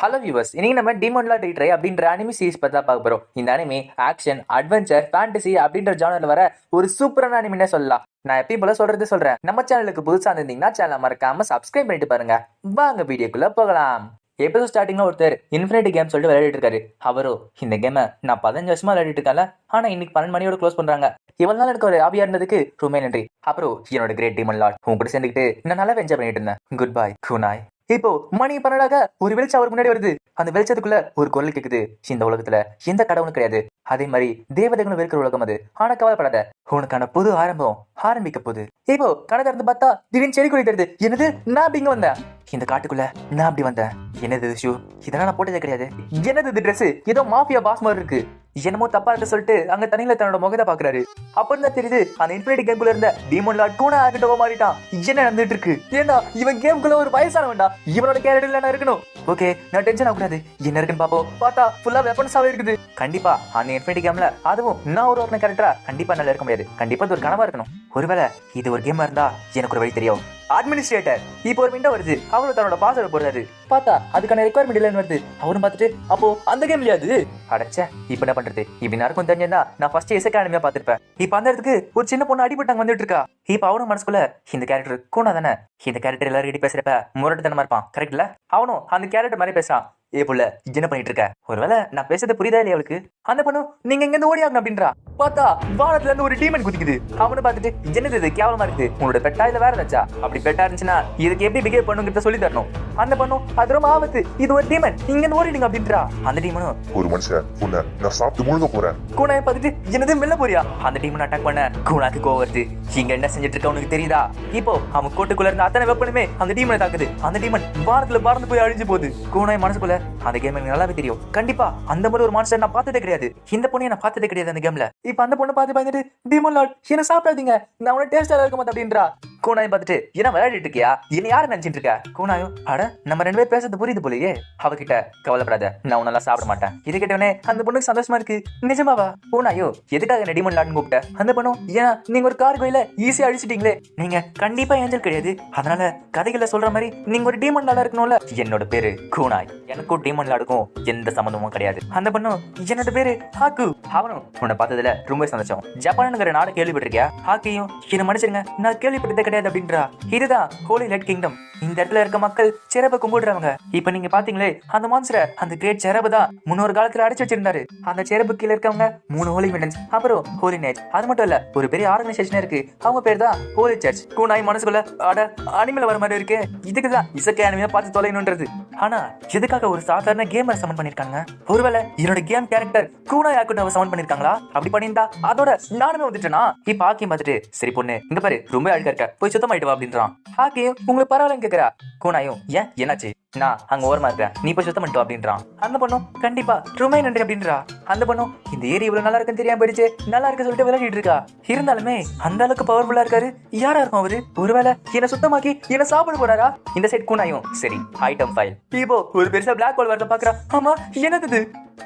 Hello viewers, இன்னைக்கு நம்ம demon Lord try அப்படின்ற அனிமி சீரிஸ் பத்தி தான் பார்க்க போறோம். இந்த அனிமி ஆக்ஷன், அட்வென்ச்சர், ஃபேண்டசி அப்படின்ற ஜானர்ல வர ஒரு சூப்பரான அனிமினே சொல்லலாம். நான் எப்பயும் போல சொல்றேன். நம்ம சேனலுக்கு புதுசா இருந்தீங்கன்னா சேனலை மறக்காம சப்ஸ்கிரைப் பண்ணிட்டு பாருங்க. வாங்க வீடியோக்குள்ள போகலாம். எபிசோட் ஸ்டார்டிங்ல ஒருத்தர் இன்ஃபினிட்டி கேம் சொல்லிட்டு விளையாடிட்டு இருக்காரு. அவரோ இந்த கேமை நான் 15 வருஷமா விளையாடிட்டு இருக்கேன்ல, ஆனா இன்னைக்கு 12 மணியோட க்ளோஸ் பண்றாங்க. இவ்வளவு நாள் எனக்கு ஒரு ஹாபியா இருந்ததுக்கு ரொம்ப நன்றி. அப்புறம் என்னோட கிரேட் டீமன் லார்ட் உங்க கூட சேர்ந்துக்கிட்டு நான் நல்லா என்ஜாய் பண்ணிட்டு இருந்தேன். குட் பை குனாய். இப்போ மணி 12 ஒரு வெளிச்சம் அவருக்கு முன்னாடி வருது. அந்த வெளிச்சத்துக்குள்ள ஒரு குரல் கேக்குது. இந்த உலகத்துல எந்த கடவுளும் கிடையாது, அதே மாதிரி தேவதைகளும் இருக்கிற உலகம் அது. ஆனா கவலைப்படாத, உனக்கான புது ஆரம்பம் ஆரம்பிக்க போகுது. இப்போ கணக்கு திறந்து பார்த்தா திடீர்னு செடி கொடி தெரியுது. என்னது, நான் அப்படி இங்க வந்தேன்? இந்த காட்டுக்குள்ள நான் அப்படி வந்தேன். என்னது ஷூ, இதெல்லாம் நான் போட்டதே கிடையாது. என்னது இது ட்ரெஸ், ஏதோ மாஃபியா பாஸ் மாதிரி இருக்கு. என்னமோ தப்பா இருக்கு சொல்லிட்டு அங்க தனியில தன்னோட முகத்தை பாக்குறாரு. அப்ப தான் தெரியுது அந்த இன்ஃபினிட்டி கேம்குள்ள இருந்த டீமன் லார்ட் கூனா ஆகிட்டவ மாறிட்டான். என்ன நடந்துட்டு இருக்கு? ஏண்டா இவன் கேம்குள்ள ஒரு வயசானவன்டா, இவனோட கேரக்டர்ல என்ன இருக்கணும்? ஓகே, நான் டென்ஷன் ஆகக்கூடாது. என்ன இருக்குன்னு பாப்போம். பார்த்தா ஃபுல்லா வெப்பன்ஸாவே இருக்குது. கண்டிப்பா அந்த இன்ஃபினிட்டி கேம்ல அதுவும் நான் ஒரு கேரக்டரா கண்டிப்பா நல்லா இருக்க முடியாது. கண்டிப்பா இது ஒரு கனவா இருக்கணும். ஒருவேளை இது ஒரு கேமா இருந்தா எனக்கு ஒரு வழி தெரியும். அட்மினிஸ்ட்ரேட்டர் இப்போ ஒரு விண்டோ வருது. அவரு தன்னோட பாஸ்வேர்டு போடுறாரு. பார்த்தா அதுக்கான ரெக்குவயர்மெண்ட் இல்லைன்னு வருது. அவரும் பார்த்துட்டு அப்போ அந்த கேம் இல்லையாது. அடைச்ச இப்ப என்ன பண்றது? இப்படி நடக்கும் தெரிஞ்சா நான் ஃபர்ஸ்ட் எஸ் அகாடமியா பார்த்திருப்பேன். இப்ப அந்த இடத்துக்கு ஒரு சின்ன பொண்ணு அடிபட்டாங்க வந்துட்டு இருக்கா. இப்ப அவனும் மனசுக்குள்ள இந்த கேரக்டர் கூனா தானே, இந்த கேரக்டர் எல்லாரும் ரெடி பேசுறப்ப முரட்டுத்தனமா இருப்பான், கரெக்ட் இல்ல? அவனும் அந்த கேரக்டர் மாதிரி பேசுறான். ஏ புள்ள, என்ன பண்ணிட்டு இருக்க? ஒருவேளை நான் பேசுறது புரியுதா இல்லையா அவளுக்கு? அந்த பொண்ணு நீங்க எங்க இருந்து ஓடியாங்க அப்படின்றா. பார்த்தா வானத்துல இருந்து ஒரு டீமன் குதிக்குது. அவனு பார்த்துட்டு என்னது இது கேவலமா இருக்கு, உன்னோட பெட்டா இல்ல வேற ஏதாச்சா? அப்படி பெட்டா இருந்துச்சுன்னா இதுக்கு எப்படி பிஹேவ் பண்ணுங்கிறத சொல்லி தரணும். அந்த பொண்ணும் அது ரொம்ப ஆபத்து, இது ஒரு டீமன், இங்க இருந்து ஓடிடுங்க அப்படின்றா. அந்த டீமனும் ஒரு மனுஷன் உன்னை நான் சாப்பிட்டு முழுங்க போறேன். கூனாயை பார்த்துட்டு என்னது மெல்ல போறியா? அந்த டீமன் அட்டாக் பண்ண கூனாக்கு கோவம் வருது. இங்க என்ன செஞ்சுட்டு இருக்க உனக்கு தெரியுதா? இப்போ அவன் கோட்டுக்குள்ள இருந்த அத்தனை வெப்பனுமே அந்த டீமனை தாக்குது. அந்த டீமன் வானத்துல பறந்து போய் அழிஞ்சு போகுது. கூனாய் மனசுக்குள்ள அந்த கேம் எனக்கு நல்லாவே தெரியும். கண்டிப்பா அந்த மாதிரி ஒரு மான்ஸ்டர் நான் பார்த்ததே கிடையாது. இந்த பொண்ணு நான் பார்த்ததே கிடையாது அந்த கேம்ல. இப்ப அந்த பொண்ணு பார்த்து பயந்துட்டு டீமன் லார்ட் என்ன சாப்பிடாதீங்க, நான் உன டேஸ்டா இருக்க மாட்டேன் அப்படின்றா. கூனாயும் பார்த்துட்டு என்ன விளையாடிட்டு இருக்கியா, என்ன யாரு நினைச்சிட்டு இருக்க? கூனாயும் அட நம்ம ரெண்டு பேர் பேசுறது புரியுது போலயே. அவகிட்ட கவலைப்படாத, நான் உன்னெல்லாம் சாப்பிட மாட்டேன். இது கேட்டவனே அந்த பொண்ணுக்கு சந்தோஷமா இருக்கு. நிஜமாவா? கூனாயோ எதுக்காக என்ன டீமன் லார்ட்னு கூப்பிட்ட? அந்த பொண்ணும் ஏன்னா நீங்க ஒரு கார்கோயில ஈஸியா அழிச்சிட்டீங்களே, நீங்க கண்டிப்பா ஏஞ்சல் கிடையாது, அதனால கதைகளை சொல்ற மாதிரி நீங்க ஒரு டீமன் லார்டா இருக்கணும்ல. என்னோட பேரு கூனாய், எனக்கும் டீமன் லார்டுக்கும் எந்த சம்பந்தமும் கிடையாது. அந்த பொண்ணும் என்னோட பேரு ஹாக்கு. அவனும் உன்னை பார்த்ததுல ரொம்ப சந்தோஷம். ஜப்பானுங்கிற நாடு கேள்விப்பட்டிருக்கியா? ஹாக்கியும் என்ன மன்னிச்சிருங்க, நான் கேள்விப்பட்டதே கிடையாது அப்படின்றா. இதுதான் ஹோலி லைட் கிங்டம். இந்த இடத்துல இருக்க மக்கள் செரப கும்பிடுறவங்க. இப்ப நீங்க பாத்தீங்களே அந்த மான்ஸ்டரை, அந்த கிரேட் செரபு தான் முன்னொரு காலத்துல அடைச்சு வச்சிருந்தாரு. அந்த செரபு கீழ இருக்கவங்க 3 ஹோலி மிடன்ஸ், அப்புறம் ஹோலி நைட். அது மட்டும் இல்ல, ஒரு பெரிய ஆர்கனைசேஷன் இருக்கு, அவங்க பேர் தான் ஹோலி சர்ச். கூனாய் மனசுக்குள்ள அட அனிமேல வர மாதிரி இருக்கு. இதுக்குதான் இசக்கை அனிமையா பார்த்து தொலைணுன்றது. ஆனா எதுக்காக ஒரு சாதாரண கேமர் சமன் பண்ணிருக்காங்க? ஒருவேளை என்னோட கேம் கேரக்டர் கூனாய் ஆக்குன்னு சமன் பண்ணிருக்காங்களா? அப்படி பண்ணிருந்தா அதோட நானுமே வந்துட்டேனா? இப்ப ஆக்கியம் பார்த்துட்டு சரி பொண்ணு இங்க பாரு ரொம்ப அழுக்கா இருக்க, போய் சுத்தமாயிட்டு வா அப்படின்றான். ஆக்கியும் உங்களுக்கு பரவாயில்லன்னு கேக்குறா. கூனாயும் ஏன் என்னாச்சு, நான் அங்க ஓரமா இருக்கேன், நீ போய் சுத்தம் பண்ணிட்டு அப்படின்றான். அந்த பொண்ணும் கண்டிப்பா ரொம்ப நன்றி அப்படின்றா. அந்த பொண்ணும் இந்த ஏரி இவ்வளவு நல்லா இருக்குன்னு தெரியாம போயிடுச்சு, நல்லா இருக்கு சொல்லிட்டு விளையாடிட்டு இருக்கா. இருந்தாலுமே அந்த அளவுக்கு பவர்ஃபுல்லா இருக்காரு. யாரா இருக்கும் அவரு? ஒருவேளை என்ன சுத்தமாக்கி என்ன சாப்பிட போறாரா? இந்த சைட் கூனாயும் சரி ஐட்டம் ஃபைல். இப்போ ஒரு பெருசா பிளாக் ஹோல் வரத பாக்குறா. ஆமா என்னது?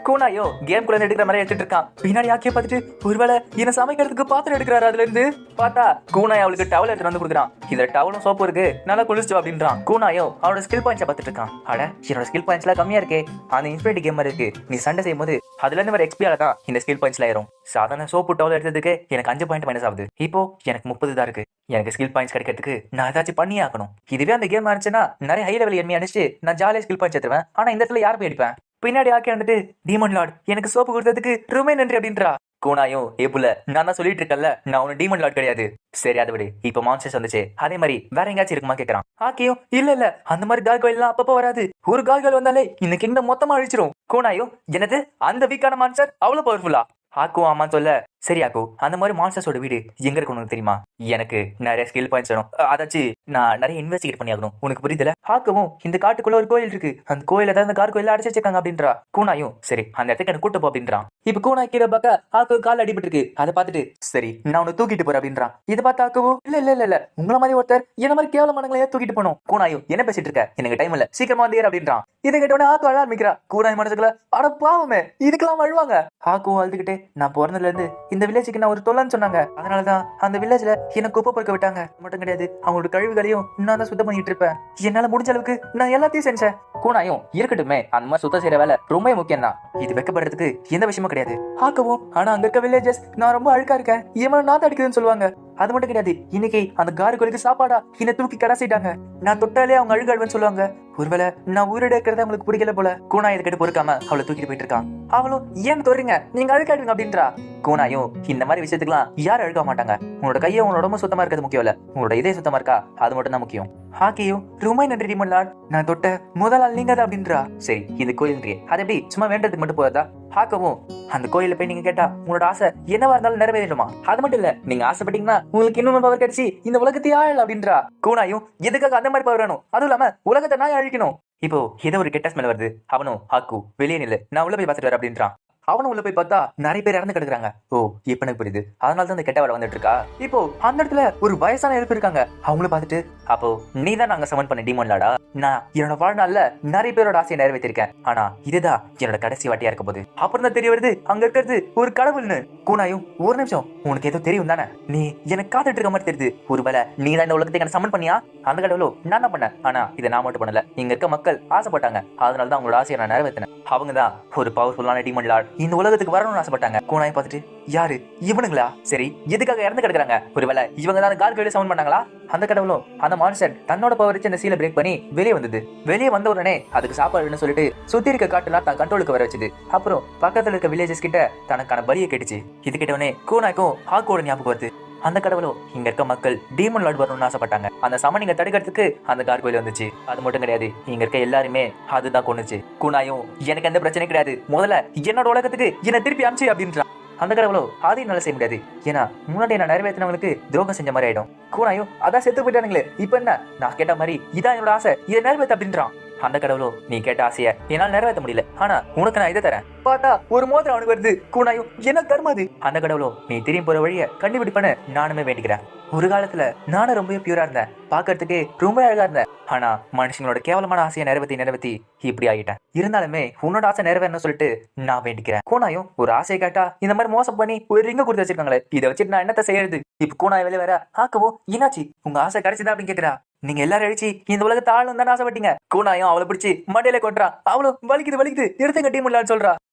கூனாயோ கேம் குள்ள எடுக்கிற மாதிரி எடுத்துட்டு இருக்கான். பின்னாடி ஆக்கிய பார்த்துட்டு ஒருவேளை என்ன சமைக்கிறதுக்கு பாத்திரம் எடுக்கிறாரு. அதுல இருந்து பார்த்தா கூனாய் அவளுக்கு டவல் எடுத்து வந்து கொடுக்குறான். இதுல டவலும் சோப்பு இருக்கு, நல்லா குளிச்சு அப்படின்றான். கூனாயோ அவனோட ஸ்கில் பாயிண்ட்ஸை பார்த்துட்டு இருக்கான். அட என்னோட ஸ்கில் பாயிண்ட்ஸ்லாம் கம்மியா இருக்கே. அந்த இன்ஃபினிட்டி கேமர் இருக்கு, நீ சண்டை செய்யும் போது அதுல இருந்து வர எக்ஸ்பியால தான் இந்த ஸ்கில் பாயிண்ட்ஸ்ல ஏறும். சாதாரண சோப்பு டவல் எடுத்ததுக்கு எனக்கு 5 பாயிண்ட் மைனஸ் ஆகுது. இப்போ எனக்கு 30 தான் இருக்கு. எனக்கு ஸ்கில் பாயிண்ட்ஸ் கிடைக்கிறதுக்கு நான் ஏதாச்சும் பண்ணி ஆகணும். இதுவே அந்த கேம் ஆச்சுன்னா நிறைய ஹை லெவல் எனிமி அடிச்சு நான் ஜாலியா ஸ்கில் பாயிண்ட்ஸ் எடுத்துருவேன். ஆனா இந்த இடத்துல யார் போய் அடிப்பேன்? பின்னாடி ஆக்கி வந்துட்டு டீமன் லார்ட் எனக்கு சோப்பு கொடுத்ததுக்கு ரொம்ப நன்றி அப்படின்றா. கூனாயும் ஏ புள்ள நான் தான் சொல்லிட்டு இருக்கல, நான் உன்ன டீமன் லார்ட் கிடையாது. சரி அதை விடு, இப்ப மான்ஸ்டர்ஸ் வந்துச்சு, அதே மாதிரி வேற எங்கேயாச்சும் இருக்குமா கேக்குறான். ஆக்கியும் இல்ல அந்த மாதிரி கார்கோயில் எல்லாம் அப்பப்போ வராது, ஒரு கார்கோயில் வந்தாலே இந்த கிங்டம் மொத்தமா அழிச்சிரும். கூனாயும் என்னது அந்த வீக்கான மான்ஸ்டர் அவ்வளவு பவர்ஃபுல்லா? ஆக்கும் ஆமா சொல்ல. சரி ஆக்கு, அந்த மாதிரி மான்ஸ்டர்ஸோட வீடு எங்க இருக்கு உனக்கு தெரியுமா? எனக்கு நிறைய ஸ்கில் பாயிண்ட்ஸ் வேணும், அதாச்சு நான் நிறைய இன்வெஸ்டிகேட் பண்ணி ஆகணும், உனக்கு புரியுதுல? ஆக்கவும் இந்த காட்டுக்குள்ள ஒரு கோயில் இருக்கு, அந்த கோயில தான் அந்த கார் கோயில அடைச்சு வச்சிருக்காங்க அப்படின்றா. கூனாயும் சரி அந்த இடத்துக்கு எனக்கு கூட்டு போ அப்படின்றான். இப்ப கூனாய் கீழே பார்க்க ஆக்கு கால் அடிபட்டு இருக்கு. அதை பார்த்துட்டு சரி நான் உன்னை தூக்கிட்டு போறேன் அப்படின்றான். இதை பார்த்து ஆக்கவும் இல்ல உங்கள மாதிரி ஒருத்தர் என்ன மாதிரி கேவலமானங்களே தூக்கிட்டு போனோம். கூனாயும் என்ன பேசிட்டு இருக்க, எனக்கு டைம் இல்ல, சீக்கிரமா வந்து அப்படின்றான். இதை கேட்டவனே ஆக்கு அழ ஆரம்பிக்கிறா. கூனாய் மனசுக்குள்ள அட பாவமே இதுக்கெல்லாம் அழுவாங்க. ஆக்கும் அழுதுகிட்டே நான் பிறந்ததுல இருந்து இந்த வில்லேஜுக்கு நான் ஒரு தொல்லன்னு சொன்னாங்க, அதனாலதான் அந்த வில்லேஜ்ல என்ன குப்பை பொறுக்க விட்டாங்க. மட்டும் கிடையாது அவங்களோட கழிவுகளையும் நான் தான் சுத்தம் பண்ணிட்டு இருப்பேன். என்னால முடிஞ்ச அளவுக்கு நான் எல்லாத்தையும் செஞ்சேன். கூனாயும் இருக்கட்டுமே, அந்த மாதிரி சுத்தம் செய்யற வேலை ரொம்ப முக்கியம் தான், இது வெக்கப்படுறதுக்கு எந்த விஷயமும் கிடையாது. ஆக்கவும் ஆனா அங்க இருக்க வில்லேஜஸ் நான் ரொம்ப அழுக்கா இருக்கேன், ஏன் நாத்த அடிக்குதுன்னு சொல்லுவாங்க. அது மட்டும் கிடையாது, இன்னைக்கு அந்த கார்கோலுக்கு சாப்பாடா என்ன தூக்கி கடாசிட்டாங்க, நான் தொட்டாலே அவங்க அழுகாடுவேன்னு சொல்லுவாங்க. ஒருவேளை நான் உயிரோட இருக்கிறத அவங்களுக்கு பிடிக்கல போல. கூனா இதை கேட்டு பொறுக்காம அவளை தூக்கிட்டு போயிட்டு இருக்கான். அவளும் ஏன் தோறீங்க, நீங்க அழுக்காடுங்க அப்படின்றா. கூனாயும் இந்த மாதிரி விஷயத்துக்குலாம் யாரும் அழுக்க மாட்டாங்க, உங்களோட கையை உங்களோட உடம்பு சுத்தமா இருக்கிறது முக்கியம் இல்ல, உங்களோட இதே சுத்தமா இருக்கா அது மட்டும் தான் முக்கியம். ஹாக்கியும் ரொம்ப நன்றி டிமன்லார்ட், நான் தொட்ட முதல் ஆள் நீங்க தான் அப்படின்றா. சரி இது கோயில்ன்றியே, அது எப்படி சும்மா வேண்டதுக்கு மட்டும் போதா? ஹாக்கவும் அந்த கோயில போய் நீங்க கேட்டா உங்களோட ஆசை என்னவா இருந்தாலும் நிறைவேறிடுமா, அது மட்டும் இல்ல நீங்க ஆசைப்பட்டீங்கன்னா உங்களுக்கு இன்னும் பவர் கிடைச்சி இந்த உலகத்தையே ஆளல அப்படின்றா. கூனாயும் எதுக்காக அந்த மாதிரி பவர் வேணும், அதுவும் இல்லாம உலகத்தை நான் அழிக்கணும். இப்போ ஏதோ ஒரு கெட்ட ஸ்மெல் வருது, அவனும் ஹாக்கு வெளியே நில்லு நான் உள்ள போய் பார்த்துட்டு வரேன் அப்படின்றான். அவனும் உள்ள போய் பார்த்தா நிறைய பேர் இறந்து கிடக்குறாங்க. ஓ இப்ப எனக்கு புரியுது, அதனால தான் இந்த கெட்ட வேலை வந்துட்டு இருக்கா. இப்போ அந்த இடத்துல ஒரு வயசான எழுப்பு இருக்காங்க, அவங்கள பார்த்துட்டு அப்போ நீ தான் நாங்க சமன் பண்ண டீமன்லாடா, நான் என்னோட வாழ்நாள்ல நிறைய பேரோட ஆசையை நிறைவேற்றிருக்கேன், ஆனா இதுதான் என்னோட கடைசி வாட்டியா இருக்க போகுது. அப்புறம் தான் தெரிய வருது அங்க இருக்கிறது ஒரு கடவுள்னு. கூனாயும் ஒரு நிமிஷம் உனக்கு ஏதோ தெரியும் தானே, நீ எனக்கு காத்துட்டு இருக்க மாதிரி தெரியுது, ஒருவேளை நீ தான் இந்த உலகத்தை எனக்கு சமன் பண்ணியா? அந்த கடவுளோ நான் தான் பண்ணேன், ஆனா இதை நான் மட்டும் பண்ணல, இங்க இருக்க மக்கள் ஆசைப்பட்டாங்க, அதனால தான் அவங்களோட ஆசையை நான் நிறைவேற்றினேன். அவங்க தான் ஒரு பவர்ஃபுல்லான டீமன்லார்ட், இந்த உலகத்துக்கு வரணும்னு ஆசைப்பட்டாங்க. கூனாயை பார்த்துட்டு யாரு இவனுங்களா, சரி எதுக்காக இறந்து கிடக்குறாங்க, ஒருவேளை இவங்க தான் கார்கோயில சமன் பண்ணாங்களா? அந்த கடவுளும் அந்த மான்ஸ்டர் தன்னோட பவர் வச்சு அந்த சீலை பிரேக் பண்ணி வெளியே வந்தது. வெளியே வந்த உடனே அதுக்கு சாப்பாடுன்னு சொல்லிட்டு சுத்தி இருக்க காட்டுலாம் தான் கண்ட்ரோலுக்கு வர வச்சது. அப்புறம் பக்கத்துல இருக்க வில்லேஜஸ் கிட்ட தனக்கான பலியை கேட்டுச்சு. இது கிட்டவனே கூனாய்க்கும் ஹாக்கோட ஞாபகம் வருது. அந்த கடவுளும் இங்க இருக்க மக்கள் டீமன் லார்ட் வரணும்னு ஆசைப்பட்டாங்க, அந்த சமனிங்க தடுக்கிறதுக்கு அந்த கார்கோயில் வந்துச்சு. அது மட்டும் கிடையாது, இங்க இருக்க எல்லாருமே அதுதான் கொண்டுச்சு. கூனாயும் எனக்கு எந்த பிரச்சனையும் கிடையாது, முதல்ல என்னோட உலகத்துக்கு என்ன திருப்பி அனுப்பிச்சு அப்படின்றா. அந்த கடவுளோ அதையும் நல்லா செய்ய முடியாது, ஏன்னா முன்னாடி நான் நிறைவேற்றினவங்களுக்கு துரோகம் செஞ்ச மாதிரி ஆயிடும். கூனாயும் அதான் செத்து போயிட்டானுங்களே, இப்ப என்ன நான் கேட்ட மாதிரி இதான் என்னோட ஆசை, இதை நிறைவேற்ற அப்படின்றான். அந்த கடவுளோ நீ கேட்ட ஆசைய என்னால் நிறைவேற்ற முடியல, ஆனா உனக்கு நான் இதை தரேன். பார்த்தா ஒரு மோதிரம் அவனுக்கு வருது. கூனாயும் என்ன கர்மாது. அந்த கடவுளோ நீ திரும்பி போற வழிய கண்டுபிடிப்பன நானுமே வேண்டிக்கிறேன். ஒரு காலத்துல நானும் ரொம்ப பியூரா இருந்தேன், பாக்கிறதுக்கு ரொம்ப அழகா இருந்தேன், ஆனா மனுஷங்களோட கேவலமான ஆசையை நிறைவேற்றி இப்படி ஆகிட்டேன். இருந்தாலுமே உன்னோட ஆசை நிறைவேறணும் சொல்லிட்டு நான் வேண்டிக்கிறேன். கூனாயும் ஒரு ஆசையை கேட்டா இந்த மாதிரி மோசம் பண்ணி ஒரு ரிங்க கொடுத்து வச்சிருக்காங்களே, இதை வச்சுட்டு நான் என்னத்த செய்யறது? இப்ப கூனாய் வெளியே வேற ஆக்கவோ என்னாச்சு உங்க ஆசை கிடைச்சதா அப்படின்னு கேக்குறா. நீங்க எல்லாரும் அழிச்சு இந்த உலகத்தை ஆளும் தானே ஆசைப்பட்டீங்க. கூனாயும் அவளை பிடிச்சி மண்டையில கொட்டுறா. அவளும் வலிக்குது எடுத்து கட்டி முடியலான்னு சொல்றா.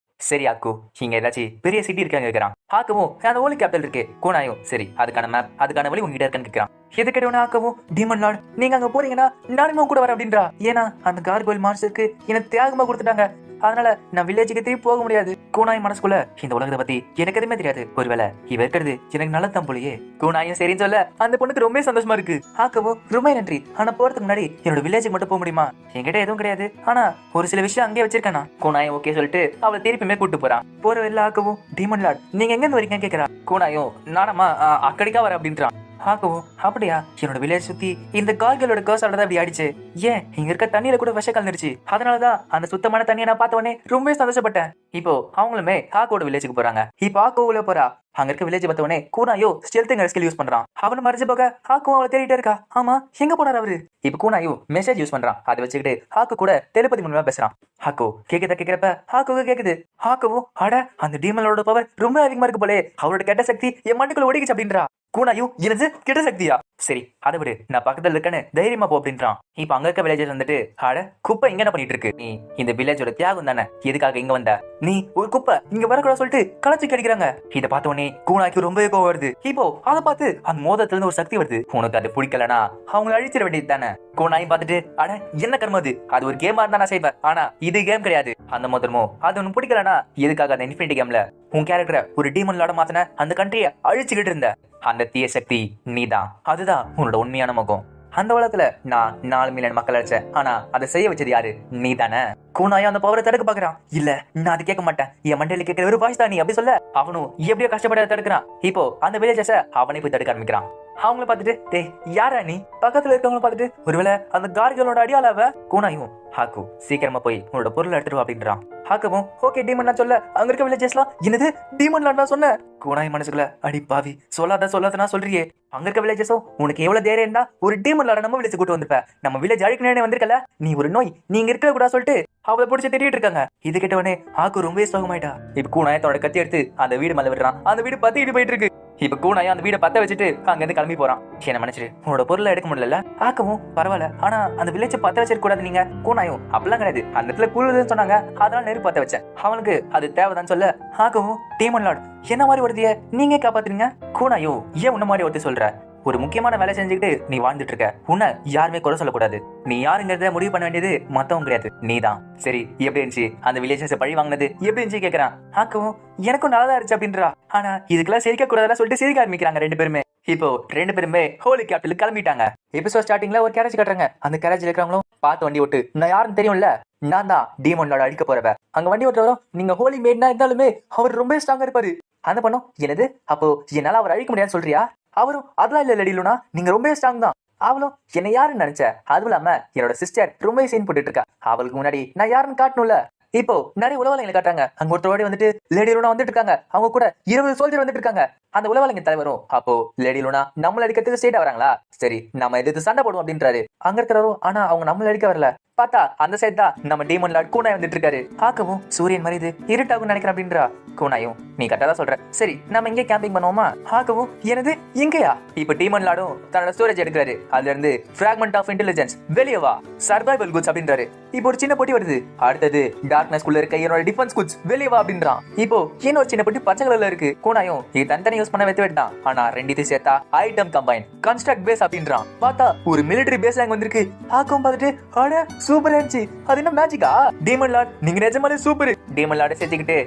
சரி ஆக்கு, இங்க ஏதாச்சும் பெரிய சிட்டி இருக்காங்க கேட்கறான். ஆக்கவும் அந்த ஓலி கேபிட்டல் இருக்கு. கூனாயும் சரி அதுக்கான மேப் அதுக்கான வழி உங்ககிட்ட இருக்கான்னு கேட்கறான். எது கேட்டவன ஆக்கவும் டீமன் லார்ட் நீங்க அங்க போறீங்கன்னா நானும் கூட வரேன் அப்படின்றா. ஏன்னா அந்த கார்கோயில் மான்ஸ்டருக்கு எனக்கு தியாகமா கொடுத்துட்டாங்க, அதனால நான் வில்லேஜுக்கு திரும்பி போக முடியாது. கூனாய் மனசுக்குள்ள இந்த உலகத்தை பத்தி எனக்கு எதுவுமே தெரியாது, ஒருவேளை இவ இருக்கிறது எனக்கு நல்லதான் போலயே. கூனாயும் சரின்னு சொல்ல அந்த பொண்ணுக்கு ரொம்ப சந்தோஷமா இருக்கு. ஆக்கவும் ரொம்ப நன்றி, ஆனா போறதுக்கு முன்னாடி என்னோட வில்லேஜுக்கு மட்டும் போக முடியுமா? என்கிட்ட எதுவும் கிடையாது, ஆனா ஒரு சில விஷயம் அங்கேயே வச்சிருக்கேன். கூனாயும் ஓகே சொல்லிட்டு அவளை திருப்பியுமே கூட்டு போறான். போற வெளில ஆக்கவும் டீமன் லார்ட் நீங்க எங்க இருந்து வரீங்கன்னு கேட்கறா. கூனாயும் நானம்மா அக்கடிக்கா வர அப்படின்றான். ஆக்கவும் அப்படியா, என்னோட வில்லேஜ் சுத்தி இந்த கார்கலோட கர்ஸால தான் அப்படி ஆயிடுச்சு, ஏன் இங்க இருக்க தண்ணியில கூட விஷ கலந்துருச்சு, அதனாலதான் அந்த சுத்தமான தண்ணியை நான் பார்த்த உடனே ரொம்ப சந்தோஷப்பட்டேன். இப்போ அவங்களுமே ஹாக்கோட வில்லேஜுக்கு போறாங்க. இப்போ ஹாக்கோ உள்ள போறா. அங்க இருக்க வில்லேஜ் பார்த்த உடனே கூனாயோ ஸ்டெல்த்திங் ஸ்கில் யூஸ் பண்றான். அவனு மறைஞ்சு போக ஹாக்கோ அவளை தேடிட்டே இருக்கா. ஆமா எங்க போனார் அவரு? இப்ப கூனாயோ மெசேஜ் யூஸ் பண்றான், அதை வச்சுக்கிட்டு ஹாக்கு கூட டெலிபதி மூலமா பேசுறான். ஹாக்கோ கேக்குறப்ப ஹாக்கோக்கு கேக்குது. ஹாக்கோவும் அட அந்த டீமனோட பவர் ரொம்ப அதிகமா இருக்கு போலே, அவரோட கெட்ட சக்தி என் மண்ணுக்குள்ள ஓடிக்கிச்சு அப்படின்றா. கூனாயும் எனது கெட்ட சக்தியா? சரி அதை விடு, நான் பக்கத்துல இருக்கேன்னு தைரியமா போ அப்படின்றான். இப்ப அங்க இருக்க வில்லேஜர் வந்துட்டு அட குப்பை இங்க என்ன பண்ணிட்டு இருக்கு, நீ இந்த வில்லேஜோட தியாகம் தானே, எதுக்காக இங்க வந்த, நீ ஒரு குப்பை இங்க வரக்கூடாது சொல்லிட்டு கலச்சி கடிக்கிறாங்க. இதை பார்த்த உடனே கூனாய்க்கு ரொம்பவே கோவம் வருது. இப்போ அதை பார்த்து அந்த மோதத்துல இருந்து ஒரு சக்தி வருது. உனக்கு அது பிடிக்கலனா அவங்களை அழிச்சிட வேண்டியது தானே. கூனாயும் பார்த்துட்டு அட என்ன கர்மது, அது ஒரு கேமா இருந்தா நான் செய்வேன், ஆனா இது கேம் கிடையாது. அந்த மோதிரமோ அது ஒன்னு பிடிக்கலனா எதுக்காக அந்த இன்ஃபினிட்டி கேம்ல உன் கேரக்டரை ஒரு டீமன் லார்ட மாத்தின அந்த கண்ட்ரிய அழிச்சுக்கிட்டு இருந்த அந்த தீய சக்தி நீதான், அதுதான் உன்னோட உண்மையான முகம். அந்த உலகத்துல நான் 4 மில்லியன் மக்கள் அழைச்சேன், ஆனா அதை செய்ய வச்சது யாரு? நீ தானே. கூனாயும் அந்த பவரை தடுக்க பாக்குறான். இல்ல நான் அது கேட்க மாட்டேன், என் மண்டையில கேட்கிற ஒரு வாய்ஸ் தான் நீ அப்படி சொல்ல. அவனும் எப்படியோ கஷ்டப்பட தடுக்கிறான். இப்போ அந்த வில்லேஜஸ அவனை போய் தடுக்க ஆரம்பிக்கிறான். அவங்கள பார்த்துட்டு டேய் யாரா நீ? பக்கத்துல இருக்கவங்கள பார்த்துட்டு ஒருவேளை அந்த கார்கிகளோட அடியாளாவ? கூனாயும் ஹாக்கு சீக்கிரமா போய் உன்னோட பொருள் எடுத்துட்டு வா அப்படின்றான். ஹாக்கவும் ஓகே டீமன் சொல்ல அங்க இருக்க வில்லேஜஸ்லாம் என்னது டீமன் லார்ட் சொன்ன? கூனாய் மனசுக்குள்ள அடி பாவி சொல்லாத சொல்றியே, அங்க இருக்க வில்லேஜஸும் உனக்கு எவ்வளவு தைரியம் இருந்தா ஒரு டீமன் லார்ட நம்ம வில்லேஜ் கூட்டு வந்திருப்ப, நம்ம வில்லேஜ் அழிக்கணும்னு வந்திருக்கல, நீ ஒரு நோய், நீங்க இருக்க கூடாது சொல்லிட்டு அவளை பிடிச்சி திட்டிட்டு இருக்காங்க. இது கேட்டவனே ஹாக்கு ரொம்பவே சோகமாயிட்டா. இப்ப கூனாயத்தோட கத்தி எடுத்து அந்த வீடு மேல விடுறான். அந்த வீடு பத்திட்டு போயிட்டு இருக்கு. இப்ப கூனாயும் அந்த வீடை பத்த வச்சுட்டு அங்க இருந்து கிளம்பி போறான். என்ன மன்னிச்சிரு, உன்னோட பொருளை எடுக்க முடியல. ஆக்கவும் பரவாயில்ல, ஆனா அந்த வில்லேஜ் பத்த வச்சிருக்க கூடாது நீங்க. கூனாயும் அப்படிலாம் கிடையாது, அந்த இடத்துல கூடுதல்னு சொன்னாங்க, அதனால நெருப்பு பத்த வச்சேன். அவனுக்கு அது தேவைதான் சொல்ல ஆக்கவும் டீமன் லார்ட் என்ன மாதிரி ஒருத்திய நீங்க காப்பாத்துறீங்க. கூனாயும் ஏன் உன்ன மாதிரி ஒருத்தி சொல்ற? ஒரு முக்கியமான வேலை செஞ்சுக்கிட்டு நீ வாழ்ந்துட்டு இருக்க. உன்னை யாருமே குறை சொல்லக்கூடாது. நீ யாருங்கிறத முடிவு பண்ண வேண்டியது மத்தவங்க கிடையாது, நீதான். சரி, எப்படி இருந்துச்சு அந்த வில்லேஜஸ் பழி வாங்கினது? எப்படி இருந்துச்சு கேக்குறான். ஆக்கவும் எனக்கும் நல்லா இருந்துச்சு அப்படின்றா. ஆனா இதுக்கெல்லாம் சிரிக்க கூடாதுன்னு சொல்லிட்டு சிரிக்க ஆரம்பிக்கிறாங்க ரெண்டு பேருமே. இப்போ ரெண்டு பேருமே ஹோலி கேபிட்டல் கிளம்பிட்டாங்க. எபிசோட் ஸ்டார்டிங்ல ஒரு கேரேஜ் கட்டுறாங்க. அந்த கேரேஜ்ல இருக்கிறவங்களும் பார்த்து வண்டி ஓட்டு, நான் யாருன்னு தெரியும்ல, நான் தான் டீமன் லார்ட் அடிக்க போறவ. அங்க வண்டி ஓட்டுறவரும் நீங்க ஹோலி மேட்னா இருந்தாலுமே அவர் ரொம்ப ஸ்ட்ராங்கா இருப்பாரு. அந்த பண்ணும் என்னது, அப்போ என்னால அவர் அழிக்க முடியாதுன்னு சொல்றியா? அவரும் அதெல்லாம் இல்ல லடிலுனா, நீங்க ரொம்ப ஸ்ட்ராங் தான். அவளும் என்ன யாருன்னு நினைச்ச, அதுவும் இல்லாம என்னோட சிஸ்டர் ரொம்ப சீன் போட்டுட்டு இருக்கா, அவளுக்கு முன்னாடி நான் யாருன்னு காட்டணும்ல. இப்போ நிறைய உளவாளிகளை காட்டுறாங்க. அங்க ஒருத்தரோட வந்துட்டு லேடி லூனா வந்துட்டு இருக்காங்க. அவங்க கூட 20 சோல்ஜர் வந்துட்டு இருக்காங்க. அந்த உளவாளிங்க தலைவரும் அப்போ லேடி லூனா நம்மள அடிக்கிறதுக்கு ஸ்ட்ரெயிட்டா வராங்களா, சரி நம்ம எதிர்த்து சண்டை போடுவோம் அப்படின்றாரு. அங்க இருக்கிறவரும் ஆனா அவங்க நம்மள அடிக்க வரல. பார்த்தா அந்த சைடு தான் நம்ம டீமன் லார்ட் கூனாய் வந்துட்டு இருக்காரு. பார்க்கவும் சூரியன் மாதிரி இது இருட்டாகும் நினைக்கிறேன் அப்படின்றா. கூனாயும் நீ கரெக்டா தான் சொல்ற, சரி நம்ம இங்கே கேம்பிங் பண்ணுவோமா? பார்க்கவும் எனது எங்கயா? இப்ப டீமன் லார்டும் தன்னோட ஸ்டோரேஜ் எடுக்கிறாரு. அதுல இருந்து ஃபிராக்மெண்ட் ஆஃப் இன்டெலிஜென்ஸ் வெளியே வா, சர்வைவல் குட்ஸ் அப்படின்றாரு. இப்போ ஒரு சின்ன பொட்டி வருது. அடுத்தது டார்க்னஸ் குள்ள இருக்க என்னோட டிஃபென்ஸ் குட்ஸ் வெளியே வா அப்படின்றான். இப்போ இன்னொரு சின்ன பொட்டி பச்சை கலர்ல இருக்கு. கூனாயும் இது தனித்தனி யூஸ் பண்ண வைத்து விட்டான். ஆனா ரெண்டுத்தையும் சேர்த்தா ஐட்டம் கம்பைன் கன்ஸ்ட்ரக்ட் பேஸ் அப்படின்றான். பார்த்தா ஒரு மிலிட்டரி பேஸ் அங்க வந்திருக்கு. பார்க்கவும் பார்த்துட்டு அட சூப்பரா இருந்துச்சு, அது என்ன மேஜிக்கா? டீமன் லார்ட் நீங்க நிஜமாலே சூப்பர். டீமன் லார்ட் சேர்த்துக்கிட்டு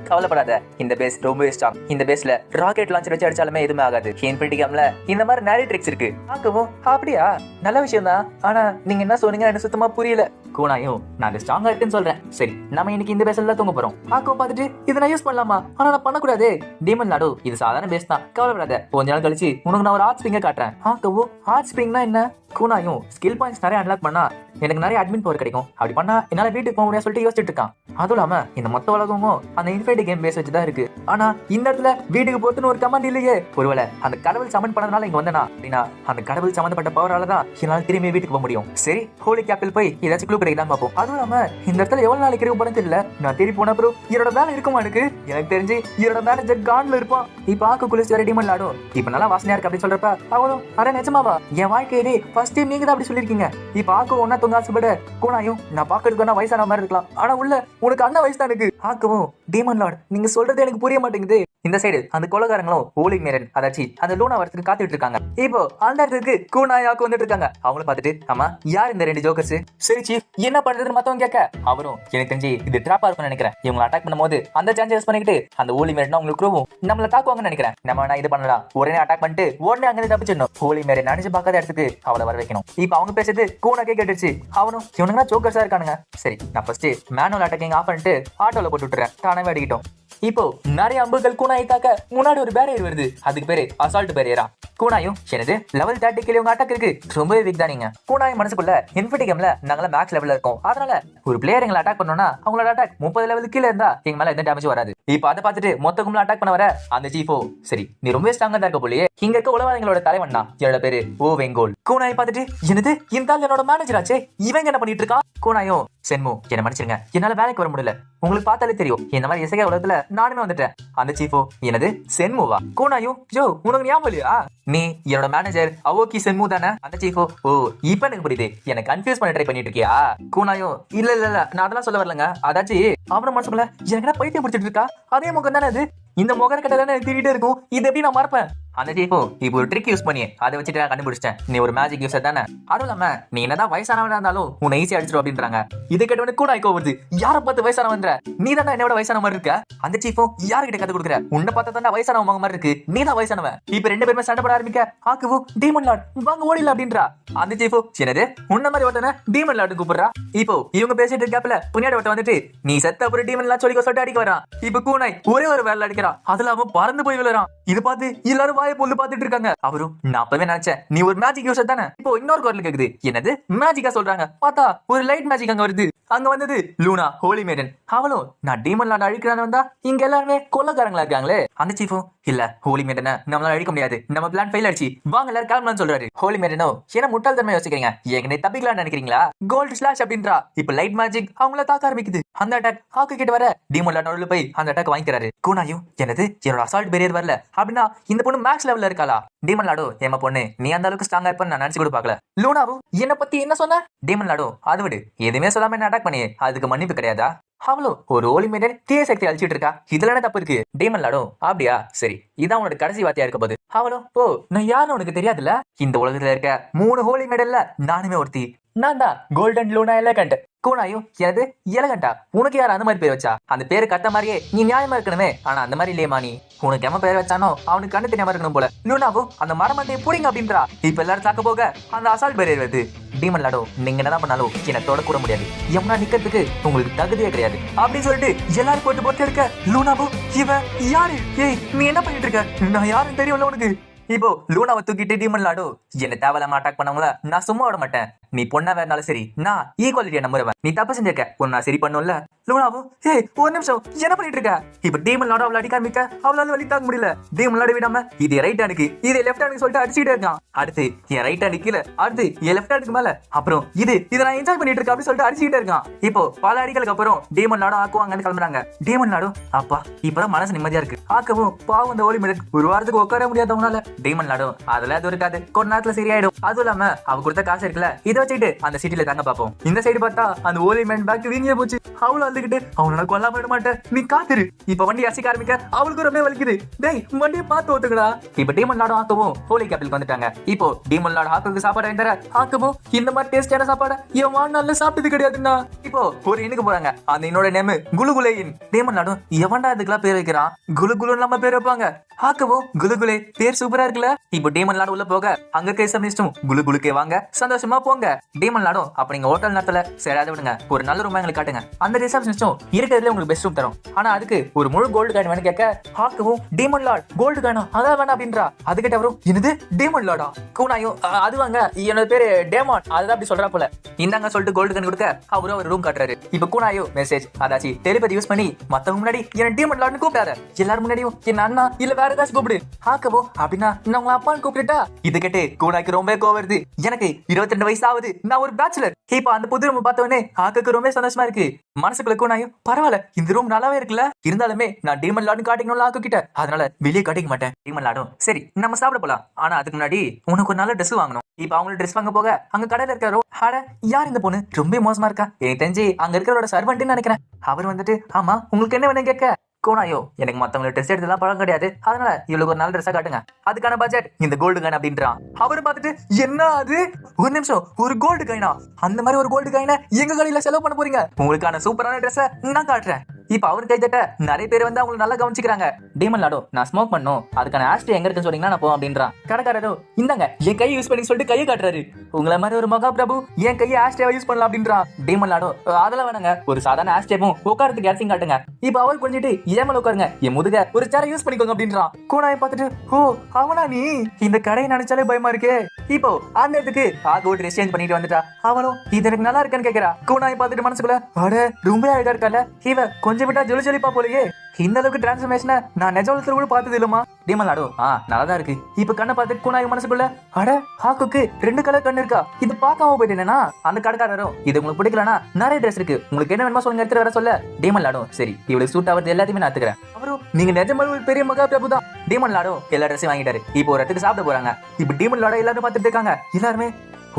கவலைப்படாத, இந்த பேஸ் ரொம்ப ஸ்ட்ராங். இந்த பேஸ்ல ராக்கெட் லான்ச்சர் வச்சு அடிச்சாலுமே எதுவுமே ஆகாது. இன்ஃபினிட்டி கேம்ல இந்த மாதிரி நிறைய ட்ரிக்ஸ் இருக்கு. பார்க்கவும் அப்படியா, நல்ல விஷயம் தான். ஆனா நீங்க என்ன சொன்னீங்க எனக்கு சுத்தமா புரியல. கூனாயும் நான் ஸ்ட்ராங்கா இருக்குன்னு சொல்றேன். சரி நம்ம இன்னைக்கு இந்த பேஸ்ல தூங்க போறோம். பார்க்கவும் பார்த்துட்டு இதை நான் யூஸ் பண்ணலாமா? ஆனா நான் பண்ணக்கூடாது. டீமன் லார்டு இது சாதாரண பேஸ் தான், கவலைப்படாத. கொஞ்ச நாள் கழிச்சு உனக்கு நான் ஒரு ஹார்ட் ஸ்ப்ரிங்க காட்டுறேன். பார்க்கவும் ஹார்ட் ஸ்ப்ரிங்னா என்ன? கூனாயும் ஸ்கில் பாயிண்ட்ஸ் நிறைய அன்லாக் பண்ணா எனக்கு நிறைய அட்மின் பவர் கிடைக்கும், அப்படி பண்ணா என்னால வீட்டுக்கு போக முடியாது சொல்லிட்டு யோசிச்சுட்டு இருக்கான். அதுவும் இல்லாம இந்த மொத்த உலகமும் அந்த இன்ஃபினிட்டி கேம் பேஸ் வச்சுதான் இருக்கு. ஆனா இந்த இடத்துல வீட்டுக்கு போட்டுன்னு ஒரு கமாண்ட் இல்லையே. ஒருவேளை அந்த கடவுள் சமன் பண்ணதுனால இங்க வந்தனா அப்படின்னா அந்த கடவுள் சம்பந்தப்பட்ட பவரால தான் என்னால திரும்பி வீட்டுக்கு போக முடியும். சரி ஹோலி கேபிட்டல் போய் ஏதாச்சும் க்ளூ கிடைக்குதான் பார்ப்போம். அதுவும் இல்லாம இந்த இடத்துல எவ்வளவு நாளைக்கு இருக்க போறேன்னு தெரியல. நான் திரும்பி போன அப்புறம் என்னோட வேலை இருக்குமா எனக்கு? எனக்கு தெரிஞ்சு என்னோட மேனேஜர் கான்ல இருப்பான். இப்ப ஆக்கு குளிச்சு வர டீமன் லாடும் இப்ப நல்லா வாசனையா இருக்கு அப்படின்னு சொல்றப்ப அவரும் அரை நிஜமாவா என் வாழ்க்கையிலே ஃபர்ஸ்ட் டைம் நீங்க தான் அப்படி சொல்லிருக்கீங்க. இப்ப ஆக்கு ஒன்னா தூங்க ஆசைப்பட கூனாயும் நான் பாக்கிறதுக்கு வயசான மாதிரி இருக்கலாம், ஆனா உள்ள உனக்கு அண்ணன் வயசு தான் இருக்கு. ஆக்கவும் டீமன் லார்ட் நீங்க சொல்றது எனக்கு புரிய மாட்டேங்குது. இந்த சைடு அந்த கொலகாரங்களும் ஹோலி மேரன் அதாச்சி அந்த லூனா வரத்துக்கு காத்துட்டு இருக்காங்க. இப்போ அந்த இடத்துக்கு கூனாய் ஆக்கு வந்துட்டு இருக்காங்க. அவங்கள பார்த்துட்டு ஆமா யார் இந்த ரெண்டு ஜோக்கர்ஸ்? சரி சீஃப் என்ன பண்றதுன்னு மத்தவங்க கேட்க அவரும் எனக்கு தெரிஞ்சு இது ட்ராப்பா இருக்கும்னு நினைக்கிறேன். இவங்களை அட்டாக் பண்ணும்போது அந்த சான்ஸ் யூஸ் பண்ணிக்கிட்டு அந்த ஹோலி மேரன் உங்களுக்கு க்ரூவும் நம்மள தாக்குவாங்கன்னு நினைக்கிறேன். நம்ம நான் இது பண்ணலாம், உடனே அட்டாக் பண்ணிட்டு உடனே அங்க தப்பிச்சிடணும். ஹோலி மேரன் நினைச்சு பார்க்காத இடத்துக்கு அவளை வர வைக்கணும். இப்போ அவங்க பேசுறது கூனாக்கே கேட்டுச்சு. அவனும் இவனுங்க ஜோக்கர்ஸா இருக்கானுங்க. சரி நான் ஃபர்ஸ்ட் மேனுவல் அட்டாக்கிங் ஆஃப் பண்ணிட்டு ஆட்டோல போட்டு விட்டுறேன், தானே அடிக்கிட்டோம். இப்போ நிறைய அம்புகள் கூனாயை தாக்க முன்னாடி ஒரு பேரியர் வருது. அதுக்கு பேரு அசால்ட் பேரியரா. கூனாயும் எனது லெவல் 30 கிலோ உங்க அட்டாக் இருக்கு, ரொம்பவே வீக் தான் நீங்க. கூனாய் மனசுக்குள்ள இன்ஃபினிட்டி கேம்ல நாங்கள மேக்ஸ் லெவல்ல இருக்கோம், அதனால ஒரு பிளேயர் எங்களை அட்டாக் பண்ணோம்னா அவங்களோட அட்டாக் 30 லெவலுக்கு கீழே இருந்தா எங்க மேல எந்த டேமேஜ் வராது. இப்போ அதை பார்த்துட்டு மொத்த கும்பல அட்டாக் பண்ண வர அந்த சீஃபோ சரி நீ ரொம்ப ஸ்ட்ராங்கா தான் இருக்க போலயே, இங்க இருக்க உலவாளிகளோட தலைவன் தான், என்னோட பேரு ஓ வெங்கோல். கூனாய் பார்த்துட்டு என்னது இந்த ஆள் என்னோட மேனேஜர் ஆச்சே, இவங்க என்ன பண்ணிட்டு இருக்கான்? கூனாயும் சென்மு என்ன மன்னிச்சிருங்க என்னால வேலைக்கு வர முடியல, உங்களுக்கு பார்த்தாலே தெரியும் இந்த மாதிரி இசைய உலகத்துல நானுமே வந்துட்டேன். அந்த சீஃபோ என்னது சென்முவா? கூனாயும் ஜோ உனக்கு ஞாபகம் இல்லையா, நீ என்னோட மேனேஜர் அவோக்கி சென்மு தானே? அந்த சீஃபோ ஓ இப்ப எனக்கு புரியுது, எனக்கு கன்ஃபியூஸ் பண்ண ட்ரை பண்ணிட்டு இருக்கியா? கூனாயும் இல்ல இல்ல இல்ல நான் அதெல்லாம் சொல்ல வரலங்க, அதாச்சு அவன மனசுக்குள்ள எனக்கு பைத்தியம் பிடிச்சிட்டு இருக்கா, அதே முகம் தானே அது, இந்த முகர கட்ட தானே திருடிட்டே இருக்கும், இது எப்படி நான் மறப்பேன்? அந்த சீஃபோ இப்போ ஒரு ட்ரிக் யூஸ் பண்ணி அதை வச்சுட்டு நான் கண்டுபிடிச்சேன், நீ ஒரு மேஜிக் யூஸர் தானே, அதுவும் இல்லாம நீ என்னதான் வயசானவனா இருந்தாலும் உன்னை ஈஸியா அடிச்சிடும் அப்படின்றாங்க. இதை கேட்டவனே கூட ஐக்கோ வருது, யாரை பார்த்து வயசானவன்ற, நீ தானே என்னோட வயசான மாதிரி இருக்க. அந்த சீஃபோ யாருக்கிட்ட கத்து கொடுக்குற, உன்னை பார்த்தா தானே வயசானவங்க மாதிரி இருக்கு, நீ தான் வயசானவன். இப்ப ரெண்டு பேருமே சண்டை போட ஆரம்பிக்க ஆக்குவோ டீமன் லார்ட் வாங்க ஓடில அப்படின்றா. அந்த சீஃபோ என்னது உன்ன மாதிரி ஒருத்தன டீமன் லார்ட் கூப்பிடுறா. இப்போ இவங்க பேசிட்டு இருக்கப்பல புனியாடி ஒருத்த வந்துட்டு நீ செத்த அப்புறம் டீமன் லார்ட் சொல்லிட்டு அடிக்க வரான். இப்ப கூனாய் ஒரே ஒரு வேலை அடிக்கிறான், அதுல அவன் பறந்து போய் விழுறான். இது பார்த்து எல்லாரும் வாயை பொண்ணு பார்த்துட்டு இருக்காங்க. அவரும் நான் அப்பவே நினைச்சேன் நீ ஒரு மேஜிக் யூஸர் தானே. இப்போ இன்னொரு குரல் கேக்குது, என்னது மேஜிக்கா சொல்றாங்க, பார்த்தா ஒரு லைட் மேஜிக் அங்க வருது. அங்க வந்தது லூனா ஹோலி மேடன். அவளும் நான் டீமன் லார்ட் அழிக்கிறான்னு வந்தா இங்க எல்லாருமே கொள்ளக்காரங்களா இருக்காங்களே. அந்த சீஃபும் இல்ல ஹோலி மேடனை நம்மளால அழிக்க முடியாது, நம்ம பிளான் ஃபெயில் ஆச்சு, வாங்க எல்லாரும் கிளம்பலாம்னு சொல்றாரு. ஹோலி மேடனோ என்ன முட்டாள்தனமா யோசிக்கிறீங்க, ஏற்கனவே தப்பிக்கலாம்னு நினைக்கிறீங்களா, கோல்டு ஸ்லாஷ் அப்படின்றா. இப்ப லைட் மேஜிக் அவங்கள தாக்க ஆரம்பிக்குது. அந்த அட்டாக் ஹாக்கு கிட்ட வர டீமன் லார்ட் நடுவுல போய் அந்த அட்டாக் வாங்கிக்கிறாரு. கூனாயும் என்னது என்னோட அசால்ட் பேரியர் வரல அப்படின்னா இந்த பொண்ணு மேக்ஸ் லெவல்ல இருக்காளா? டீமன் லாடோ ஏமா பொண்ணு நீ அந்த அளவுக்கு ஸ்ட்ராங்கா இருப்ப நான் நினைச்சு கூட பாக்கல. லூனாவும் என்ன பத்தி என்ன சொன்ன? டீமன் லாடோ அது விடு, எதுவுமே சொல்லாம என்ன அட்டாக் பண்ணியே அதுக்கு மன்னிப்பு கிடையாதா? அவளோ ஒரு ஓலி மேடன் தீய சக்தி அழிச்சிட்டு இருக்கா, இதுல என்ன தப்பு இருக்கு? டீமன் லாடோ அப்படியா, சரி இதான் உனோட கடைசி வார்த்தையா இருக்க போது. அவளோ ஓ நான் யாரும் உனக்கு தெரியாதுல்ல, இந்த உலகத்துல இருக்க 3 ஹோலி மேடல்ல நானுமே ஒருத்தி. நான் தான் கோல்டன் லூனா எலகண்ட். கூனாயும் எனது எலகண்டா? உனக்கு யார் அந்த மாதிரி பேர் வச்சா? அந்த பேரு கத்த மாதிரியே நீ நியாயமா இருக்கணுமே, ஆனா அந்த மாதிரி இல்லையமா நீ. உனக்கு எம்ம பேர் வச்சானோ அவனுக்கு கண்ணு தெரியாம இருக்கணும் போல. லூனாவும் அந்த மரமண்டையை புடிங்க அப்படின்றா. இப்ப எல்லாரும் தாக்க போக அந்த அசால்ட் பேர் வருது. டீமன் லாடோ நீங்க என்ன பண்ணாலும் என்ன தொட கூட முடியாது, எம்னா நிக்கிறதுக்கு உங்களுக்கு தகுதியே கிடையாது அப்படின்னு சொல்லிட்டு எல்லாரும் போட்டு போட்டு எடுக்க. லூனாவும் இவ யாரு? ஏய் நீ என்ன பண்ணிட்டு இருக்க? நான் யாருன்னு தெரியும்ல உனக்கு. இப்போ லூனாவை தூக்கிட்டு டீமன் லாடோ என்ன தேவையில்லாம அட்டாக் பண்ணவங்கள நான் சும்மா விட மாட்டேன். நீ பொண்ணா வேணாலும் சரி நான் ஈக்குவாலிட்டியை நம்புறவன். நீ தப்பு செஞ்சிருக்க, உன்னை நான் சரி பண்ணும்ல. லூனாவும் ஏய் ஒரு நிமிஷம் என்ன பண்ணிட்டு இருக்க? இப்ப டீமன் லாடோ அவளை அடிக்க ஆரம்பிக்க அவளால வலி தாங்க முடியல. டீமன் லாடோ விடாம இது ரைட் ஹேண்டுக்கு இது லெஃப்ட் ஹேண்டுக்கு சொல்லிட்டு அடிச்சுட்டே இருக்கான். அடுத்து என் ரைட் ஹேண்டு கீழே, அடுத்து என் லெஃப்ட் ஹேண்டுக்கு மேல, அப்புறம் இதை நான் என்ஜாய் பண்ணிட்டு இருக்கேன் அப்படின்னு சொல்லிட்டு அடிச்சுட்டே இருக்கான். இப்போ பல அடிகளுக்கு அப்புறம் டீமன் லாடோ ஆக்குவாங்கன்னு கிளம்புறாங்க. டீமன் லாடோ அப்பா இப்பதான் மனசு நிம்மதியா இருக்கு. ஆக்கவும் பாவம் அந்த ஓலி மேடன் ஒரு வாரத்துக்கு உட்கார முடியாதவங்களால. டீமன் லாடோ அதெல்லாம் அது இருக்காது, கொஞ்ச நேரத்துல சரியாயிடும். அதுவும் இல்லாம அவ கொடுத்த காசு இருக்குல்ல, இதை வச்சுக்கிட்டு அந்த சிட்டில தங்க பாப்போம். இந்த சைடு பார்த்தா அந்த ஓலி மேன் பேக் வீங்கியே போச்சு. அவளும் வந்துகிட்டு அவனால கொல்லாம விட மாட்டேன் நீ காத்துரு. இப்ப வண்டி அசிக்க ஆரம்பிக்க அவளுக்கு ரொம்ப வலிக்குது. டேய் வண்டியை பார்த்து ஓட்டுக்கடா. இப்ப டீமன் லாடோ ஆக்கவும் ஹோலி கேபிளுக்கு வந்துட்டாங்க. இப்போ டீமன் லாடோ ஆக்குக்கு சாப்பாடு வாங்கி தர. ஆக்கவும் இந்த மாதிரி டேஸ்டான சாப்பாடு என் வாழ்நாள்ல சாப்பிட்டது கிடையாதுன்னா. இப்போ ஒரு இன்னுக்கு போறாங்க. அந்த இன்னோட நேம் குலுகுலேயின். டீமன் லாடோ எவன்டா இதுக்கெல்லாம் பேர் வைக்கிறான்? குலுகுலுன்னு நம்ம பேர் வைப்பாங்க. ஆக்கவும் குலுகுலே பேர் சூப்பரா இருக்குல்ல. இப்போ டீமன் லாடோ உள்ள போக அங்க ரிசப்ஷனிஸ்டும் குலு குலுக்கே வாங்க சந்தோஷமா போங்க. டீமன் லாடோ அப்ப நீங்க ஹோட்டல் நேரத்துல சேராத விடுங்க, ஒரு நல்ல ரூம் எங்களுக்கு காட்டுங்க. அந்த ரிசப்ஷனிஸ்டும் இருக்கிறதுல உங்களுக்கு பெஸ்ட் ரூம் தரும், ஆனா அதுக்கு ஒரு முழு கோல்டு காயின் வேணும் கேட்க. ஹாக்கவும் டீமன் லார்ட் கோல்டு காயினா அதான் வேணா அப்படின்றா. அதுக்கிட்ட வரும் என்னது டீமன் லார்டா? கூனாயும் அது வாங்க என்னோட பேரு டேமான் அதுதான் அப்படி சொல்றா போல. இந்தாங்க சொல்லிட்டு கோல்டு காயின் கொடுக்க அவரும் ஒரு ரூம் காட்டுறாரு. இப்ப கூனாயோ மெசேஜ் அதாச்சு டெலிபதி யூஸ் பண்ணி மத்தவங்க முன்னாடி என்ன டீமன் லார்ட்னு கூப்பிட்டாரு. எல்லாரும் முன்னாடியும் என்ன அண்ணா இல்ல வேற ஏதாச்சும் கூப்பிடு. ஹாக்கவும் அப்படின்னா நான் உங்க அப்பான்னு கூப்பிட்டுட்டா. இது கேட்டு கூனாய்க்கு ரொம்ப கோவம் வருது. எனக்கு 22 வயசு ஆகுது, நான் ஒரு பேச்சுலர். இப்ப அந்த புது ரூம் பார்த்தவனே ஆக்கு ரொம்ப சந்தோஷமா இருக்கு. மனசுக்குள்ள கூனாயும் பரவாயில்ல இந்த ரூம் நல்லாவே இருக்குல்ல, இருந்தாலுமே நான் டீமன் லார்ட்னு காட்டிக்கணும்ல ஆக்கு கிட்ட, அதனால வெளியே காட்டிக்க மாட்டேன். டீமன் லார்டும் சரி நம்ம சாப்பிட போலாம், ஆனா அதுக்கு முன்னாடி உனக்கு ஒரு நல்ல ட்ரெஸ் வாங்கணும். இப்ப அவங்களுக்கு ட்ரெஸ் வாங்க போக அங்க கடையில இருக்காரோ அட யார் இந்த பொண்ணு ரொம்ப மோசமா இருக்கா, எனக்கு தெரிஞ்சு அங்க இருக்கிறோட சர்வெண்ட்னு நினைக்கிறேன். அவர் வந்துட்டு ஆமா உங்களுக்கு என்ன வேணும் கேட்க. கோனாயோ எனக்கு மத்தவங்களை ட்ரெஸ் எடுத்துலாம் பழம் கிடையாது, அதனால இவளுக்கு ஒரு நல்ல ட்ரெஸ்ஸா காட்டுங்க, அதுக்கான பட்ஜெட் இந்த கோல்டு காயின் அப்படின்றான். அவரு பார்த்துட்டு என்ன அது ஒரு நிமிஷம் ஒரு கோல்டு காயினா? அந்த மாதிரி ஒரு கோல்டு காயினை எங்க கடையில செலவு பண்ண போறீங்க, உங்களுக்கான சூப்பரான ட்ரெஸ்ஸை நான் காட்டுறேன். இப்ப அவரு கை தட்ட நிறைய பேர் வந்து அவங்களை நல்லா கவனிச்சுக்கிறாங்க. டீமன் லாடோ நான் ஸ்மோக் பண்ணும் அதுக்கான ஆஸ்ட்ரே எங்க இருக்குன்னு சொன்னீங்கன்னா நான் போவோம் அப்படின்றான். கடைக்காரரோ இந்தாங்க என் கையை யூஸ் பண்ணி சொல்லிட்டு கையை காட்டுறாரு. உங்களை மாதிரி ஒரு மகா பிரபு என் கையை ஆஸ்ட்ரேவா யூஸ் பண்ணலாம் அப்படின்றான். டீமன் லாடோ அதெல்லாம் வேணாங்க, ஒரு சாதாரண ஆஸ்ட்ரேவும் உட்காரத்துக்கு இடத்தையும் காட்டுங்க. இப்ப அவர் கொஞ்சிட்டு ஏமல் உட்காருங்க, என் முதுக ஒரு சேரை யூஸ் பண்ணிக்கோங்க அப்படின்றான். கூனாயை பார்த்துட்டு ஓ அவனா நீ, இந்த கடையை நினைச்சாலே பயமா இருக்கே. இப்போ அந்த இடத்துக்கு ஆக ஒரு ட்ரெஸ் சேஞ்ச் பண்ணிட்டு வந்துட்டா. அவளும் இது எனக்கு நல்லா இருக்குன்னு கேட்கிறா. கூனாயை பார்த்துட்டு மனசுக்குள்ள அட ரொம்ப அழகா இருக்கல இவ கொஞ்சம் விட்டா ஜொலி ஜொலிப்பா போலயே, இந்த அளவுக்கு டிரான்ஸ்ஃபர்மேஷனை நான் நிஜத்துல கூட பார்த்தது இல்லமா. டீமன் லாடோ நல்லாதான் இருக்கு. இப்ப கண்ணை பார்த்துட்டு கூனாய் மனசுக்குள்ள அட ஹாக்குக்கு 2 கலர் கண்ணு இருக்கா, இது பார்க்காம போயிட்டேனா. அந்த கடைக்காரரும் இது உங்களுக்கு பிடிக்கலனா நிறைய ட்ரெஸ் இருக்கு, உங்களுக்கு என்ன வேணுமா சொல்லுங்க எடுத்துட்டு வர சொல்ல. டீமன் லாடோ சரி இவளுக்கு சூட் ஆகிறது எல்லாத்தையுமே நான் எடுத்துக்கிறேன். அவரும் நீங்க நிஜமாவே ஒரு பெரிய மகா பிரபு தான். டீமன் லாடோ எல்லா ட்ரெஸ்ஸையும் வாங்கிட்டாரு. இப்போ ஒரு இடத்துக்கு சாப்பிட போறாங்க. இப்ப டீமன் லாடோ எல்லாரும் பார்த்துட்டு இருக்காங்க. எல்லாருமே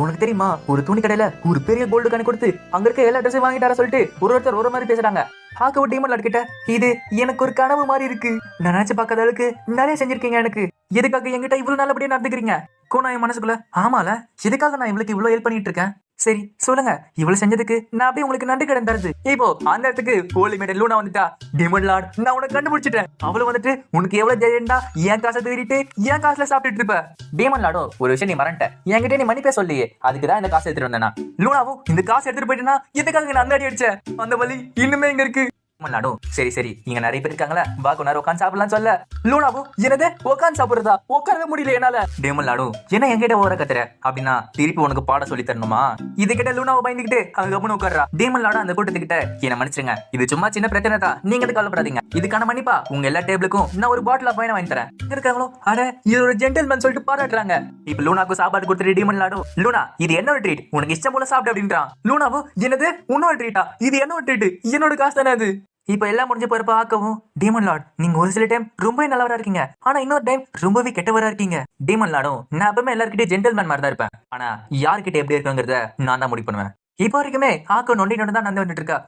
உனக்கு தெரியுமா ஒரு துணி கடையில ஒரு பெரிய கோல்டு காயின் கொடுத்து அங்க இருக்க எல்லா ட்ரெஸ்ஸையும் வாங்கிட்டார சொல்லிட்டு ஒருத்தர் ஒரு மாதிரி பேசுறாங்க. ஹாக்கு டீமன் லார்ட் கிட்ட இது எனக்கு ஒரு கனவு மாதிரி இருக்கு, நான் நினைச்சு பார்க்காத அளவுக்கு நிறைய செஞ்சிருக்கீங்க, எனக்கு எதுக்காக என்கிட்ட இவ்வளவு நல்லபடியா நடந்துக்கிறீங்க. கோனாய் மனசுக்குள்ள ஆமால எதுக்காக நான் இவளுக்கு இவ்வளவு ஹெல்ப் பண்ணிட்டு இருக்கேன், சரி சொல்லுங்க இவ்வளவு செஞ்சதுக்கு நான் அப்படியே உங்களுக்கு நன்றி கடன் தருது. இப்போ அந்த இடத்துக்கு ஹோலி மேடன் லூனா வந்துட்டா. டீமன் லார்ட் நான் உனக்கு கண்டுபிடிச்சிட்டேன். அவளு வந்துட்டு உனக்கு எவ்வளவு தைரியம்டா என் காசை தேடிட்டு என் காசுல சாப்பிட்டுட்டு இருப்ப. டீமன் லார்டோ ஒரு விஷயம் நீ மறந்துட்ட, என்கிட்ட நீ மன்னிப்பே சொல்லியே, அதுக்குதான் இந்த காசை எடுத்துட்டு வந்தேனா. லூனாவும் இந்த காசை எடுத்துட்டு போயிட்டேன்னா எதுக்காக நான் அந்த அடி அடிச்சேன், அந்த வலி இன்னுமே இங்க இருக்கு. லாடோ சரி சரி இங்க நிறைய பேர் இருக்காங்களா வா கொஞ்ச நேரம் உட்காந்து சாப்பிடலாம் சொல்ல. லூனாவும் என்னது உட்காந்து சாப்பிடுறதா, உட்காரவே முடியல என்னால. டீமன் லாடோ என்ன என்கிட்ட ஓர கத்துற அப்படின்னா திருப்பி உனக்கு பாட சொல்லி தரணுமா, இது கிட்ட லூனாவை பயந்துக்கிட்டு அங்க கம்முன்னு உட்கார்றா. டீமன் லாடோ அந்த கூட்டத்துக்கிட்ட என்ன மன்னிச்சிருங்க, இது சும்மா சின்ன பிரச்சனை தான், நீங்க எதுக்கு கவலைப்படாதீங்க, இதுக்கான மன்னிப்பா உங்க எல்லா டேபிளுக்கும் நான் ஒரு பாட்டில் ஆஃப் வைன் வாங்கி தரேன். இருக்காங்களோ அட இது ஒரு ஜென்டில்மேன் சொல்லிட்டு பாராட்டுறாங்க. இப்ப லூனாக்கு சாப்பாடு கொடுத்துட்டு டீமன் லாடோ லூனா இது என்னோட ட்ரீட், உனக்கு இஷ்டம் போல சாப்பிட்டு அப்படின்றான். லூனாவும் என்னது உன்னோட ட்ரீட்டா, இது என்னோட ட்ரீட், என்னோட காசு தானே அது. இப்ப எல்லாம் முடிஞ்ச போறப்ப ஆக்கவும் டீமன் லார்ட் நீங்க ஒரு சில டைம் ரொம்பவே நல்லவரா இருக்கீங்க, ஆனா இன்னொரு டைம் ரொம்பவே கெட்டவரா இருக்கீங்க. டீமன் லார்டும் நான் எப்பவுமே எல்லாருக்கிட்டே ஜென்டல்மேன் மாதிரி தான் இருப்பேன், ஆனா யார்கிட்ட எப்படி இருக்குங்கிறத நான் தான் முடிவு பண்ணுவேன். இப்போ வரைக்குமே ஆக்கோ நொண்டி தான் நடந்து வந்துட்டு இருக்கா.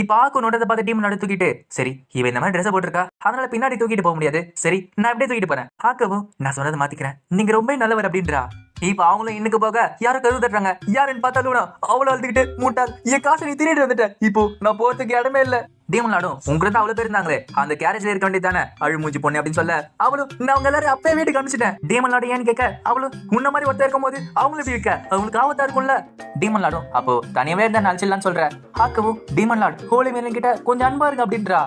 இப்ப ஆக்கோ நோட்டத்தை பார்த்து டீமன் லார்ட் தூக்கிட்டு, சரி இவன் இந்த மாதிரி ட்ரெஸ் போட்டிருக்கா, அதனால பின்னாடி தூக்கிட்டு போக முடியாது, சரி நான் அப்படியே தூக்கிட்டு போறேன். ஆக்கவும் நான் சொன்னதை மாத்திக்கிறேன், நீங்க ரொம்ப நல்லவர் அப்படின்றா. இப்ப அவங்களும் இன்னுக்கு போக யாரும் கருவு தட்டுறாங்க. யாருன்னு பார்த்தா லூனா. அவளை அழுதுகிட்டு, முட்டாள் என் காசை நீ திருடிட்டு வந்துட்டேன், இப்போ நான் போறதுக்கு இடமே இல்ல. டீமன் லார்டும் உங்களுக்கு அவ்வளவு பேர் இருந்தாங்களே, அந்த கேரேஜ்ல இருக்க வேண்டியதானே அழுமூஞ்சி பொண்ணு அப்படின்னு சொல்ல, அவளும் நான் அவங்க எல்லாரும் அப்பவே வீட்டுக்கு அனுப்பிச்சிட்டேன். டீமன் லார்டு ஏன்னு கேட்க, அவளும் முன்ன மாதிரி ஒருத்தர் இருக்கும் போது அவங்களும் எப்படி இருக்க, அவங்களுக்கு ஆபத்தா இருக்கும்ல. டீமன் லார்டும் அப்போ தனியாவே இருந்தா நினைச்சிடலாம்னு சொல்ற. ஆக்கவும் டீமன் லார்ட் ஹோலி மேலன் கிட்ட கொஞ்சம் அன்பா இருங்க அப்படின்றா.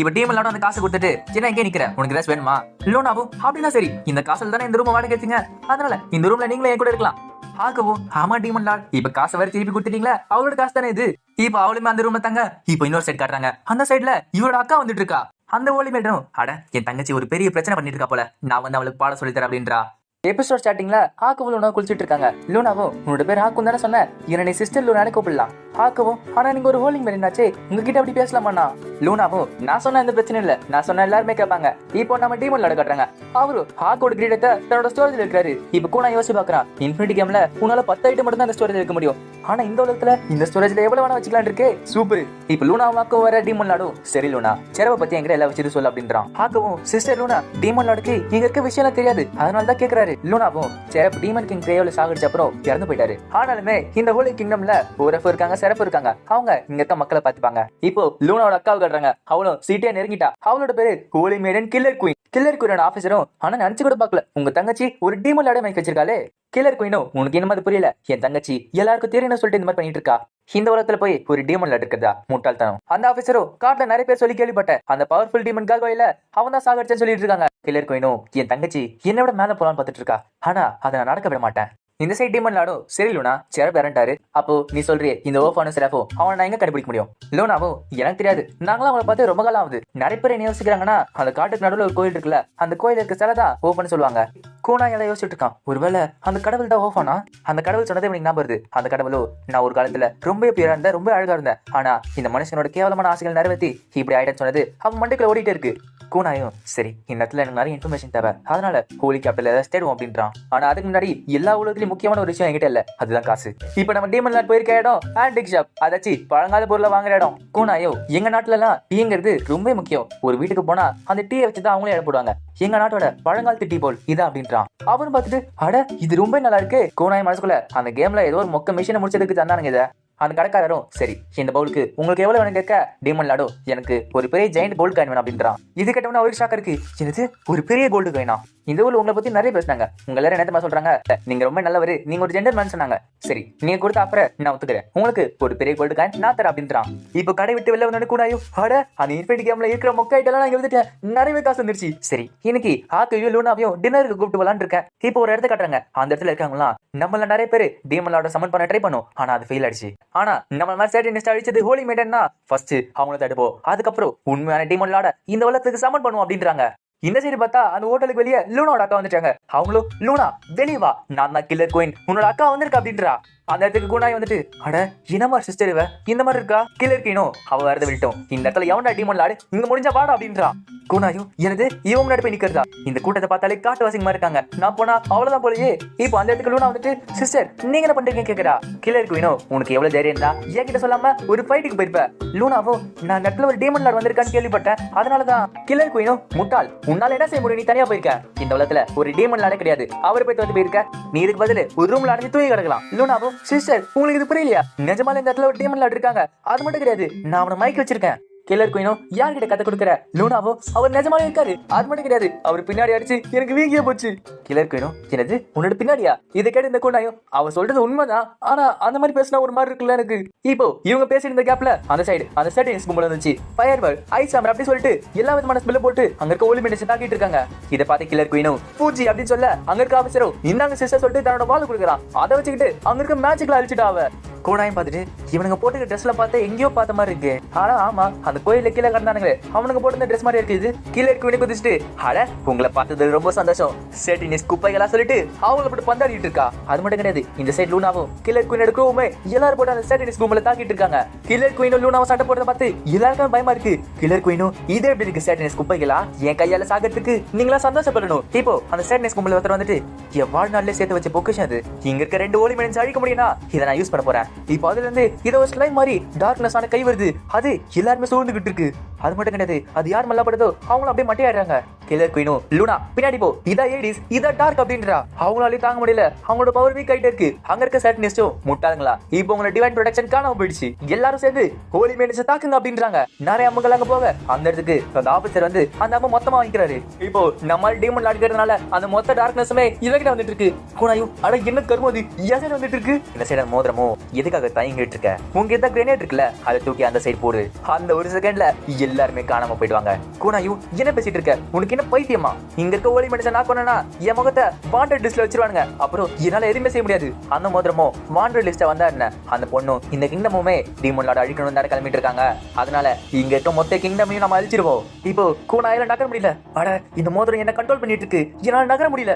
இப்ப டீமன் லார்டும் அந்த காசை கொடுத்துட்டு, என்ன எங்கே நிக்கிற, உனக்கு ட்ரெஸ் வேணுமா? லோனாவும் அப்படின்னா சரி, இந்த காசுல தானே இந்த ரூம் வாடகை எடுத்தீங்க, அதனால இந்த ரூம்ல நீங்களே என் கூட இருக்கலாம். ஆகவும் ஆமா டீமன் லார்ட், இப்ப காசை வர திருப்பி கொடுத்துட்டீங்களா, அவளோட காசு தானே இது. இப்ப அவளுமே அந்த ரூம்ல தாங்க. இப்ப இன்னொரு சைடு காட்டுறாங்க. அந்த சைடுல இவரோட அக்கா வந்துட்டு இருக்கா. அந்த ஓலி மேடம், அட என் தங்கச்சி ஒரு பெரிய பிரச்சனை பண்ணிட்டு இருக்கா போல, நான் வந்து அவளுக்கு பாட சொல்லித்தரேன் அப்படின்றா. எபிசோட் ஸ்டார்டிங்ல ஆக்கவும் லூனா குளிச்சுட்டு இருக்காங்க. லூனாவும் உன்னோட பேர் ஆக்கும் தானே சொன்ன, என்ன நீ சிஸ்டர் லூனானே கூப்பிடலாம். ஆக்கவும் ஆனா நீங்க ஒரு ஹோலிங் மேன் என்னாச்சு, உங்ககிட்ட அப்படி பேசலாமாண்ணா. லூனாவும் நான் சொன்ன எந்த பிரச்சனை இல்ல, நான் சொன்ன எல்லாருமே கேட்பாங்க. இப்போ நம்ம டீமன் லார்ட் காட்டுறாங்க. அவரு ஆக்கோட கிரீடத்தை தன்னோட ஸ்டோரேஜ்ல இருக்காரு. இப்ப கூட யோசிச்சு பாக்குறான், இன்ஃபினிட்டி கேம்ல உன்னால 10 ஐட்டம் மட்டும் தான் அந்த ஸ்டோரேஜ் இருக்க முடியும், ஆனா இந்த உலகத்துல இந்த ஸ்டோரேஜ்ல எவ்வளவு வேணா வச்சுக்கலாம் இருக்கே, சூப்பர். இப்ப லூனாவும் ஆக்கவும் வர டீமன் லார்டும், சரி லூனா செரவை பத்தி எங்கிட்ட எல்லா விஷயத்தையும் சொல்ல அப்படின்றான். ஆக்கவும் சிஸ்டர் லூனா, டீமன் லார்டுக்கு இங்க இருக்க விஷயம் தெரியாது, அதனால தான் கேக்குறாரு. லூனாவும் செரப் டீமன் கிங் கிரேவ்ல சாகடிச்ச அப்புறம் இறந்து போயிட்டாரு, ஆனாலுமே இந்த ஹோலி கிங்டம்ல ஓரஃப் இருக்காங்க, செரப் இருக்காங்க, அவங்க இங்க இருக்க மக்களை பாத்துப்பாங்க. இப்போ லூனாவோட அக்காவை காட்டுறாங்க. அவளும் சீட்டே நெருங்கிட்டா. அவளோட பேரு holy maiden killer queen. Killer குயினோட ஆபீசரும் ஆனா நினைச்சு கூட பாக்கல, உங்க தங்கச்சி ஒரு டீமன் லார்டை மைக் வச்சிருக்காளே. கில்லர் குயினும் உனக்கு என்ன மாதிரி புரியல, என் தங்கச்சி எல்லாருக்கும் தெரியணும் சொல்லிட்டு இந்த மாதிரி பண்ணிட்டு இருக்கா. இந்த உலகத்துல போய் ஒரு டீமன் லார்ட் இருக்கிறதா முட்டாள்தனம். அந்த ஆபீசரும் காட்டுல நிறைய பேர் சொல்லி கேள்விப்பட்டேன், அந்த பவர்ஃபுல் டீமன் கால்வாயில அவன் தான் சாகடிச்சேன்னு சொல்லிட்டு இருக்காங்க. கில்லர் குயினும் என் தங்கச்சி என்னை விட மேல போலான்னு பாத்துட்டு இருக்கா, ஆனா அதை நான் நடக்க விட மாட்டேன். இந்த சைட் டீமன் லார்டும், சரி லூனா செரப் இறண்டாரு, அப்போ நீ சொல்றியே இந்த ஓஃபானும் செரஃபோ அவனை நான் எங்க கண்டுபிடிக்க முடியும்? லூனாவும் எனக்கு தெரியாது, நாங்களும் அவளை பார்த்து ரொம்ப காலம் ஆகுது. நிறைய பேர் என்ன யோசிக்கிறாங்கன்னா, அந்த காட்டுக்கு நடுவில் ஒரு கோயில் இருக்குல்ல, அந்த கோயில் இருக்க சிலதான் ஓஃபான்னு சொல்லுவாங்க. கூனா எல்லாம் யோசிச்சுட்டு இருக்கான், ஒருவேளை அந்த கடவுள் தான் ஓஃபானா? அந்த கடவுள் சொன்னதே எனக்கு ஞாபகம் வருது. அந்த கடவுளோ நான் ஒரு காலத்துல ரொம்ப பியூரா இருந்தேன், ரொம்ப அழகா இருந்தேன், ஆனா இந்த மனுஷனோட கேவலமான ஆசைகள் நிறைவேற்றி இப்படி ஆயிட்டேன்னு சொன்னது அவன் மண்டைக்குள்ள ஓடிட்டே இருக்கு. கூனாயும் சரி இந்த இடத்துல எனக்கு நிறைய இன்ஃபர்மேஷன் தேவை, அதனால ஹோலி கேபிட்டல் ஏதாவது தேடுவோம் அப்படின்றான். ஆனா அதுக்கு முன்னாடி எல்லா உலகத்திலயும் முக்கியமான ஒரு விஷயம் என்கிட்ட இல்ல, அதுதான் காசு. இப்ப நம்ம டீமன் லார்ட் போயிருக்க இடம் ஆன்டிக் ஷாப், அதாச்சு பழங்கால பொருளை வாங்குற இடம். கூனாயோ எங்க நாட்டுல எல்லாம் டீங்கிறது ரொம்ப முக்கியம், ஒரு வீட்டுக்கு போனா அந்த டீயை வச்சுதான் அவங்களே இடம் போடுவாங்க, எங்க நாட்டோட பழங்காலத்து டீ போல் இதா அப்படின்றான். அவனு பார்த்துட்டு அட இது ரொம்ப நல்லா இருக்கு. கூனாய் மனசுக்குள்ள அந்த கேம்ல ஏதோ ஒரு மொக்க மிஷினை முடிச்சதுக்கு தந்தானுங்க இதை. அந்த கடைக்காரரும் சரி இந்த பவுலுக்கு உங்களுக்கு எவ்வளவு வேணும் கேட்க, டீமன் லார்டு எனக்கு ஒரு பெரிய ஜெயிண்ட் கோல்டு காயின் வேணும் அப்படின்றான். இது கேட்டவன அவருக்கு ஷாக்கா இருக்கு, என்னது ஒரு பெரிய கோல்டு காயினா? இந்த ஊர்ல உங்களை பத்தி நிறைய பேசினாங்க, உங்க எல்லாரும் என்ன சொல்றாங்க, நீங்க ரொம்ப நல்லவரு, நீங்க ஒரு ஜெண்டர் மேன் சொன்னாங்க. சரி நீங்க கொடுத்த அப்புறம் நான் ஒத்துக்கிறேன், உங்களுக்கு ஒரு பெரிய கோல்டு காயின் நான் தரேன் அப்படின்றான். இப்ப கடை விட்டு வெளில வந்து கூடாயோ, அட அந்த இன்ஃபினிட்டி கேம்ல இருக்கிற மொக்க ஐட்டெல்லாம் நான் எழுதிட்டேன், நிறையவே காசு வந்துருச்சு. சரி இன்னைக்கு ஆக்கையும் லூனாவையும் டின்னருக்கு கூப்பிட்டு விளாண்டு இருக்கேன். இப்போ ஒரு இடத்த காட்டுறாங்க, அந்த இடத்துல இருக்காங்களா நம்மள நிறைய பேரு டீமன் லார்ட சமன் பண்ண ட்ரை பண்ணும், ஆனா அது ஃபெயில் ஆயிடுச்சு. ஆனா நம்ம மாதிரி சேட்டனிஸ்ட் அடிச்சது ஹோலி மேடன்னா ஃபர்ஸ்ட் அவங்கள தடுப்போம், அதுக்கப்புறம் உண்மையான டீமன் லார்ட இந்த உலகத்துக்கு சமன் பண்ணுவோம் அப்படின்றாங்க. இந்த சைடு பார்த்தா அந்த ஹோட்டலுக்கு வெளியே லூனாவோட அக்கா வந்துட்டாங்க. அவங்களும் லூனா வெளியே வா, நான் தான் கில்லர் குயின், உன்னோட அக்கா வந்திருக்கா அப்படின்றா. அந்த இடத்துக்கு கூனாய் வந்துட்டு அட என்ன மாதிரி சிஸ்டர் இவ இந்த மாதிரி இருக்கா, கில்லர் குயினோ அவ வரத விட்டோம், இந்த இடத்துல எவன்டா டீமன் லார்டு இங்க முடிஞ்சா வாடா அப்படின்றா. கூனாயும் எனது இவங்க முன்னாடி போய் நிக்கிறதா, இந்த கூட்டத்தை பார்த்தாலே காட்டு வாசிங்கமா இருக்காங்க, நான் போனா அவ்வளவுதான் போலயே. இப்போ அந்த இடத்துக்கு லூனா வந்துட்டு சிஸ்டர் நீங்க என்ன பண்றீங்க கேக்குறா. கில்லர் குயினோ உனக்கு எவ்வளவு தைரியம் தான் என்கிட்ட சொல்லாம ஒரு ஃபைட்டுக்கு போயிருப்ப. லூனாவோ நான் இடத்துல ஒரு டீமன் லார்டு வந்திருக்கான்னு கேள்விப்பட்டேன், அதனாலதான். கில்லர் குயினோ முட்டாள், உன்னால என்ன செய்ய முடியும், நீ தனியா போயிருக்க, இந்த உலகத்துல ஒரு டீமன் லார்டே கிடையாது, அவரை போயிட்டு வந்து போயிருக்க, நீ இதுக்கு பதில் ஒரு ரூம்ல அடைஞ்சு தூங்கி கிடக்கலாம். லூனாவோ சிஸ்டர் உங்களுக்கு இது புரியலையா, நிஜமால இந்த இடத்துல ஒரு டீமன் லார்ட் இருக்காங்க, அது மட்டும் கிடையாது நான் அவனை மைக் வச்சிருக்கேன். கில்லர் குயினோ யார்கிட்ட கதை கொடுக்குற, லூனாவோ அவர் நிஜமாலே இருக்காரு, அது மட்டும் கிடையாது அவர் பின்னாடி அடிச்சு எனக்கு வீங்கிய போச்சு. கில்லர் குயினோ என்னது உன்னோட பின்னாடியா? இதை கேட்டு இந்த கூனாயும் அவர் சொல்றது உண்மைதான், ஆனா அந்த மாதிரி பேசினா ஒரு மாதிரி இருக்குல்ல எனக்கு. இப்போ இவங்க பேசிட்டு கேப்ல அந்த சைடு கும்பல் வந்துச்சு, ஃபயர் வேர்ல்ட் ஐஸ் சாமர் அப்படி சொல்லிட்டு எல்லா விதமான ஸ்மெல்ல போட்டு அங்க இருக்க ஒலி மெடிசன் தாக்கிட்டு இருக்காங்க. இதை பார்த்து கில்லர் குயினோ பூஜி அப்படின்னு சொல்ல அங்க இருக்க ஆபீசரோ இந்தாங்க சிஸ்டர் சொல்லிட்டு தன்னோட வாள் கொடுக்குறான், அதை வச்சுக்கிட்டு அங்க இருக்க மேஜிக்ல அழிச்சிட்டா அவ. கூடாயும் பார்த்துட்டு இவனுங்க போட்டுக்க ட்ரெஸ்ல பார்த்து எங்கேயோ பார்த்த மாதிரி இருக்கு. ஆனா ஆமா, அந்த கோயில கீழே கிடந்தானுங்களே அவனுங்க போட்டு ட்ரெஸ் மாதிரி இருக்குது. கீழே இருக்க குதிச்சுட்டு அட உங்களை பார்த்தது ரொம்ப சந்தோஷம் செட்டினிஸ் குப்பைகளா சொல்லிட்டு அவங்கள போட்டு பந்தாடிட்டு இருக்கா. அது மட்டும் கிடையாது, இந்த சைட் லூனாவும் கில்லர் குயின் எடுக்கவுமே எல்லாரும் போட்டு அந்த செட்டினிஸ் கும்பல தாக்கிட்டு இருக்காங்க. கில்லர் குயினும் லூனாவும் சண்டை போடுறத பார்த்து எல்லாருக்கும் பயமா இருக்கு. கில்லர் குயினும் இது எப்படி இருக்கு செட்டினிஸ் குப்பைகளா, என் கையால சாகிறதுக்கு நீங்களா சந்தோஷப்படணும். இப்போ அந்த செட்டினிஸ் கும்பல ஒருத்தர் வந்துட்டு என் வாழ்நாள்ல சேர்த்து வச்ச பொக்கிஷம் அது, இங்க இருக்க 2 ஒளி மணிச்சு அழிக்க முடியும்னா இதை நான் யூஸ் பண்ண போறேன். இப்போ அதுல இருந்து இதை ஒரு ஸ்லைம் மாதிரி டார்க்னஸ் ஆன கை வருது. அது எல்லாருமே சூழ்ந்துகிட்டு இருக்கு. அது மட்டும் கிடையாது, அது யார் மல்லப்படுதோ அவங்களும் அப்படியே மட்டையாடுறாங்க. கில்லர் குயினும் லூனா பின்னாடி போ, இதா ஏடிஸ் இதா டார்க் அப்படின்றா. அவங்களாலே தாங்க முடியல, அவங்களோட பவர் வீக் ஆயிட்டே இருக்கு. அங்க இருக்க சாட்னிஸ்டும் முட்டாளுங்களா இப்போ உங்களோட டிவைன் ப்ரொடெக்ஷன் காணாம போயிடுச்சு, எல்லாரும் சேர்ந்து ஹோலி மேனிஸை தாக்குங்க அப்படின்றாங்க. நிறைய அம்மங்கள் அங்க போக அந்த இடத்துக்கு அந்த ஆபீசர் வந்து அந்த அம்மா மொத்தமா வாங்கிக்கிறாரு. இப்போ நம்ம டீமன் அடிக்கிறதுனால அந்த மொத்த டார்க்னஸுமே இவகிட்ட வந்துட்டு இருக்கு. கூனாயும் அட என்ன கருமோது எசைடு வந்துட்டு இருக்கு. இந்த சைடு மோதிரமோ எதுக்காக தயங்கிட்டு இருக்க, உங்க எதாவது கிரேனேட் இருக்குல்ல அதை தூக்கி அந்த சைடு போடு. அந்த ஒரு செகண்ட்ல எல்லாருமே காணாம போயிடுவாங்க. கூனாயும் என்ன பேசிட்டு இருக்க, உனக்கு என்ன பைத்தியமா, இங்க இருக்க ஒளி மனுஷன் நான் கொண்டா என் முகத்தை வாண்டட் லிஸ்ட்ல வச்சிருவானுங்க, அப்புறம் என்னால எதுவுமே செய்ய முடியாது. அந்த மோதிரமோ வாண்டட் லிஸ்ட்ல வந்தா என்ன, அந்த பொண்ணும் இந்த கிங்டமுமே டீமன் லார்ட் அழிக்கணும் தான் கிளம்பிட்டு இருக்காங்க. அதனால இங்க இருக்க மொத்த கிங்டமையும் நம்ம அழிச்சிருவோம். இப்போ கூனாயில நகர முடியல. அட இந்த மோதிரம் என்ன கண்ட்ரோல் பண்ணிட்டு இருக்கு, என்னால நகர முடியல.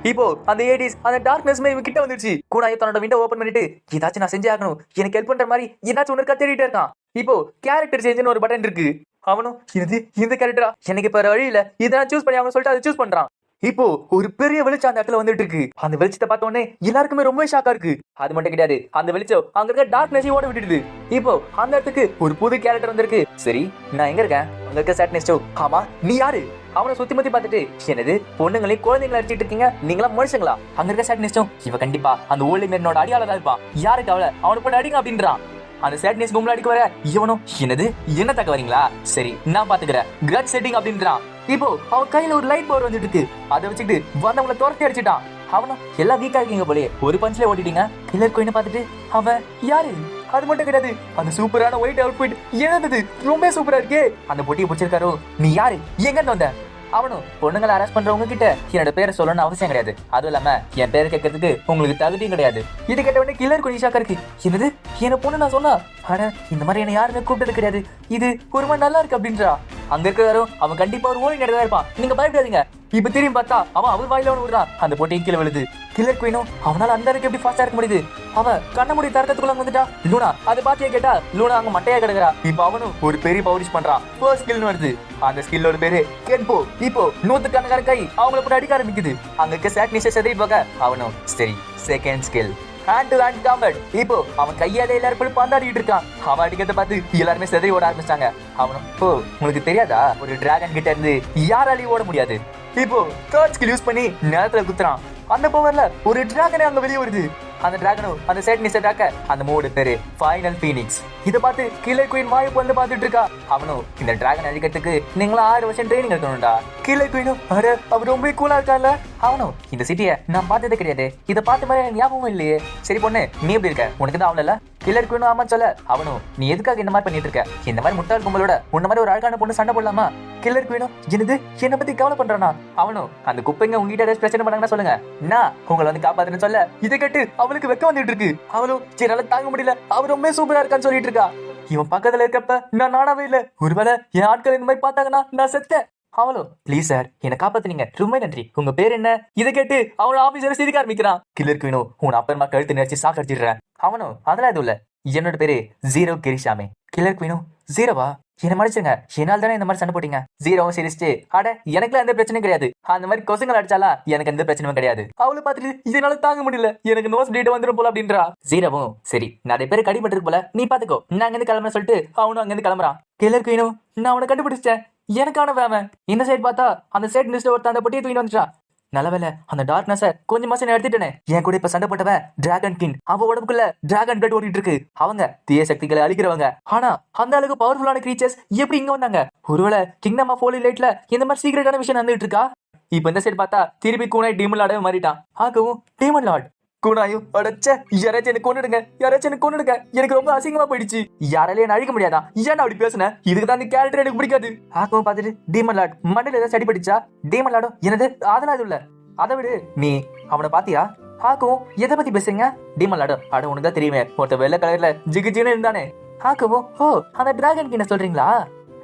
இப்போ அந்த ஏடிஸ் அந்த டார்க்னஸ்மே இவன் கிட்ட வந்துருச்சு. கூனாயோ தன்னோட விண்டோ ஓபன் பண்ணிட்டு ஏதாச்சும் நான் செஞ்சே ஆகணும், எனக்கு ஹெல்ப் பண்ற மாதிரி ஏதாச்சும் ஒன்று கத்திட்டே இருக்கான். இப்போ கேரக்டர் சேஞ்சுன்னு ஒரு பட்டன் இருக்கு. அவனும் இது இந்த கேரக்டரா, எனக்கு இப்ப வழி இல்ல, இதை நான் சூஸ் பண்ணி அவங்க சொல்லிட்டு அதை சூஸ் பண்றான். இப்போ ஒரு பெரிய வெளிச்சம் அந்த இடத்துல வந்துட்டு இருக்கு. அந்த வெளிச்சத்தை பார்த்த உடனே எல்லாருக்குமே ரொம்ப ஷாக்கா இருக்கு. அது மட்டும் கிடையாது, அந்த வெளிச்சம் அங்க இருக்க டார்க்னஸையும் ஓட விட்டுடுது. இப்போ அந்த இடத்துக்கு ஒரு புது கேரக்டர் வந்திருக்கு. சரி நான் எங்க இருக்கேன், அங்க இருக்க சாட்னிஸ்டோ. ஆமா நீ யாரு, அவனை சுத்தி முத்தி பார்த்துட்டு என்னது பொண்ணுங்களையும் குழந்தைங்களை அடிச்சிட்டு இருக்கீங்க, நீங்களா மனுஷங்களா. அங்க இருக்க சாட்னிஸ்டும் இவ கண்டிப்பா அந்த ஓல்டு மேனோட அடியாள தான் இருப்பான், யாருக்கு அவளை அவனை போட்டு அடிங்க அப்படின்றான். அந்த சேட்னிஸ் கும்பல அடிக்க வர இவனும் என்னது என்ன தக்க வரீங்களா, சரி நான் பாத்துக்கிறேன் கிரட் செட்டிங் அப்படின்றான். இப்போ அவன் கையில ஒரு லைட் பவர் வந்துட்டு இருக்கு, அதை வச்சுக்கிட்டு வந்தவங்களை துரத்தி அடிச்சிட்டான். அவனும் எல்லாம் வீக்கா இருக்கீங்க போலே, ஒரு பஞ்சில ஓட்டிட்டீங்க. கில்லர் குயினை பார்த்துட்டு அவன் யாரு, அது மட்டும் கிடையாது அந்த சூப்பரான ஒயிட் அவுட்ஃபிட் என்னது ரொம்ப சூப்பரா இருக்கே, அந்த பொட்டியை பிடிச்சிருக்காரோ. நீ யாரு, எங்க இருந்து வந்த. அவனும் பொண்ணுங்களை அரெஸ்ட் பண்றவங்க கிட்ட என்னோட பேரை சொல்லணும்னு அவசியம் கிடையாது, அதுவும் இல்லாம என் பேரை கேட்கறதுக்கு உங்களுக்கு தகுதியும் கிடையாது. இது கேட்ட உடனே கில்லர் குயின் ஷாக்கா இருக்கு. என்னது என்ன பொண்ணு நான் சொன்னா, ஆனா இந்த மாதிரி என்ன யாருமே கூப்பிட்டது கிடையாது, இது ஒரு மாதிரி நல்லா இருக்கு அப்படின்றா. அங்க இருக்கிறாரும் அவன் கண்டிப்பா ஒரு ஓடி நடந்தா இருப்பான், நீங்க பயப்படாதீங்க. இப்ப திரும்பி பார்த்தா அவன் அவர் வாயில ஒன்று விடுறான், அந்த போட்டி கீழே விழுது. கில்லர் குயினும் அவனால அந்த அளவுக்கு எப்படி ஃபாஸ்டா இருக்க முடியுது, அவன் கண்ண மூடி தரக்கத்துக்குள்ள வந்துட்டா. லூனா அதை பாத்தியா கேட்டா லூனா அங்க மட்டையா கிடக்குறா. இப்ப அவனும் ஒரு பெரிய பவுரிஷ் பண்றான், ஃபர்ஸ்ட் ஸ்கில்னு வருது. அந்த ஸ்கில்லோட பேரு கெட்போ. இப்போ 100 கை அவங்கள போட்டு அடிக்க ஆரம்பிக்குது. அங்க இருக்க சாட்னிஸை செதறி பார்க்க அவனும் சரி second skill hand to hand combat. இப்போ அவன் கையால எல்லாரும் போய் பந்தாடிட்டு இருக்கான். அவன் அடிக்கிறத பார்த்து எல்லாருமே செதறி ஓட ஆரம்பிச்சிட்டாங்க. அவனும் ஓ உங்களுக்கு தெரியாதா, ஒரு டிராகன் கிட்ட இருந்து யாராலையும் ஓட முடியாது. இப்போ தேர்ட் ஸ்கில் யூஸ் பண்ணி நேரத்துல குத்துறான். அந்த பவர்ல ஒரு டிராகனே அங்க வெளியே வருது. அந்த டிராகனும் அந்த சேட்னிஸை தாக்க அந்த மோடு பேரு ஃபைனல் ஃபீனிக்ஸ். இதை பார்த்து கில்லர் குயின் வாயை வந்து பார்த்துட்டு இருக்கா. அவனும் இந்த டிராகன் அழிக்கிறதுக்கு நீங்களா 6 வருஷம் ட்ரைனிங் எடுக்கணும்டா. கில்லர் குயினும் அட அவர் ரொம்ப கூலா இருக்கான்ல. அவனும் இந்த சிட்டியை நான் பார்த்ததே கிடையாது, இதை பார்த்த மாதிரி எனக்கு ஞாபகம் இல்லையே. சரி பொண்ணு நீ எப்படி இருக்க, உனக்கு தான் அவள. கில்லர் குயினும் ஆமா சொல்ல. அவனும் நீ எதுக்காக இந்த மாதிரி பண்ணிட்டு இருக்க, இந்த மாதிரி முட்டாள் கும்பலோட உன்ன மாதிரி ஒரு அழகான பொண்ணு சண்டை போடலாமா. கில்லர் குயினும் என்னது என்ன பத்தி கவலை பண்றானா. அவனும் அந்த குப்பைங்க உங்ககிட்ட ஏதாச்சும் பிரச்சனை பண்ணாங்கன்னா சொல்லுங்க, நான் உங்களை வந்து காப்பாத்துன்னு சொல்ல. இதை கேட்டு அவளுக்கு வெக்க வந்துட்டு இருக்கு. அவளும் என்னால தாங்க முடியல, அவர் ரொம்ப சூப்பரா இருக்கான்னு சொல்லிட்டு இருக்கா. இவன் பக்கத்துல இருக்கப்ப நான் நானாவே இல்ல, ஒருவேளை என் ஆட்கள் இந்த மாதிரி பார்த்தாங்கன்னா நான் செத்தேன். அவளும் ப்ளீஸ் சார் என்ன காப்பாத்துனீங்க ரொம்ப நன்றி, உங்க பேர் என்ன. இதை கேட்டு அவனோட ஆபீசர் சிரிக்க ஆரம்பிக்கிறான். கில்லர் குயினும் உன் அப்பறமா கழுத்து நினைச்சு சாக்கடிச்சிடுறேன். அவனும் அதெல்லாம் எதுவும் இல்ல, என்னோட பேரு ஜீரோ கிரிஷாமே. கில்லர் குயினும் ஜீரோவா, என்ன மன்னிச்சுங்க, என்னால் தானே இந்த மாதிரி சண்டை போட்டீங்க. ஜீரோவும் சிரிச்சுட்டு அட எனக்குலாம் எந்த பிரச்சனையும் கிடையாது, அந்த மாதிரி கொசுங்கள் அடிச்சாலா எனக்கு எந்த பிரச்சனையும் கிடையாது. அவளை பார்த்துட்டு இதனால தாங்க முடியல, எனக்கு நோஸ் பிளீட் வந்துடும் போல அப்படின்றா. ஜீரோவும் சரி நிறைய பேர் கடிபட்டு போல, நீ பாத்துக்கோ நான் அங்கிருந்து கிளம்புறேன் சொல்லிட்டு அவனும் அங்கிருந்து கிளம்புறான். கில்லர் குயினும் நான் அவனை கண்டுபிடிச்சிட்டேன், எனக்கான வேமை. இந்த சைடு பார்த்தா அந்த சைடு நியூஸ்ல ஒருத்த அந்த பொட்டியை தூக்கிட்டு வந்துட்டான். நல்லவேளை அந்த டார்க்னஸை கொஞ்சம் மாசம் எடுத்துட்டேனே. என் கூட இப்ப சண்டை போட்டவன் டிராகன் கிங், அவ உடம்புக்குள்ள டிராகன் பிளட் ஓடிட்டு இருக்கு. அவங்க தீய சக்திகளை அழிக்கிறவங்க. ஆனா அந்த அளவுக்கு பவர்ஃபுல்லான கிரீச்சர்ஸ் எப்படி இங்க வந்தாங்க. ஒருவேளை கிங்டம் ஆஃப் ஹோலி லைட்ல இந்த மாதிரி சீக்கிரட்டான விஷயம் நடந்துட்டு இருக்கா. இப்ப இந்த சைடு பார்த்தா திருப்பி கூனாய் டீமன் லார்டவே மாறிட்டான். ஆகவும் டீமன் லார்ட் கூனாயும் அடைச்ச யாராச்சும் எனக்கு கொண்டுடுங்க, யாராச்சும் எனக்கு கொண்டுடுங்க, எனக்கு ரொம்ப அசிங்கமா போயிடுச்சு, யாராலையும் என்ன அழிக்க முடியாதா, ஏன் அப்படி பேசுன, இதுக்கு தான் இந்த கேரக்டர் எனக்கு பிடிக்காது. ஆக்கவும் பார்த்துட்டு டீமன் லார்ட் மண்டையில ஏதாவது சடி படிச்சா. டீமன் லார்டும் எனது அதெல்லாம் இது இல்ல, அதை விடு நீ அவனை பாத்தியா, ஹாக்கும் எதை பத்தி பேசுறீங்க? டீமன் லார்டு அட உனக்கு தான் தெரியுமே ஒருத்த வெள்ளை கலர்ல ஜிகிஜின்னு இருந்தானே. ஹாக்குவோ ஓ அந்த டிராகன் கிட்ட சொல்றீங்களா?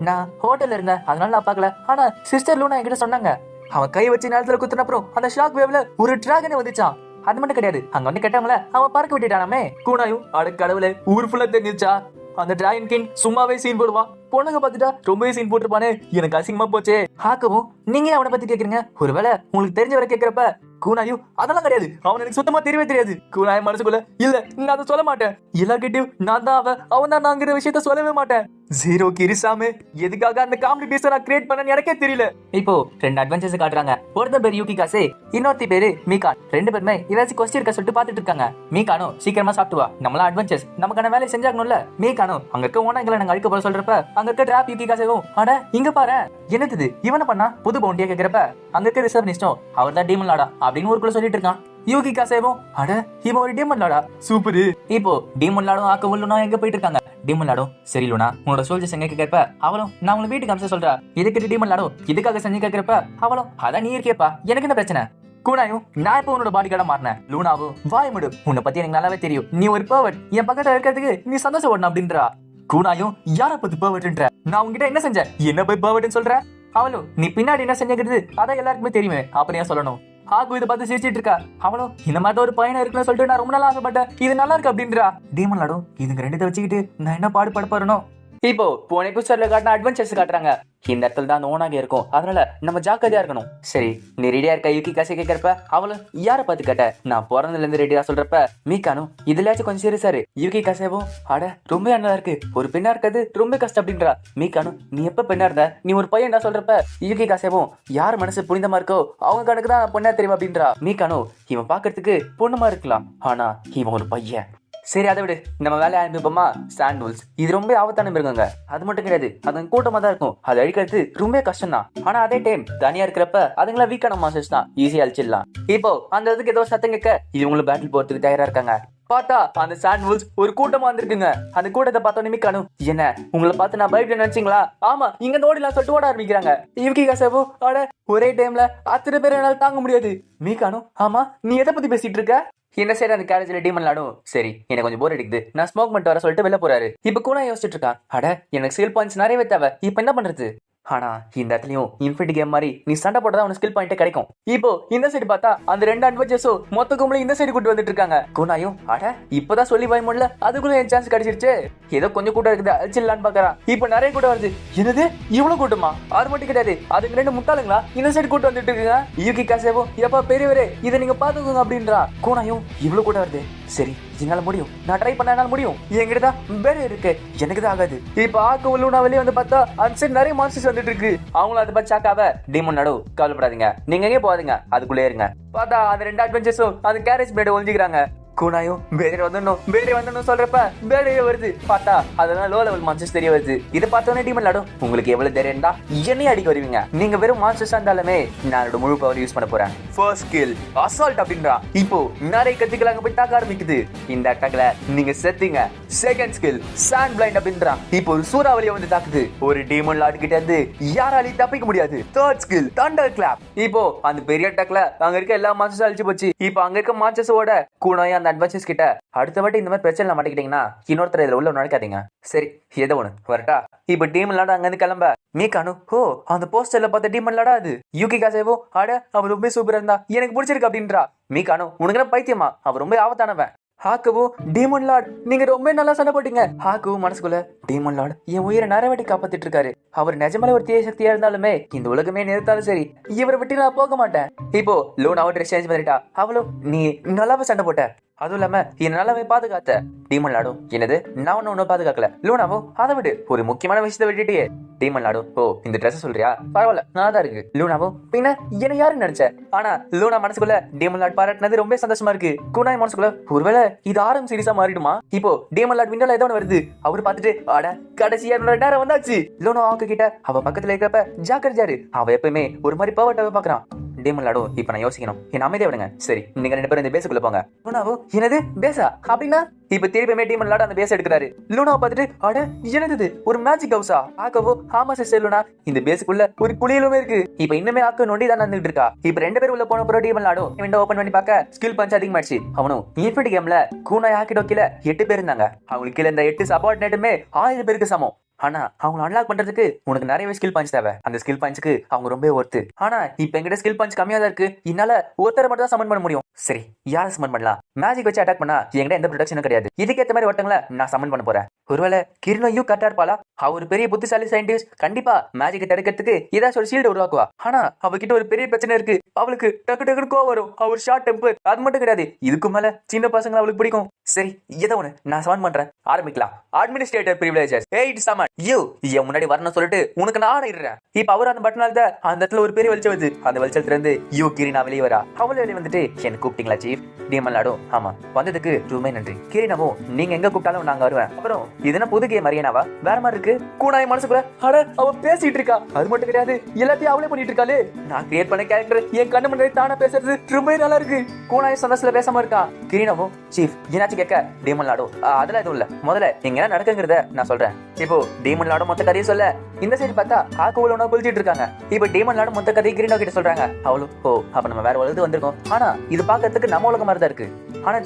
நான் ஹோட்டல்ல இருந்தேன் அதனால நான் பாக்கல. ஆனா சிஸ்டர் லூனா என்கிட்ட சொன்னாங்க அவன் கை வச்சு நேரத்துல குத்துன அப்புறம் அந்த ஷாக் வேவ்ல ஒரு டிராகனே வந்துச்சான். அது மட்டும் கிடையாது, அங்க வந்து கெட்டவங்கள அவன் பறக்க விட்டுட்டானாமே. கூனாயும் அட கடவுளே ஊர் ஃபுல்லா தெரிஞ்சிச்சா. அந்த டிராகன் கிங் சும்மாவே சீன் போடுவான், பொண்ணுங்க பாத்துட்டா ரொம்பவே சீன் போட்டுருப்பானே. எனக்கு அசிங்கமா போச்சே. ஹாக்கவும் நீங்க அவனை பத்தி கேக்குறீங்க, ஒருவேளை உங்களுக்கு தெரிஞ்ச வரை கேக்குறப்ப கூனாயும் அதெல்லாம் கிடையாது, அவன் எனக்கு சுத்தமா தெரியவே தெரியாது. கூனாய மனசுக்குள்ள இல்ல நான் அதை சொல்ல மாட்டேன், எல்லார்கிட்டயும் நான் தான் அவன் தான் நாங்கிற விஷயத்த சொல்லவே மாட்டேன். ஜீரோ கிரிசாமு எதுக்காக அந்த காமெடி பீஸை நான் கிரியேட் பண்ணேன்னு எனக்கே தெரியல. இப்போ 2 அட்வென்ச்சர்ஸ் காட்டுறாங்க. ஒருத்தர் பேரு யூகி காசே, இன்னொருத்தி பேரு மீகான். 2 பேருமே ஏதாச்சும் கொஸ்டின் இருக்க சொல்லிட்டு பாத்துட்டு இருக்காங்க. மீகானும் சீக்கிரமா சாப்பிட்டு வா, நம்மளா அட்வென்ச்சர்ஸ் நமக்கான வேலையை செஞ்சாகணும்ல. மீகானும் அங்க இருக்க ஓனாங்களை நாங்க அழிக்க போற சொல்றப்ப அங்க இருக்க டிராப் யூகி காசேவும் அட இங்க பாரு என்னது இவனை பண்ணா புது பவுண்டியா கேக்குறப்ப அங்க இருக்க ரிசர்வனிஸ்டும் அவர் தான் டீமன் லார்டா அப்படின்னு ஊருக்குள்ள சொல்லிட்டு இருக்கான். யூகி காசேவும் அட இவன் ஒரு டீமன் லார்டா சூப்பரு. இப்போ டீமன் லார்டும் ஆக்க லூனா எங்க போயிட்டு இருக்காங்க. டீமன் லார்டும் சரி லூனா உன்னோட சோல்ஜர்ஸ் எங்க கேட்கறப்ப அவளும் நான் உங்களை வீட்டுக்கு அம்சம் சொல்றா. இதுக்கு டீமன் லார்டும் இதுக்காக செஞ்சு கேட்கறப்ப அவளும் அதான் நீ இருக்கியப்பா எனக்கு என்ன பிரச்சனை. கூனாயும் நான் இப்ப உன்னோட பாடி கார்டா மாறினேன். லூனாவும் வாய் முடு உன்னை பத்தி எனக்கு நல்லாவே தெரியும், நீ ஒரு பர்வர்ட், என் பக்கத்துல இருக்கிறதுக்கு நீ சந்தோஷப்படணும் அப்படின்றா. கூனாயும் யார பத்தி பர்வர்ட்ன்ற, நான் உங்ககிட்ட என்ன செஞ்சேன் என்ன போய் பர்வர்ட்னு சொல்ற. அவளும் நீ பின்னாடி என்ன செஞ்சுக்கிறது அதான் எல்லாருக்குமே தெரியுமே அப்புறம் ஏன் சொல்லணும். ஹாக்கு இதை பார்த்து சிரிச்சிட்டு இருக்கா. அவளும் இந்த மாதிரி ஒரு பையனை இருக்குன்னு சொல்லிட்டு நான் ரொம்ப நாளா ஆசைப்பட்டேன், இது நல்லா இருக்கு அப்படின்றா. டீமன் லார்டும் இதுங்க 2 வச்சுக்கிட்டு நான் என்ன பாடுபட போறணும். இப்போ போன எபிசோட்ல காட்டின அட்வென்ச்சர்ஸ் காட்டுறாங்க. இந்த இடத்துல தான் அந்த ஓனாக இருக்கும், அதனால நம்ம ஜாக்கிரதையா இருக்கணும். சரி நீ ரெடியா இருக்க யூகி காசை கேட்கறப்ப அவளும் யார பார்த்து கேட்ட, நான் பிறந்ததுல இருந்து ரெடியா சொல்றப்ப மீகானும் இதுலயாச்சும் கொஞ்சம் சீரியஸாரு. யூகி காசேவும் அட ரொம்ப நல்லா இருக்கு, ஒரு பெண்ணா இருக்கிறது ரொம்ப கஷ்டம் அப்படின்றா. மீகானும் நீ எப்ப பெண்ணா இருந்த, நீ ஒரு பையன் சொல்றப்ப யூகி காசேவும் யார் மனசு புனிதமா இருக்கோ அவங்க கணக்கு தான் பொண்ணா தெரியும் அப்படின்றா. மீகானும் இவன் பாக்குறதுக்கு பொண்ணுமா இருக்கலாம், ஆனா இவன் ஒரு பையன். சரி அதை விடு, நம்ம வேலையை ஆரம்பிப்போமா. சாண்ட்வூல்ஸ் இது ரொம்ப ஆபத்தான மிருகங்க, அது மட்டும் கிடையாது அது கூட்டமா தான் இருக்கும், அது அழிக்கிறது ரொம்ப கஷ்டம் தான். ஆனா அதே டைம் தனியா இருக்கிறப்ப அதுங்களா வீக்கான மாஸ்டர்ஸ் தான், ஈஸியா அழிச்சிடலாம். இப்போ அந்த இதுக்கு ஏதோ சத்தம் கேட்க இவங்களும் பேட்டில் போறதுக்கு தயாரா இருக்காங்க. பார்த்தா அந்த சாண்ட்வூல்ஸ் ஒரு கூட்டமா வந்திருக்குங்க. அந்த கூட்டத்தை பார்த்தோன்னே மீகானும் என்ன உங்களை பார்த்து நான் பயப்பட நினைச்சீங்களா, ஆமா இங்க நோடிலாம் சொல்லிட்டு ஓட ஆரம்பிக்கிறாங்க. யூகி காசேவும் அட ஒரே டைம்ல அத்தனை பேர் என்னால தாங்க முடியாது. மீகானும் ஆமா நீ எதை பத்தி பேசிட்டு இருக்க. இந்த சைடு அந்த கேரேஜ்ல டீமன் லார்டும் சரி எனக்கு கொஞ்சம் போர் அடிக்குது நான் ஸ்மோக் பண்ணிட்டு வர சொல்லிட்டு வெளில போறாரு. இப்ப கூட யோசிச்சுட்டு இருக்கா அட எனக்கு ஸ்கில் பாயிண்ட்ஸ் நிறையவே தேவை, இப்ப என்ன பண்றது. ஆனா இந்த இடத்துலயும் இன்ஃபினிட்டி கேம் மாதிரி நீ சண்டை போட்டதான் உனக்கு ஸ்கில் பாயிண்டே கிடைக்கும். இப்போ இந்த சைடு பார்த்தா அந்த 2 அட்வென்ச்சர்ஸும் மொத்த கும்பலும் இந்த சைடு கூட்டு வந்துட்டு இருக்காங்க. குணாயும் அட இப்பதான் சொல்லி பயம் முடியல அதுக்குள்ள என் சான்ஸ் கிடைச்சிருச்சு, ஏதோ கொஞ்சம் கூட்டம் இருக்குது அழிச்சிடலான்னு பாக்குறான். இப்ப நிறைய கூட்டம் வருது, என்னது இவ்வளவு கூட்டமா. அது மட்டும் கிடையாது அதுக்கு 2 முட்டாளுங்களா இந்த சைடு கூட்டு வந்துட்டு இருக்குங்க. யூகி காசேவும் எப்பா பெரியவரே இதை நீங்க பாத்துக்கோங்க அப்படின்றா. குணாயும் இவ்வளவு கூட்டம் வருது, சரி என்னால முடியும், நான் ட்ரை பண்ண என்னால முடியும், என்கிட்டதான் வேற இருக்கு எனக்கு தான் ஆகாது. இப்ப ஆக்க லூனா வெளியே வந்து பார்த்தா அந்த சைடு நிறைய மான்ஸ்டர்ஸ் வந்துட்டு இருக்கு. அவங்களும் அதை பத்தி சாக்காவ டீமன் லார்டு கவலைப்படாதீங்க நீங்க எங்கே போகாதீங்க அதுக்குள்ளே இருங்க. பார்த்தா அந்த 2 அட்வென்ச்சர்ஸும் அந்த கேரேஜ் பிளேட ஒழிஞ்சிக்கிறாங்க. கூனாயும் பேரே வந்துடணும் சொல்றப்ப பேரையே வருது. பார்த்தா அதெல்லாம் லோ லெவல் மான்ஸ்டர்ஸ் தெரிய வருது. இதை பார்த்தோன்னே டீமன் லார்டும் உங்களுக்கு எவ்வளவு தைரியம் இருந்தா என்னையே அடிக்க வருவீங்க, நீங்க வெறும் மான்ஸ்டர்ஸா இருந்தாலுமே நான் முழு பவர் யூஸ் பண்ண போறேன். ஃபர்ஸ்ட் ஸ்கில் அசால்ட் அப்படின்றா. இப்போ நிறைய கத்திகள் அங்க போய் தாக்க ஆரம்பிக்குது. இந்த அட்டாக்ல நீங்க செத்தீங்க. செகண்ட் ஸ்கில் சாண்ட் பிளைண்ட் அப்படின்றா. இப்போ ஒரு சூறாவளியை வந்து தாக்குது, ஒரு டீமன் லார்டு கிட்ட இருந்து யாராலையும் தப்பிக்க முடியாது. Third skill thunder clap. இப்போ அந்த பெரிய அட்டாக்ல அங்க இருக்க எல்லா மான்ஸ்டர்ஸும் அழிச்சு போச்சு. இப்போ அங்க இருக்க மான்ஸ்டர்ஸோட கூனாயா அந்த அட்வென்ச்சர்ஸ் கிட்ட அடுத்த வாட்டி இந்த மாதிரி பிரச்சனை மாட்டிக்கிட்டீங்கன்னா இன்னொருத்தர் இதுல உள்ள நினைக்காதீங்க. சரி ஏதோ ஒண்ணு வரட்டா. இப்ப டீமன் லார்டு அங்க இருந்து கிளம்ப. மீகானு ஓ அந்த போஸ்டர்ல பார்த்த டீமன் லார்டா அது. யூகி காசேவும் அட அவர் ரொம்ப சூப்பரா இருந்தா எனக்கு பிடிச்சிருக்கு அப்படின்றா. மீகானு உனக்கு பைத்தியமா, அவர் ரொம்ப ஆபத்தானவன். ஹாக்குவோ டீமன் லார்ட் நீங்க ரொம்ப நல்லா சண்டை போட்டீங்க. ஹாக்குவோ மனசுக்குள்ள டீமன் லார்ட் என் உயிரை நிறைவேட்டி காப்பாத்திட்டு இருக்காரு, அவர் நிஜமாலே ஒரு தீய சக்தியா இருந்தாலுமே இந்த உலகமே நிறுத்தாலும் சரி இவரை விட்டு நான் போக மாட்டேன். இப்போ லூனாவை ட்ரெஸ் சேஞ்ச் பண்ணிட்டா. அவளும் நீ நல்லாவே சண்டை போட்ட, அதுவும் இல்லாம என்ன நல்லாவே பாதுகாத்த. டீமன் லார்டும் என்னது நான் ஒன்னும் பாதுகாக்கல. லூனாவோ அதை விடு ஒரு முக்கியமான விஷயத்தை விட்டுட்டியே. டீமன் லார்டும் ஓ இந்த ட்ரெஸ் சொல்றியா பரவாயில்ல நல்லா தான் இருக்கு. லூனாவோ பின்ன என்ன யாருன்னு நினைச்ச. ஆனா லூனா மனசுக்குள்ள டீமன் லார்ட் பாராட்டினது ரொம்ப சந்தோஷமா இருக்கு. குனாய் மனசுக்குள்ள ஒருவேளை இது ஆரம் சீரியஸா மாறிடுமா. இப்போ டீமன் லார்ட் விண்டோல ஏதோ வருது, அவரு பார்த்துட்டு அட கடைசியா நேரம் வந்தாச்சு. லூனா அவங்க கிட்ட அவ பக்கத்துல இருக்கிறப்ப ஜாக்கிரதையாரு, அவ எப்பவுமே ஒரு மாதிரி பவர்ட்டாவே பாக்குறான். டீமன் லாடோ இப்ப நான் யோசிக்கணும், என்ன அமைதியா விடுங்க. சரி, நீங்க 2 பேரும் இந்த பேஸுக்குள்ள போங்க. லூனாவோ என்னது பேஸா அப்படின்னா இப்ப திருப்பியுமே டீமன் லாடோ அந்த பேஸ் எடுக்கிறாரு. லூனாவை பார்த்துட்டு அட என்னது ஒரு மேஜிக் ஹவுஸா? ஆக்கவோ ஆமா சிஸ்டர் லூனா, இந்த பேஸுக்குள்ள ஒரு குளியலுமே இருக்கு. இப்ப இன்னுமே ஆக்க நொண்டி தான் நடந்துட்டு இருக்கா. இப்ப 2 பேரும் உள்ள போன பிறகு டீமன் லாடோ விண்டோ ஓபன் பண்ணி பார்க்க ஸ்கில் பஞ்ச் அதிகமாச்சு. அவனும் இன்ஃபினிட்டி கேம்ல கூனாய் ஆக்கிடோ கீழே 8 பேர் இருந்தாங்க. அவங்களுக்கு கீழே இந்த 8 சபார்டினேட்டுமே 1000 பேருக்கு சமம். ஆனா அவங்க அன்லாக் பண்றதுக்கு உனக்கு நிறைய ஸ்கில் பஞ்ச் தேவை. அந்த ஸ்கில் பஞ்சுக்கு அவங்க ரொம்ப ஒர்த்து. ஆனா இப்ப எங்கிட்ட ஸ்கில் பஞ்ச் கம்மியா தான் இருக்கு. என்னால ஒருத்தரை மட்டும் தான் சமன் பண்ண முடியும். சரி, யாரை சமன் பண்ணலாம்? மேஜிக் வச்சு அட்டாக் பண்ணா என்கிட்ட எந்த ப்ரொடக்ஷனும் கிடையாது. இதுக்கேற்ற மாதிரி ஒருத்தங்கள நான் சமன் பண்ண போறேன். ஒருவேளை கிருணையும் கரெக்டா இருப்பாளா? அவர் பெரிய புத்திசாலி சயின்டிஸ்ட், கண்டிப்பா மேஜிக் தடுக்கிறதுக்கு ஏதாச்சும் ஒரு ஷீல்டு உருவாக்குவா. ஆனா அவகிட்ட ஒரு பெரிய பிரச்சனை இருக்கு. அவளுக்கு டக்கு டக்குனு கோவம் வரும். அவர் ஷார்ட் டெம்பர். அது மட்டும் கிடையாது, இதுக்கு மேல சின்ன பசங்க அவளுக்கு பிடிக்கும். சரி, ஏதோ ஒண்ணு நான் சமன் பண்றேன். ஆரம்பிக்கலாம். Administrator privileges 8 summon you. என் முன்னாடி வரணும் சொல்லிட்டு உனக்கு நான் ஆடுறேன். இப்ப அவர் அந்த பட்டனால தான் அந்த இடத்துல ஒரு பெரிய வெளிச்சம் வருது. அந்த வெளிச்சத்துல இருந்து யூ கிரினா வெளியே வரா. அவளை வெளியே வந்துட்டு என்ன கூப்பிட்டீங்களா சீஃப்? டீமன் லாடோ ஆமா, வந்ததுக்கு ரொம்ப நன்றி. கிரினாவோ நீங்க எங்க கூப்பிட்டாலும் நாங்க வருவேன். அப்புறம் இதுனா புது கேம் அறியனாவா? வேற மாதிரி இருக்கு. கூனாய் மனசுக்குள்ள அட அவ பேசிட்டு இருக்கா. அது மட்டும் கிடையாது, எல்லாத்தையும் அவளே பண்ணிட்டு இருக்காளே. நான் கிரியேட் பண்ண கேரக்டர் என் கண்ணு முன்னாடி தானா பேசுறது ரொம்ப நல்லா இருக்கு. கூனாய் சந்தோஷத்துல பேசாம இருக்கா. கிரினாவோ சீஃப் என்னாச்சு கேட்க டீமன் லாடோ அதெல்லாம் எதுவும் இல்ல, முதல்ல இங்க என்ன நடக்குங்கிறத நான் சொல்றேன். இப்போ டீமன் லாடோ மொத்த கதையை சொல்ல இந்த சைடு பார்த்தா ஆக்கோவில் ஒண்ணா குளிச்சிட்டு இருக்காங்க. இப்போ டீமன் லாடோ மொத்த கதையை கிரினா கிட்ட சொல்றாங்க. அவளும் ஓ அப்ப நம்ம வேற உலகத்துக்கு வந்திருக்கோம். ஆனா இது பாக்கிறதுக்கு நம்ம உலகம் மாதிரி தான் இருக்கு. ஆனா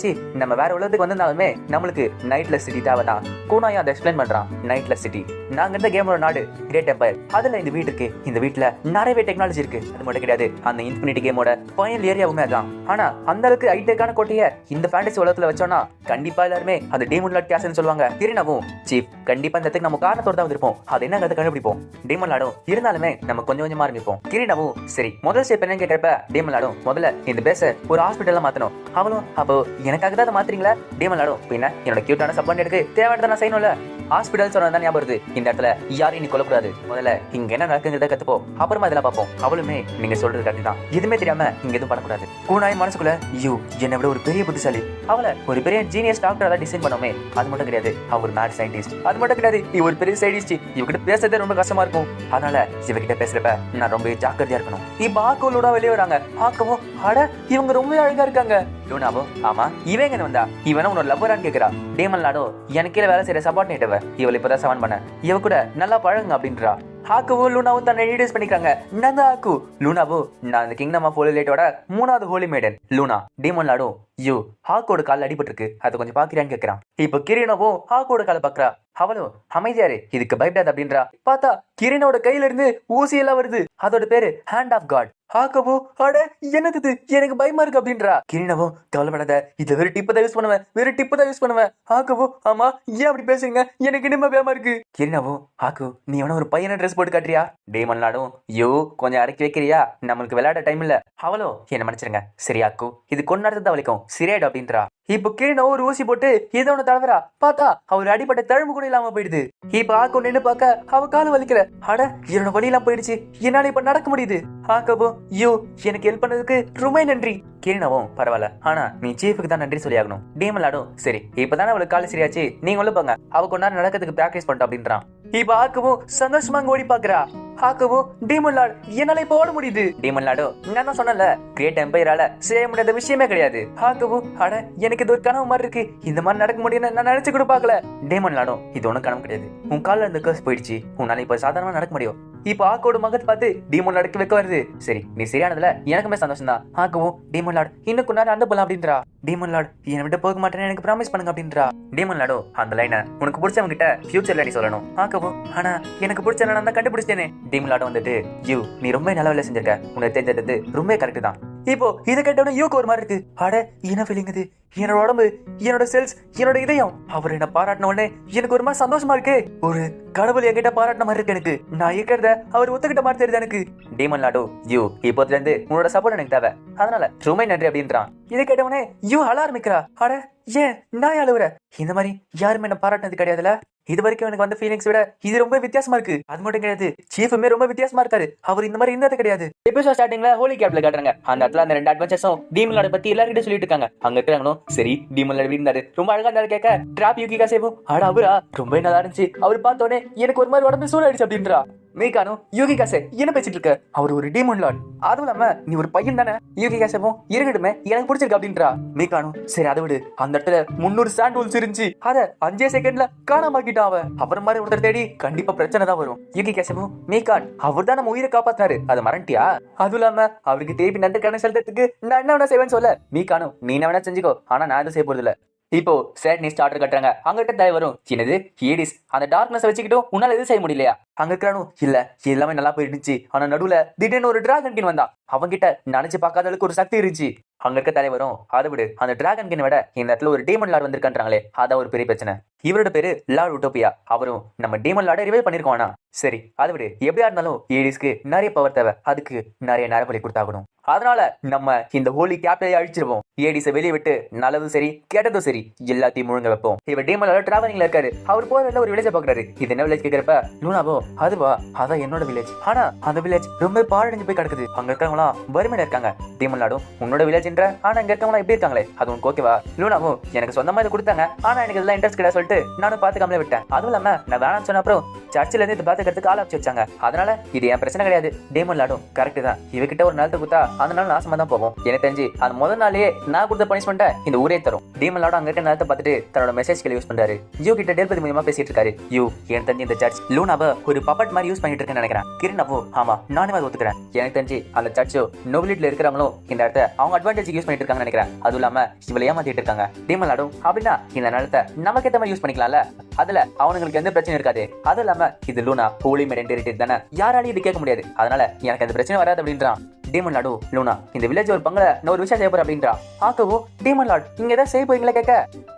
நம்ம வேற உலகத்துக்கு வந்திருந்தாலுமே நம்மளுக்கு நைட்லெஸ் சிட்டி தேவைதான். கூனாயா அதை எக்ஸ்பிளைன் பண்றான். நைட்லெஸ் சிட்டி நாங்க இந்த கேமோட நாடு கிரேட் எம்பயர். அதுல இந்த வீடு இருக்கு. இந்த வீட்டுல நிறையவே டெக்னாலஜி இருக்கு. அது மட்டும் கிடையாது, அந்த இன்ஃபினிட்டி கேமோட ஃபைனல் ஏரியாவுமே அதான். ஆனா அந்த அளவுக்கு ஹைடெக்கான கோட்டையை இந்த ஃபேண்டசி உலகத்துல வச்சோம்னா கண்டிப்பா எல்லாருமே அது டீமன் லாட் கேஸ்னு சொல்லுவாங்க. கிரினாவும் சீஃப் கண்டிப்பா இந்த இடத்துக்கு நம்ம காரணத்தோட தான் வந்திருப்போம். அது என்னங்கிறத கண்டுபிடிப்போம். டீமன் லாடும் இருந்தாலுமே நம்ம கொஞ்சம் கொஞ்சமா ஆரம்பிப்போம். கிரினாவும் சரி முதல் ஸ்டெப் என்னன்னு கேட்கிறப்ப டீமன் லாடும் முதல்ல இந்த பேஸ ஒரு ஹாஸ்பிட்டல்ல மாத்தணும். அவளும் அப்போ எனக்காக தான் மாத்துறீங்களா? டீமன் லாடும் பின்ன என்னோட கியூட்டான சப்பார்டினேட்டுக்கு தேவையானதை நான் செய்யணும்ல. ஹாஸ்பிட்டல் சொன்னதான் ஞாபகம் வருது. இந்த இடத்துல யாரையும் நீ கொல்லக்கூடாது. முதல்ல இங்க என்ன நடக்குங்கிறத கத்துப்போம், அப்புறமா இதெல்லாம் பார்ப்போம். அவளுமே நீங்க சொல்றது கரெக்ட் தான், எதுவுமே தெரியாம இங்க எதுவும் பண்ணக்கூடாது. கூனாய் மனசுக்குள்ள யூ என்னை விட ஒரு பெரிய புத்திசாலி. அவளை ஒரு பெரிய ஜீனியஸ் டாக்டர் தான் டிசைன் பண்ணோமே. அது மட்டும் கிடையாது, அவர் மேட் சயின்டிஸ்ட். அது மட்டும் கிடையாது, இவ ஒரு பெரிய சயின்டிஸ்ட். இவகிட்ட பேசுறதே ரொம்ப கஷ்டமா இருக்கும். அதனால இவகிட்ட பேசுறப்ப நான் ரொம்ப ஜாக்கிரதையா இருக்கணும். இப்ப ஆக்கோலோட வெளியே வராங்க. ஆக்கவும் அட இவங்க ரொம்ப அழகா இருக்காங்க. லூனாவோ ஆமா இவங்க வந்தா இவன உன்னோட லவ்வரான்னு கேக்குறா. டீமன் லாடோ எனக்கு கீழே வேலை செய்யற சப்பார்டினேட்டவ, இவளை இப்பதான் சமன் பண்ண, இவ கூட நல்லா பழகுங்க அப்படின்றா. ஆக்குவும் லூனாவும் தன்னை இன்ட்ரோடியூஸ் பண்ணிக்கிறாங்க. நான் தான் ஆக்கு. லூனாவோ நான் இந்த கிங்டம் ஆஃப் ஹோலி லைட்டோட 3வது ஹோலி மேடன். லூனா டீமன் லாடோ யூ ஹாக்கோட கால் அடிபட்டு இருக்கு, அதை கொஞ்சம் பாக்குறான்னு கேக்குறான். இப்ப கிரினோவோ ஹாக்கோட காலை பாக்குறா. அவளும் அமைதியாரு, இதுக்கு பயப்படாது அப்படின்றா. பார்த்தா கிரினோட கையில இருந்து ஊசி எல்லாம் வருது. அதோட பேரு ஹேண்ட் ஆஃப் காட். ஹாக்கவோ அட என்னது எனக்கு பயமா இருக்கு அப்படின்றா. கிரினவோ கவலைப்படாத, இது வெறும் டிப்பு தான் யூஸ் பண்ணுவேன், வெறும் டிப்பு தான் யூஸ் பண்ணுவேன். ஹாக்கவோ ஆமா ஏன் அப்படி பேசுறீங்க, எனக்கு இன்னும் பயமா இருக்கு. கிரினவோ ஹாக்கு நீ வேணா ஒரு பையனை ட்ரெஸ் போட்டு காட்டுறியா? டீமன் லாடும் யோ கொஞ்சம் அடக்கி வைக்கிறியா, நம்மளுக்கு விளையாட டைம் இல்ல. அவளோ என்ன மன்னிச்சிருங்க, சரியாக்கு இது கொண்டாடுறது வலிக்கும் சரியாயிடும் அப்படின்றா. இப்போ கிரினோ ஒரு ஊசி போட்டு ஏதோ ஒண்ணு தடவரா. பார்த்தா அவர் அடிப்பட்ட தழும்பு கூட இல்லாம போயிடுது. இப்ப ஆக்கு நின்று பார்க்க அவ கால வலிக்கிற. அட என்னோட வலி எல்லாம் போயிடுச்சு, என்னால இப்ப நடக்க முடியுது. ஆக்கவோ யோ எனக்கு ஹெல்ப் பண்ணதுக்கு ரொம்ப நன்றி. கிரினவும் பரவாயில்ல, ஆனா நீ சீஃபுக்கு தான் நன்றி சொல்லி ஆகணும். டீமன் லாடும் சரி இப்பதானே அவளுக்கு கால சரியாச்சு, நீங்க உள்ள போங்க, அவ கொண்டாடு நடக்கிறதுக்கு பிராக்டிஸ் பண்ணிட்டோம் அப்படின்றான். இப்ப ஆக்கவும் சந்தோஷமா ஓடி பாக்குறா. ஆக்கவும் டீமன் லார்ட் என்னால இப்ப ஓட முடியுது. டீமன் லார்டோ நான் தான் சொன்னல கிரேட் எம்பையரால செய்ய முடியாத விஷயமே கிடையாது. ஆக்கவும் அட எனக்கு இது ஒரு கனவு மாதிரி இருக்கு, இந்த மாதிரி நடக்க முடியும்னு நான் நினைச்சு கூட பாக்கல. டீமன் லார்டோ இது ஒன்னும் கனவு கிடையாது, உன் கால்ல இருந்து கர்ஸ் போயிடுச்சு, உன்னால இப்ப சாதாரணமா நடக்க முடியும். இப்ப ஆக்கோட மகத்தை பார்த்து டீமன் லார்டுக்கு வைக்க வருது. சரி நீ சரியானதுல எனக்குமே சந்தோஷம் தான். ஆக்கவும் டீமன் லார்ட் இன்னும் கொஞ்ச நேரம் அந்த போலாம் அப்படின்றா. டீமன் லார்ட் என்னை விட்டு போக மாட்டேன்னு எனக்கு ப்ராமிஸ் பண்ணுங்க அப்படின்றா. டீமன் லார்டோ அந்த லைனை உனக்கு பிடிச்சவங்க கிட்ட ஃபியூச்சர்ல நீ சொல்லணும். ஆக்கவும் ஆனா எனக்கு பிடிச்ச நான் தான் கண்டுபிடிச்சேனே. டீமன் லார்டோ வந்துட்டு யூ நீ ரொம்ப நல்ல வேலை செஞ்சிருக்க, உனக்கு தெரிஞ்சது ரொம்ப கரெக்ட் தான். இப்போ இதை கேட்டவன யூக்கு ஒரு மாதிரி இருக்கு. அட என்ன ஃபீலிங் இது, என்னோட உடம்பு, என்னோட செல்ஸ், என்னோட இதயம் அவர் என்ன பாராட்டின உடனே எனக்கு ஒரு மாதிரி சந்தோஷமா இருக்கு. ஒரு கடவுள் என்கிட்ட பாராட்டின மாதிரி இருக்கு எனக்கு, நான் இருக்கிறத அவர் ஒத்துக்கிட்ட மாதிரி தெரியுது எனக்கு. டீமன் லாடோ யூ இப்போதுல இருந்து உன்னோட சப்போர்ட் எனக்கு தேவை, அதனால ரொம்ப நன்றி அப்படின்றான். இதை கேட்டவனே யூ அழ ஆரம்பிக்கிறா. அட ஏன் நான் அழுவுற, இந்த மாதிரி யாருமே என்ன பாராட்டினது கிடையாதுல. இது வரைக்கும் எனக்கு வந்த ஃபீலிங்ஸ் விட இது ரொம்ப வித்தியாசமா இருக்கு. அது மட்டும் கிடையாது, சீஃபுமே ரொம்ப வித்தியாசமா இருக்காரு, அவர் இந்த மாதிரி இருந்தது கிடையாது. எபிசோட் ஸ்டார்டிங்ல ஹோலி கேப்ல காட்டுறாங்க. அந்த இடத்துல அந்த 2 அட்வென்ச்சர்ஸும் டீமன் லார்ட் பத்தி எல்லார்கிட்ட சொல்லிட்டு இருக்காங்க. அங்க இருக்கிறாங்களும் சரி டீமன் லார்ட் இருந்தாரு, ரொம்ப அழகா இருந்தாரு கேட்க. டிராப் யூகி காசேவும் அட அவரா ரொம்ப நல்லா இருந்துச்சு, அவர் பார்த்தோன்னே எனக்கு ஒரு மாதிரி உடம்பு சூடாயிடுச்சு அப்படின்றா. மீகானும் யூகி காசே என்ன பேசிட்டு இருக்க? அவர் ஒரு டீமன் லார்ட், அதுவும் இல்லாம நீ ஒரு பையன் தானே. யூகி காசேவும் இருக்கட்டுமே, எனக்கு பிடிச்சிருக்கு அப்படின்றா. மீகானும் சரி அதை விடு, அந்த இடத்துல 300 சாண்ட் ஹோல்ஸ் இருந்துச்சு, அத 5 செகண்ட்ல காணாமாக்கிட்டான் அவன். அவர் மாதிரி ஒருத்தர் தேடி கண்டிப்பா பிரச்சனை தான் வரும். யூகி காசேவும் மீகான் அவர் தான் நம்ம உயிரை காப்பாத்தாரு, அதை மறந்துட்டியா? அதுவும் இல்லாம அவருக்கு திருப்பி நன்றி கடன் செலுத்துறதுக்கு நான் என்ன வேணா செய்வேன்னு சொல்ல. மீகானும் நீ என்ன வேணா செஞ்சுக்கோ, ஆனா நான் எதுவும் செய்ய போறது இல்ல. இப்போ சேட்னிஸ் ஆர்டர் கட்டுறாங்க. அங்க இருக்க தலைவரும் என்னது ஹேடிஸ் அந்த டார்க்னஸ் வச்சுக்கிட்டும் உன்னால எதுவும் செய்ய முடியலையா? அங்க இருக்கிறானும் இல்ல எல்லாமே நல்லா போயிருந்துச்சு, ஆனா நடுவுல திடீர்னு ஒரு டிராகன் கின் வந்தான், அவங்கிட்ட நினைச்சு பார்க்காத அளவுக்கு ஒரு சக்தி இருந்துச்சு. அங்க இருக்க தலைவரும் அதை விடு, அந்த டிராகன் கின் விட இந்த இடத்துல ஒரு டீமன் லார்ட் வந்திருக்கான்றாங்களே, அதான் ஒரு பெரிய பிரச்சனை. இவரோட பேரு லார்ட் யூட்டோபியா, அவரும் நம்ம டீமன் லார்டை ரிவைவ் பண்ணிருக்கோம். சரி அதை விடு, எப்படியா இருந்தாலும் ஏடிஸ்க்கு நிறைய பவர் தேவை, அதுக்கு நிறைய நேரப்பலி கொடுத்தாகணும். அதனால நம்ம இந்த ஹோலி கேப்டனை அழிச்சிருவோம். ஏடிஸை வெளியே விட்டு நல்லதும் சரி கெட்டதும் சரி எல்லாத்தையும் முழுங்க வைப்போம். இவர் டீமன் லார்ட் டிராவலிங்ல இருக்காரு, அவர் போறதுல ஒரு வில்லேஜ் பாக்குறாரு. இது என்ன வில்லேஜ் கேக்குறப்ப லூனாவோ அதுவா அதான் என்னோட வில்லேஜ், ஆனா அந்த வில்லேஜ் ரொம்ப பாழடைஞ்சு போய் கிடக்குது, அங்க இருக்கவங்களாம் வறுமையில இருக்காங்க. டீமன் லார்டும் உன்னோட வில்லேஜ்ன்ற, ஆனா இங்க இருக்கவங்க எப்படி இருக்காங்களே அது உனக்கு ஓகேவா? லூனாவும் எனக்கு சொந்தமா இது கொடுத்தாங்க, ஆனா எனக்கு இதெல்லாம் இன்ட்ரெஸ்ட் கிடையாது சொல்லிட்டு நானும் பாத்துக்காமலே விட்டேன். அதுவும் இல்லாம நான் வேணாம்னு சொன்ன அப்புறம் சர்ச்சில இருந்து இது பாத்துக்கிறதுக்கு ஆள் வச்சு வச்சாங்க, அதனால இது என் பிரச்சனை கிடையாது. டீமன் லார்டும் கரெக்ட் தான், இவகிட்ட ஒரு நிலத்தை கொடுத்தா அந்த நாள் நாசமா தான் போவோம். எனக்கு தெரிஞ்சு அந்த முதல் நாளே நான் கொடுத்த பனிஷ்மெண்ட்டை இந்த ஊரே தரும். டீமன் லார்டும் அங்க இருக்க நிலத்தை பார்த்துட்டு தன்னோட மெசேஜ்களை யூஸ் பண்றாரு. யூ கிட்ட டெல்பதி மூலமா பேசிட்டு இருக்காரு. யூ எனக்கு தெரிஞ்சு இந்த சர்ச் லூனாவை ஒரு பப்பட் மாதிரி யூஸ் பண்ணிட்டு இருக்கேன்னு நினைக்கிறேன். கிரணாவோ ஆமா நானே அதை ஒத்துக்கிறேன். எனக்கு தெரிஞ்சு அந்த சர்ச்சோ நோபிலிட்டில இருக்கிறவங்களும் இந்த இடத்த அவங்க அட்வான்டேஜ் யூஸ் பண்ணிட்டு இருக்காங்கன்னு நினைக்கிறேன். அதுவும் இல்லாம இவளை ஏமாத்திட்டு இருக்காங்க. டீமன் லார்டும் அப்படின்னா இந்த நிலத்தை நமக்கு ஏற்ற மாதிரி யூஸ் பண்ணிக்கலாம்ல, அதுல அவனுங்களுக்கு எந்த பிரச்சனையும் இருக்காது. அதுவும் இல்லாம இது லூனா ஹோலி மெடென்டேரிட்டி தானே, யாராலையும் இது கேட்க முடியாது, அதனால எனக்கு அந்த பிரச்சனை வராது அப்படின்றான். டீமன் லார்டு லூனா இந்த வில்லேஜ் ஒரு பங்கள நான் ஒரு விஷயம் செய்ய போறேன் அப்படின்றா. ஆக்கவோ டீமன் லார்ட் இங்க ஏதாவது செய்ய போறீங்களா கேட்க.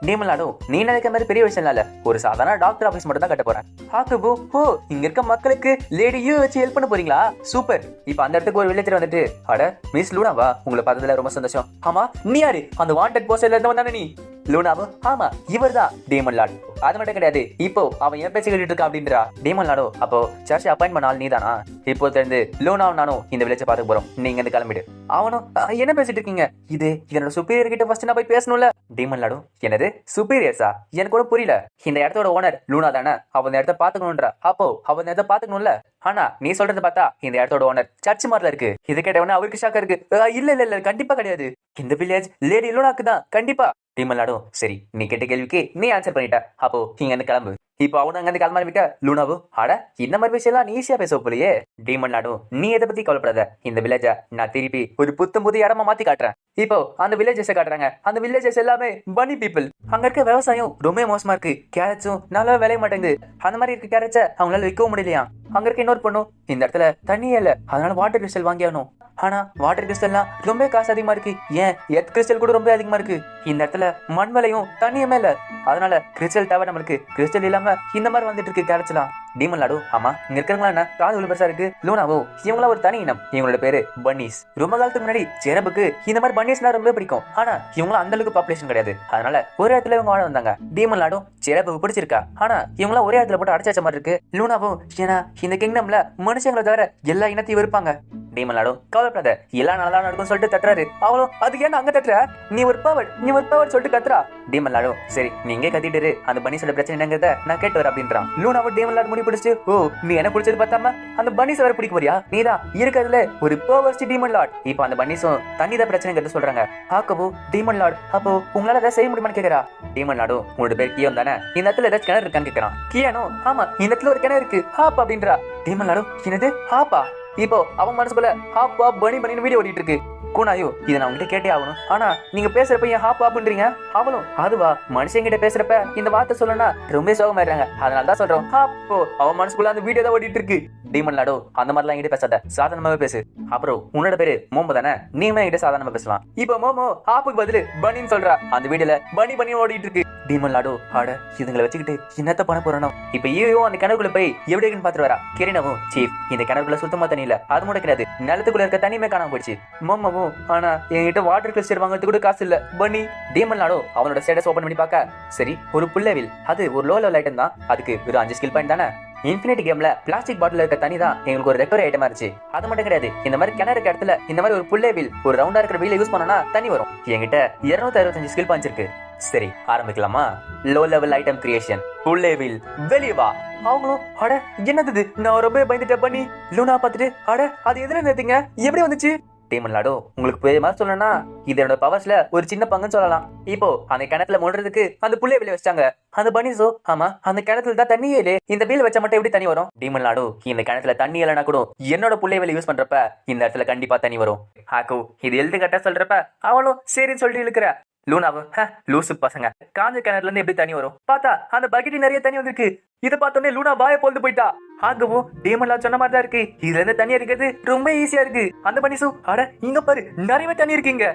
டீமன் லார்டு நீ நினைக்கிற மாதிரி பெரிய விஷயம் இல்ல, ஒரு சாதாரண டாக்டர் ஆபீஸ் மட்டும் தான் கட்ட போறேன். ஆக்கவோ ஓ இங்க இருக்க மக்களுக்கு லேடி யூ வச்சு ஹெல்ப் பண்ண போறீங்களா, சூப்பர். இப்ப அந்த இடத்துக்கு ஒரு வில்லேஜர் வந்துட்டு அட மிஸ் லூனாவா உங்களை பார்த்ததுல ரொம்ப சந்தோஷம். ஆமா நீ யாரு, அந்த வாண்டட் போஸ்டர்ல இருந்தவன் தானே நீ? லூனாவோ ஆமா இவர் தான் டீமன் லார்ட். அது மட்டும் கிடையாது, இப்போ அவன் என் பேச்சு கேட்டுட்டு இருக்கா அப்படின்றா. டீமன் லார்டோ அப்போ சர்ச் அப்பாயிண்ட் பண்ண ஆள் நீதானா? இப்போ தெரிந்து லூனாவும் நானும் இந்த வில்லேஜை பார்க்க போறோம், நீங்க இருந்து கிளம்பிடு. அவனும் என்ன பேசிட்டு இருக்கீங்க, இது என்னோட சுப்பீரியர் கிட்ட ஃபர்ஸ்ட் நான் போய் பேசணும்ல. டீமன் லார்டு என்னது சுப்பீரியர்ஸா, எனக்கு கூட புரியல. இந்த இடத்தோட ஓனர் லூனா தானே, அவன் இந்த இடத்த பாத்துக்கணும்ன்றா. அப்போ அவன் இந்த இடத்த பாத்துக்கணும்ல, ஆனா நீ சொல்றது பார்த்தா இந்த இடத்தோட ஓனர் சர்ச் மாதிரில இருக்கு. இது கேட்டவன அவருக்கு ஷாக்கா இருக்கு. இல்ல இல்ல இல்ல கண்டிப்பா கிடையாது, இந்த வில்லேஜ் லேடி லூனாக்கு தான் கண்டிப்பா. டீமன் லார்டு சரி நீ கேட்ட கேள்விக்கு நீ ஆன்சர் பண்ணிட்ட, அப்போ இங்க இருந்து கிளம்பு. இப்போ அவனு அங்க இருந்து கிளம்ப விட்ட. லூனாவு அட இந்த மாதிரி விஷயம் எல்லாம் நீ ஈஸியா பேச போலியே. டீமன் லார்டு நீ எதை பத்தி கவலைப்படாத, இந்த வில்லேஜ நான் திருப்பி ஒரு புது இடமா மாத்தி காட்டுறேன். இப்போ அந்த வில்லேஜஸ் காட்டுறாங்க, அந்த வில்லேஜஸ் எல்லாமே பனி பீப்புள். அங்க இருக்க விவசாயம் ரொம்ப மோசமா இருக்கு, கேரட்ஸும் நல்லா விளைய மாட்டேங்குது. அந்த மாதிரி இருக்க கேரட்ஸை அவங்களால விற்கவும் முடியலையா. அங்க இருக்க இன்னொரு பொண்ணும் இந்த இடத்துல தண்ணியே இல்ல, அதனால வாட்டர் கிறிஸ்டல் வாங்கி ஆகணும். ஆனா வாட்டர் கிறிஸ்டல்லாம் ரொம்ப காசு அதிகமா இருக்கு, ஏன் எர்த் கிறிஸ்டல் கூட ரொம்ப அதிகமா இருக்கு. இந்த இடத்துல மண் விலையும் தண்ணியுமே இல்ல, அதனால கிறிஸ்டல் தேவை நம்மளுக்கு. கிறிஸ்டல் இல்லாம இந்த மாதிரி வந்துட்டு இருக்கு கேரட்ஸ் எல்லாம். டீமன் லார்டு ஆமா இங்க இருக்கிறவங்களா என்ன காது இவ்வளவு பெருசா இருக்கு. லூனாவோ இவங்களா ஒரு தனி இனம், இவங்களோட பேரு பன்னீஸ். ரொம்ப காலத்துக்கு முன்னாடி செரபுக்கு இந்த மாதிரி பன்னீஸ்னா ரொம்ப பிடிக்கும், ஆனா இவங்களும் அந்த அளவுக்கு பாப்புலேஷன் கிடையாது, அதனால ஒரு இடத்துல இவங்க வாழ வந்தாங்க. டீமன் லார்டும் செரபுக்கு பிடிச்சிருக்கா, ஆனா இவங்களா ஒரே இடத்துல போட்டு அடைச்ச மாதிரி இருக்கு. லூனாவோ ஏன்னா இந்த கிங்டம்ல மனுஷங்களை தவிர எல்லா இனத்தையும் இருப்பாங்க. டீமன் லார்டு கவலைப்படாத எல்லாம் நல்லா நடக்கும் சொல்லிட்டு தட்டுறாரு. அவளும் அதுக்கு ஏன் அங்க தட்டுற, நீ ஒரு பவர் சொல்லிட்டு கத்துறா. டீமன் லார்டு சரி நீங்க கத்திட்டு அந்த பன்னீஸோட பிரச்சனை என்னங்கிறத நான் கேட்டு வர அப்படின்றான். லூனாவோ டீமன் லார்டு முடி பிடிச்சு ஓ நீ என்ன பிடிச்சது பார்த்தாம அந்த பன்னீஸ் வர பிடிக்க போறியா, நீதான் இருக்கிறதுல ஒரு பவர்ஸ்ட் டீமன் லார்ட். இப்போ அந்த பன்னீஸும் தண்ணி தான் பிரச்சனைங்கிறது சொல்றாங்க. ஆக்கவோ டீமன் லார்ட் அப்போ உங்களால ஏதாவது செய்ய முடியுமான்னு கேக்குறா. டீமன் லார்டு உங்களோட பேர் கியோன் தானே, இந்த இடத்துல ஏதாச்சும் கிணறு இருக்கான்னு கேட்கறான். கியானோ ஆமா இந்த இடத்துல ஒரு கிணறு இருக்கு ஹாப் அப்படின்றா. டீமன் லார்டு என்னது ஹாப்பா? இப்போ அவன் மனசுக்குள்ள ஹாப்பா பனி வீடியோ ஓடிட்டு இருக்கு. கூனாயோ இதை நான் உங்ககிட்ட கேட்டே ஆகணும், ஆனா நீங்க பேசுறப்ப ஏன் ஹாப் ஹாப்ன்றீங்க? அவளும் அதுவா மனுஷங்கிட்ட பேசுறப்ப இந்த வார்த்தை சொல்லனா ரொம்ப சோகமாயிடுறாங்க, அதனாலதான் சொல்றோம் ஹாப்போ. அவன் மனசுக்குள்ள அந்த வீடியோ தான் ஓடிட்டு இருக்கு. டீமன் லார்டு அந்த மாதிரிலாம் என்கிட்ட பேசாத, சாதாரணமாவே பேசு. அப்புறம் உன்னோட பேரு மோமோ தானே, நீங்க என்கிட்ட சாதாரணமா பேசலாம். இப்போ மோமோ ஹாப்புக்கு பதிலு பனின்னு சொல்றா. அந்த வீடியோல பனி ஓடிட்டு இருக்கு. டீமன் லார்டு ஆட இதுங்களை வச்சுக்கிட்டு என்னத்த பண்ண போறோம். இப்ப ஈவோ அந்த கிணறுக்குள்ள போய் எப்படி இருக்குன்னு பாத்துட்டு வரா. கிரணவும் சீஃப் இந்த கிணறுக்குள்ள சுத்தமா தண்ணி இல்ல, அது மட்டும் கிடையாது நிலத்துக்குள்ள இருக்க தண்ணியுமே காணாம போயிடுச்சு. மோமோவும் ஆனா என்கிட்ட வாட்டர் கிறிஸ்டல் வாங்குறதுக்கு கூட காசு இல்ல பனி. டீமன் லார்டு அவனோட ஸ்டேட்டஸ் ஓபன் பண்ணி பார்க்க சரி ஒரு புல்லவில் அது ஒரு லோ லெவல் ஐட்டம் தான், அதுக்கு ஒரு 5 ஸ்கில் பாயிண்ட் தானே. இன்ஃபினிட்டி கேம்ல பிளாஸ்டிக் பாட்டில் இருக்க தண்ணி தான் எங்களுக்கு ஒரு ரெக்கவரி ஐட்டமா இருந்துச்சு. அது மட்டும் கிடையாது, இந்த மாதிரி கிணறு இருக்க இடத்துல இந்த மாதிரி ஒரு புல்லே வீல் ஒரு ரவுண்டா இருக்கிற வீல யூஸ் பண்ணனா தண்ணி வரும். என்கிட்ட 265 ஸ்கில் பாயிண்ட்ஸ் இருக்கு. சரி ஆரம்பிக்கலாமா? Low level item creation. உள்ளேவில் வெளியே வா. அவங்களும் அட என்னது இது? நான் ரொம்ப பயந்துட்டேன் பண்ணி. லூனா பார்த்துட்டு அட அது எதுல நிறுத்திங்க, எப்படி வந்துச்சு? டீமன் லாடோ, உங்களுக்கு புரிய மாதிரி சொல்லணும்னா இது என்னோட பவர்ஸ்ல ஒரு சின்ன பங்குன்னு சொல்லலாம். இப்போ அந்த கிணத்துல மூடுறதுக்கு அந்த புள்ளைய வெளியே வச்சாங்க அந்த பனிசோ. ஆமா, அந்த கிணத்துல தான் தண்ணியே இல்லையே, இந்த வீல் வச்சா மட்டும் எப்படி தண்ணி வரும்? டீமன் லாடோ, இந்த கிணத்துல தண்ணி இல்லைனா கூட என்னோட புள்ளைய வெளியே யூஸ் பண்றப்ப இந்த இடத்துல கண்டிப்பா தண்ணி வரும். ஹாக்கு இது எழுது கரெக்டா சொல்றப்ப அவளும் சரின்னு சொல்லிட்டு இழுக்கிற. லூனாவும் லூசு பசங்க, காஞ்ச கிணறுல இருந்து எப்படி தண்ணி வரும்? பார்த்தா அந்த பக்கெட் நிறைய தண்ணி வந்திருக்கு. இதை பார்த்தோன்னே லூனா பாய பொழுது போயிட்டா. ஆகவும் டீமன்லா சொன்ன மாதிரி தான் இருக்கு, இதுல இருந்து தண்ணி இருக்கிறது ரொம்ப ஈஸியா இருக்கு. அந்த பனிசு அட இங்க பாரு நிறையவே தண்ணி இருக்குங்க.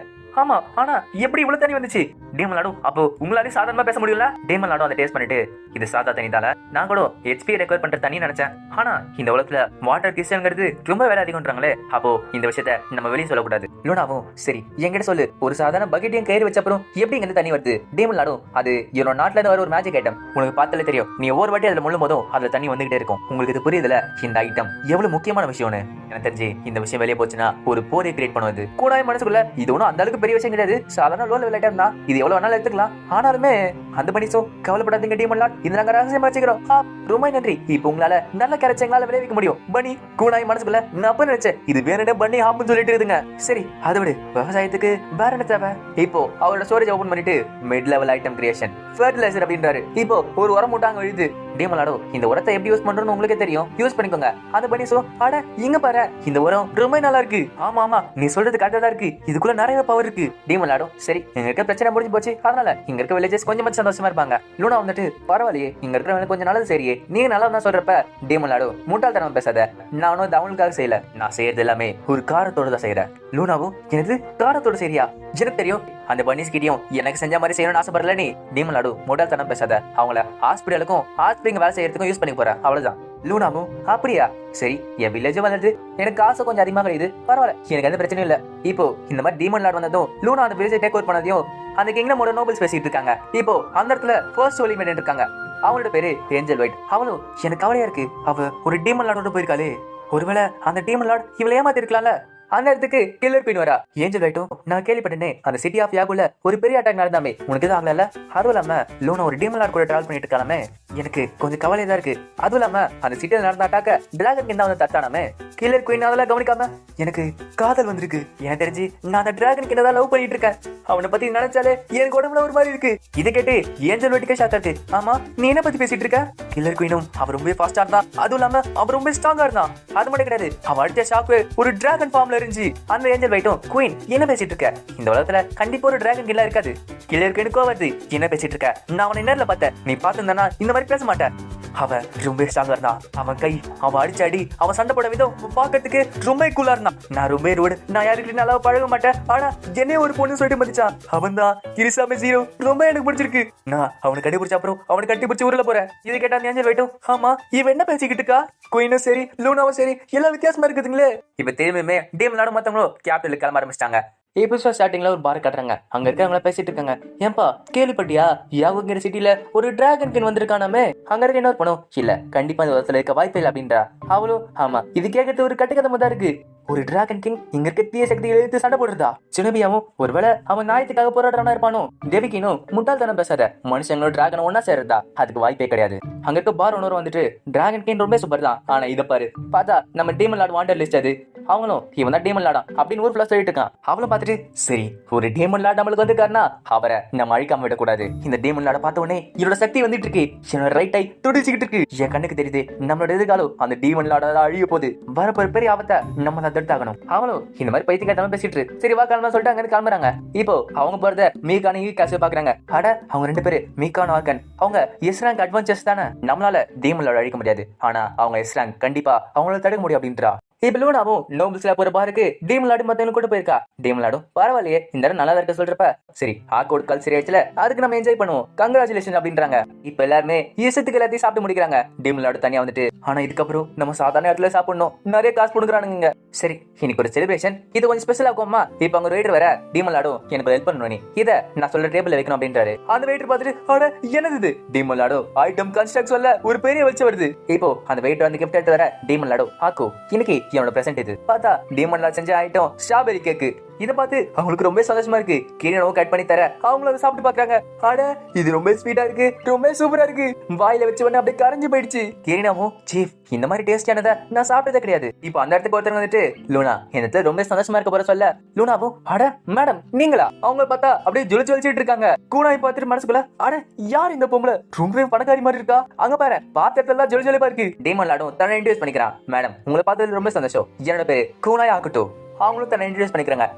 ஆமா, ஆனா எப்படி இவ்வளவு தண்ணி வந்துச்சு? டீமன் லாடோ, அப்போ உங்களாலையும் சாதாரணமா பேச முடியல? டீமன் லாடோ அதை டேஸ்ட் பண்ணிட்டு இது சாதா தண்ணி தானே, நான் கூட ஹெச்பி ரெக்கவர் பண்ற தண்ணி நினைச்சேன். ஆனா இந்த உலகத்துல வாட்டர் கிறிஸ்டன்ங்கிறது ரொம்ப வேலை அதிகம்ன்றாங்களே, அப்போ இந்த விஷயத்த நம்ம வெளியே சொல்லக்கூடாது. லூனாவும் சரி என்கிட்ட சொல்லு, ஒரு சாதாரண பக்கெட்டையும் கயிறு வச்ச அப்புறம் எப்படி இங்க தண்ணி வருது? டீமன் லாடோ, அது என்னோட நாட்டுல இருந்து வர ஒரு மேஜிக் ஐட்டம். உனக்கு பார்த்தாலே தெரியும், நீ ஒவ்வொரு வாட்டி அதுல முள்ளும் போதும் அதுல தண்ணி வந்துகிட்டே இருக்கும். உங்களுக்கு இது புரியுதுல இந்த ஐட்டம் எவ்வளவு முக்கியமான விஷயம்னு? எனக்கு தெரிஞ்சு இந்த விஷயம் வெளியே போச்சுன்னா ஒரு போரை கிரியேட் பண்ணுவது கூட மனசுக்குள்ள. இது ஒன்றும் அந்த அளவுக்கு பெரிய விஷயம் கிடையாது, சாதாரண லோ லெவல் ஐட்டம் தான். இது எவ்வளவு வேணாலும் எடுத்துக்கலாம். ஆனாலுமே அந்த பனிசோ கவலைப்படாதீங்க டீமன் லார்ட், இது நாங்க ரகசியமா வச்சுக்கிறோம். ரொம்ப நன்றி. இப்போ உங்களால நல்ல கரைச்ச எங்களால விளைவிக்க முடியும். பனி கூடாய் மனசுக்குள்ள நான் அப்ப நினைச்சேன் இது வேற பண்ணி ஆப்புன்னு சொல்லிட்டு இருக்குதுங்க. சரி அதை விடு, விவசாயத்துக்கு வேற என்ன தேவை? இப்போ அவரோட ஸ்டோரேஜ் ஓபன் பண்ணிட்டு mid level item creation fertilizer அப்படின்றாரு. இப்போ ஒரு உரம் மூட்டாங்க எழுது. டீமன் லார்ட், இந்த உரத்தை எப்படி யூஸ் பண்றோம்னு உங்களுக்கே தெரியும், யூஸ் பண்ணிக்கோங்க. அந்த பனிசோ அட இங்க பாரு, இந்த உரம் ரொம்ப நல்லா இருக்கு. ஆமா ஆமா, நீ சொல்றது கரெக்டா தான் இருக்கு, இதுக்குள்ள நிறைய பவர் இருக்கு. டீமன் லார்ட், சரி எங்க இருக்க பிரச்சனை முடிஞ்சு போச்சு, அதனால இங்க இருக்க வில்லேஜஸ் கொஞ்சம் சந்தோஷமா இருப்பாங்க. லூனா வந்துட்டு பரவாயில்லையே, இங்க இருக்கிறவங்க கொஞ்சம் நல்லது சரியே, நீங்க நல்லா தான் சொல்றப்ப. டீமன் லார்ட், முட்டாள்தனம் பேசாத, நானும் இது அவங்களுக்காக செய்யல, நான் செய்யறது எல்லாமே ஒரு காரத்தோட தான் செய்யறேன். லூனாவும் எனது காரத்தோட சரியா? எனக்கு தெரியும் அந்த பனிஸ் கிட்டியும் எனக்கு செஞ்ச மாதிரி செய்யணும்னு ஆசைப்படல நீ. டீமன் லார்ட், முட்டாள்தனம் பேசாத, அவங்கள ஹாஸ்பிட்டலுக்கும் ஹாஸ்பிட்டல் வேலை செய்யறதுக்கும் யூஸ் பண்ணி போறேன், அவ்வளவுதான். லூனாவும் அப்படியா, சரி என் வில்லேஜ் வளருது, எனக்கு காசு கொஞ்சம் அதிகமாக கிடையாது, பரவாயில்ல, எனக்கு எந்த பிரச்சனையும் இல்ல. இப்போ இந்த மாதிரி டீமன் லார்ட் வந்ததும் லூனா அந்த வில்லேஜை டேக் ஓவர் பண்ணதையும் அந்த கிங்டமோட நோபல்ஸ் பேசிட்டு இருக்காங்க. இப்போ அந்த இடத்துல ஃபர்ஸ்ட் சோலி மேன் இருக்காங்க, அவளோட பேரு ஏஞ்சல் வைட். அவளும் எனக்கு கவலையா இருக்கு, அவ ஒரு டீமன் லார்டோட போயிருக்காளே, ஒருவேளை அந்த டீமன் லார்ட் இவளை ஏமாத்தி இருக்கலாம்ல. அந்த இடத்துக்கு கில்லர் குயின் வரா. ஏஞ்சல் வைட்டும் நான் கேள்விப்பட்டேனே அந்த சிட்டி ஆஃப் யாகுல ஒரு பெரிய அட்டாக் நடந்தாமே, உனக்கு எதுவும் ஆகல? அதுவும் இல்லாம லூனா ஒரு டீமன் லார்ட் கூட டிராவல் பண்ணிட்டு இருக்காமே, எனக்கு கொஞ்சம் கவலை தான் இருக்கு. அதுவும் இல்லாம அந்த சிட்டியில நடந்த அட்டாக்க டிராகன் கிங் தான் வந்து தட்டானாமே. கில்லர் குயின் அதெல்லாம் கவனிக்காம எனக்கு காதல் வந்திருக்கு. எனக்கு தெரிஞ்சு நான் அந்த டிராகன் கிட்ட தான் லவ் பண்ணிட்டு இருக்கேன். அவனை பத்தி நினைச்சாலே எனக்கு உடம்புல ஒரு மாதிரி இருக்கு. இதை கேட்டு ஏஞ்சல் வைட்டுக்கே ஷாக் ஆச்சு. ஆமா நீ என்ன பத்தி பேசிட்டு இருக்க? கில்லர் குயினும் அவர் ரொம்ப ஃபாஸ்டா இருந்தான், அதுவும் இல்லாம அவர் ரொம்ப ஸ்ட்ராங்கா இருந்தான். அது மட்டும் கிடையாது, அவன் அடிச்ச ஷாக்கு ஒரு டிராகன் ஃபார்ம்ல இருந்துச்சு. அந்த ஏஞ்சல் வைட்டும் குயின் என்ன பேசிட்டு இருக்க? இந்த உலகத்துல கண்டிப்பா ஒரு டிராகன் கில்லா இருக்காது. கில்லர் குயினுக்கோ வருது, என்ன பேசிட்டு இருக்க? நான் அவனை நேர்ல பார்த்தேன், நீ பார்த்திருந்தா இந்த மாதிரி பேச மாட்டேன். அவன் ரொம்ப ஸ்ட்ராங்கா இருந்தான், அவன் கை, அவன் அடிச்ச அடி, அவன் சண்டை போட விதம் பாக்கிறதுக்கு ரொம்ப கூலா இருந்தான். நான் ரொம்ப ரூடு, நான் யாருக்கு நல்லா பழக மாட்டேன், ஆனா என்னைய ஒரு பொண்ணு சொல்லிட்டு மதிச்சான். அவன் தான் கிரிசாமி ஜீரோ, ரொம்ப எனக்கு பிடிச்சிருக்கு. நான் அவனை கட்டி பிடிச்ச அப்புறம் அவனை கட்டி பிடிச்சி ஊர்ல போறேன். இதை கேட்டா ஏஞ்சல் வைட்டும் ஆமா இவன் என்ன பேசிக்கிட்டு இருக்கா? குயினும் சரி லூனாவும் சரி எல்லாம் வித்தியாசமா இருக்குதுங்களே. இப்ப திரும்பியுமே டீம் விளையாட மத்தவங்களும் கேப்டன்ல கிளம்ப ஆரம்பிச்சிட்டாங்க. எபிசோட் ஸ்டார்டிங்ல ஒரு பார் கட்டுறாங்க, அங்க இருக்கவங்கள பேசிட்டு இருக்காங்க. ஏன்பா கேள்விப்பட்டியா யாகுங்கிற சிட்டில ஒரு டிராகன் கிங் வந்திருக்கானாமே, அங்க இருக்க இன்னொரு பணம் இல்ல கண்டிப்பா இந்த உலகத்துல இருக்க வாய்ப்பு இல்லை அப்படின்றா. அவளும் ஆமா இது கேட்கறது ஒரு கட்டுக்கதமா தான் இருக்கு. ஒரு டிராகன் கிங் இங்க இருக்க தீய சக்திகளை எடுத்து சண்டை போடுறதா? சினபியாவும் ஒருவேளை அவன் நாயத்துக்காக போராடுறானா இருப்பானோ? டெவிக்கினும் முட்டாள்தனம் பேசாத, மனுஷங்களோட டிராகன் ஒன்னா சேர்றதா? அதுக்கு வாய்ப்பே கிடையாது. அங்க இருக்க பார் ஓனர் வந்துட்டு டிராகன் கிங் ரொம்ப சூப்பர் தான், ஆனா இதை பாரு பார்த்தா நம்ம டீமன் லார்ட் வாண்டட் லிஸ்ட் அது. அவங்களும் இவன் தான் டீமன் லார்டா அப்படின்னு ஒரு பிளஸ் சொல்லிட்டு இருக்கான். அவளும் பார்த்துட்டு சரி ஒரு டீமன் லார்ட் நம்மளுக்கு வந்துருக்காருனா அவரை நம்ம அழிக்காம விடக்கூடாது. இந்த டீமன் லார்ட பார்த்த உடனே இவரோட சக்தி வந்துட்டு இருக்கு, என்னோட ரைட் ஐ துடிச்சுக்கிட்டு இருக்கு. என் கண்ணுக்கு தெரியுது நம்மளோட எதிர்காலம் அந்த டீமன் லார்ட அழிய போகுது. வரப்போற பெரிய ஆபத்தை நம்ம தான் தடுத்தாகணும். அவளும் இந்த மாதிரி பைத்தியக்காரமா பேசிட்டு இருக்கு. சரி வா கிளம்ப சொல்லிட்டு அங்க கிளம்புறாங்க. இப்போ அவங்க போறத மீகான காசு பாக்குறாங்க. அட அவங்க ரெண்டு பேரு மீகான் ஆர்கன், அவங்க எஸ் ரேங்க் அட்வென்ச்சர்ஸ் தானே, நம்மளால டீமன் லார்ட அழிக்க முடியாது, ஆனா அவங்க எஸ் ரேங்க் கண்டிப்பா அவங்களால தடுக்க முடியும் அப்படின்றா. இப்ப லூனாவும் நோபல்ஸ்ல போற பாருக்கு டீமன் லார்டு மத்தவங்க கூட போயிருக்கா. டீமன் லார்டும் பரவாயில்லையே இந்த இடம் நல்லா இருக்க சொல்றப்ப சரி ஆக்கோட் கல்ச்சர் ஆயிடுச்சுல, அதுக்கு நம்ம என்ஜாய் பண்ணுவோம், கங்க்ராச்சுலேஷன் அப்படின்றாங்க. இப்ப எல்லாருமே இசத்துக்கு எல்லாத்தையும் சாப்பிட்டு முடிக்கிறாங்க. டீமன் லார்டு தனியா வந்துட்டு ஆனா இதுக்கப்புறம் நம்ம சாதாரண இடத்துல சாப்பிடணும், நிறைய காசு கொடுக்குறானுங்க. சரி இன்னைக்கு ஒரு செலிப்ரேஷன், இது கொஞ்சம் ஸ்பெஷல் ஆகுமா? இப்ப அவங்க வெயிட்டர் வர டீமன் லார்டும் எனக்கு ஹெல்ப் பண்ணணும், நீ இதை நான் சொல்ற டேபிள்ல வைக்கணும் அப்படின்றாரு. அந்த வெயிட்டர் பார்த்துட்டு அட என்னது இது? டீமன் லார்டு ஐட்டம் கன்ஸ்ட்ரக்ட் சொல்ல ஒரு பெரிய வெளிச்சம் வருது. இப்போ அந்த வெயிட்டர் வந்து கிஃப்ட் எடுத்து வர டீமன் லார்டு ஆக்கோ இன்னைக்கு என்னோட பிரசன்ட் இது. பார்த்தா டீமன் லார்ட் செஞ்ச ஐட்டம் ஸ்ட்ராபெரி கேக்கு. இதை பார்த்து அவங்களுக்கு ரொம்ப சந்தோஷமா இருக்கு. கிரீனாவும் கட் பண்ணி தர அவங்களும் அதை சாப்பிட்டு பாக்குறாங்க. அட இது ரொம்ப ஸ்வீட்டா இருக்கு, ரொம்ப சூப்பரா இருக்கு. வாயில வச்ச உடனே அப்படியே கரைஞ்சு போயிடுச்சு. கிரீனாவும் சீஃப் இந்த மாதிரி டேஸ்டியானதை நான் சாப்பிட்டதே கிடையாது. இப்போ அந்த இடத்துக்கு ஒருத்தர் வந்துட்டு லூனா எனக்கு ரொம்ப சந்தோஷமா இருக்க போற சொல்ல லூனாவும் அட மேடம் நீங்களா? அவங்க பார்த்தா அப்படியே ஜொலிச்சு வலிச்சிட்டு இருக்காங்க. கூனாய் பார்த்துட்டு மனசுக்குள்ள அட யார் இந்த பொம்பளை, ரொம்ப பணக்காரி மாதிரி இருக்கா, அங்க பாரு பாத்திரத்தெல்லாம் ஜொலி ஜொலிப்பா இருக்கு. டீமன் லாடும் தன்னை இன்ட்ரோடியூஸ் பண்ணிக்கிறான். மேடம் உங்களை பார்த்ததுல ரொம்ப சந்தோஷம், என்னோட பேரு கூனாய் ஆகட்டும். அவங்களும் தன்னை இன்ட்ரோடியூஸ் பண்ணிக்கிறாங்க.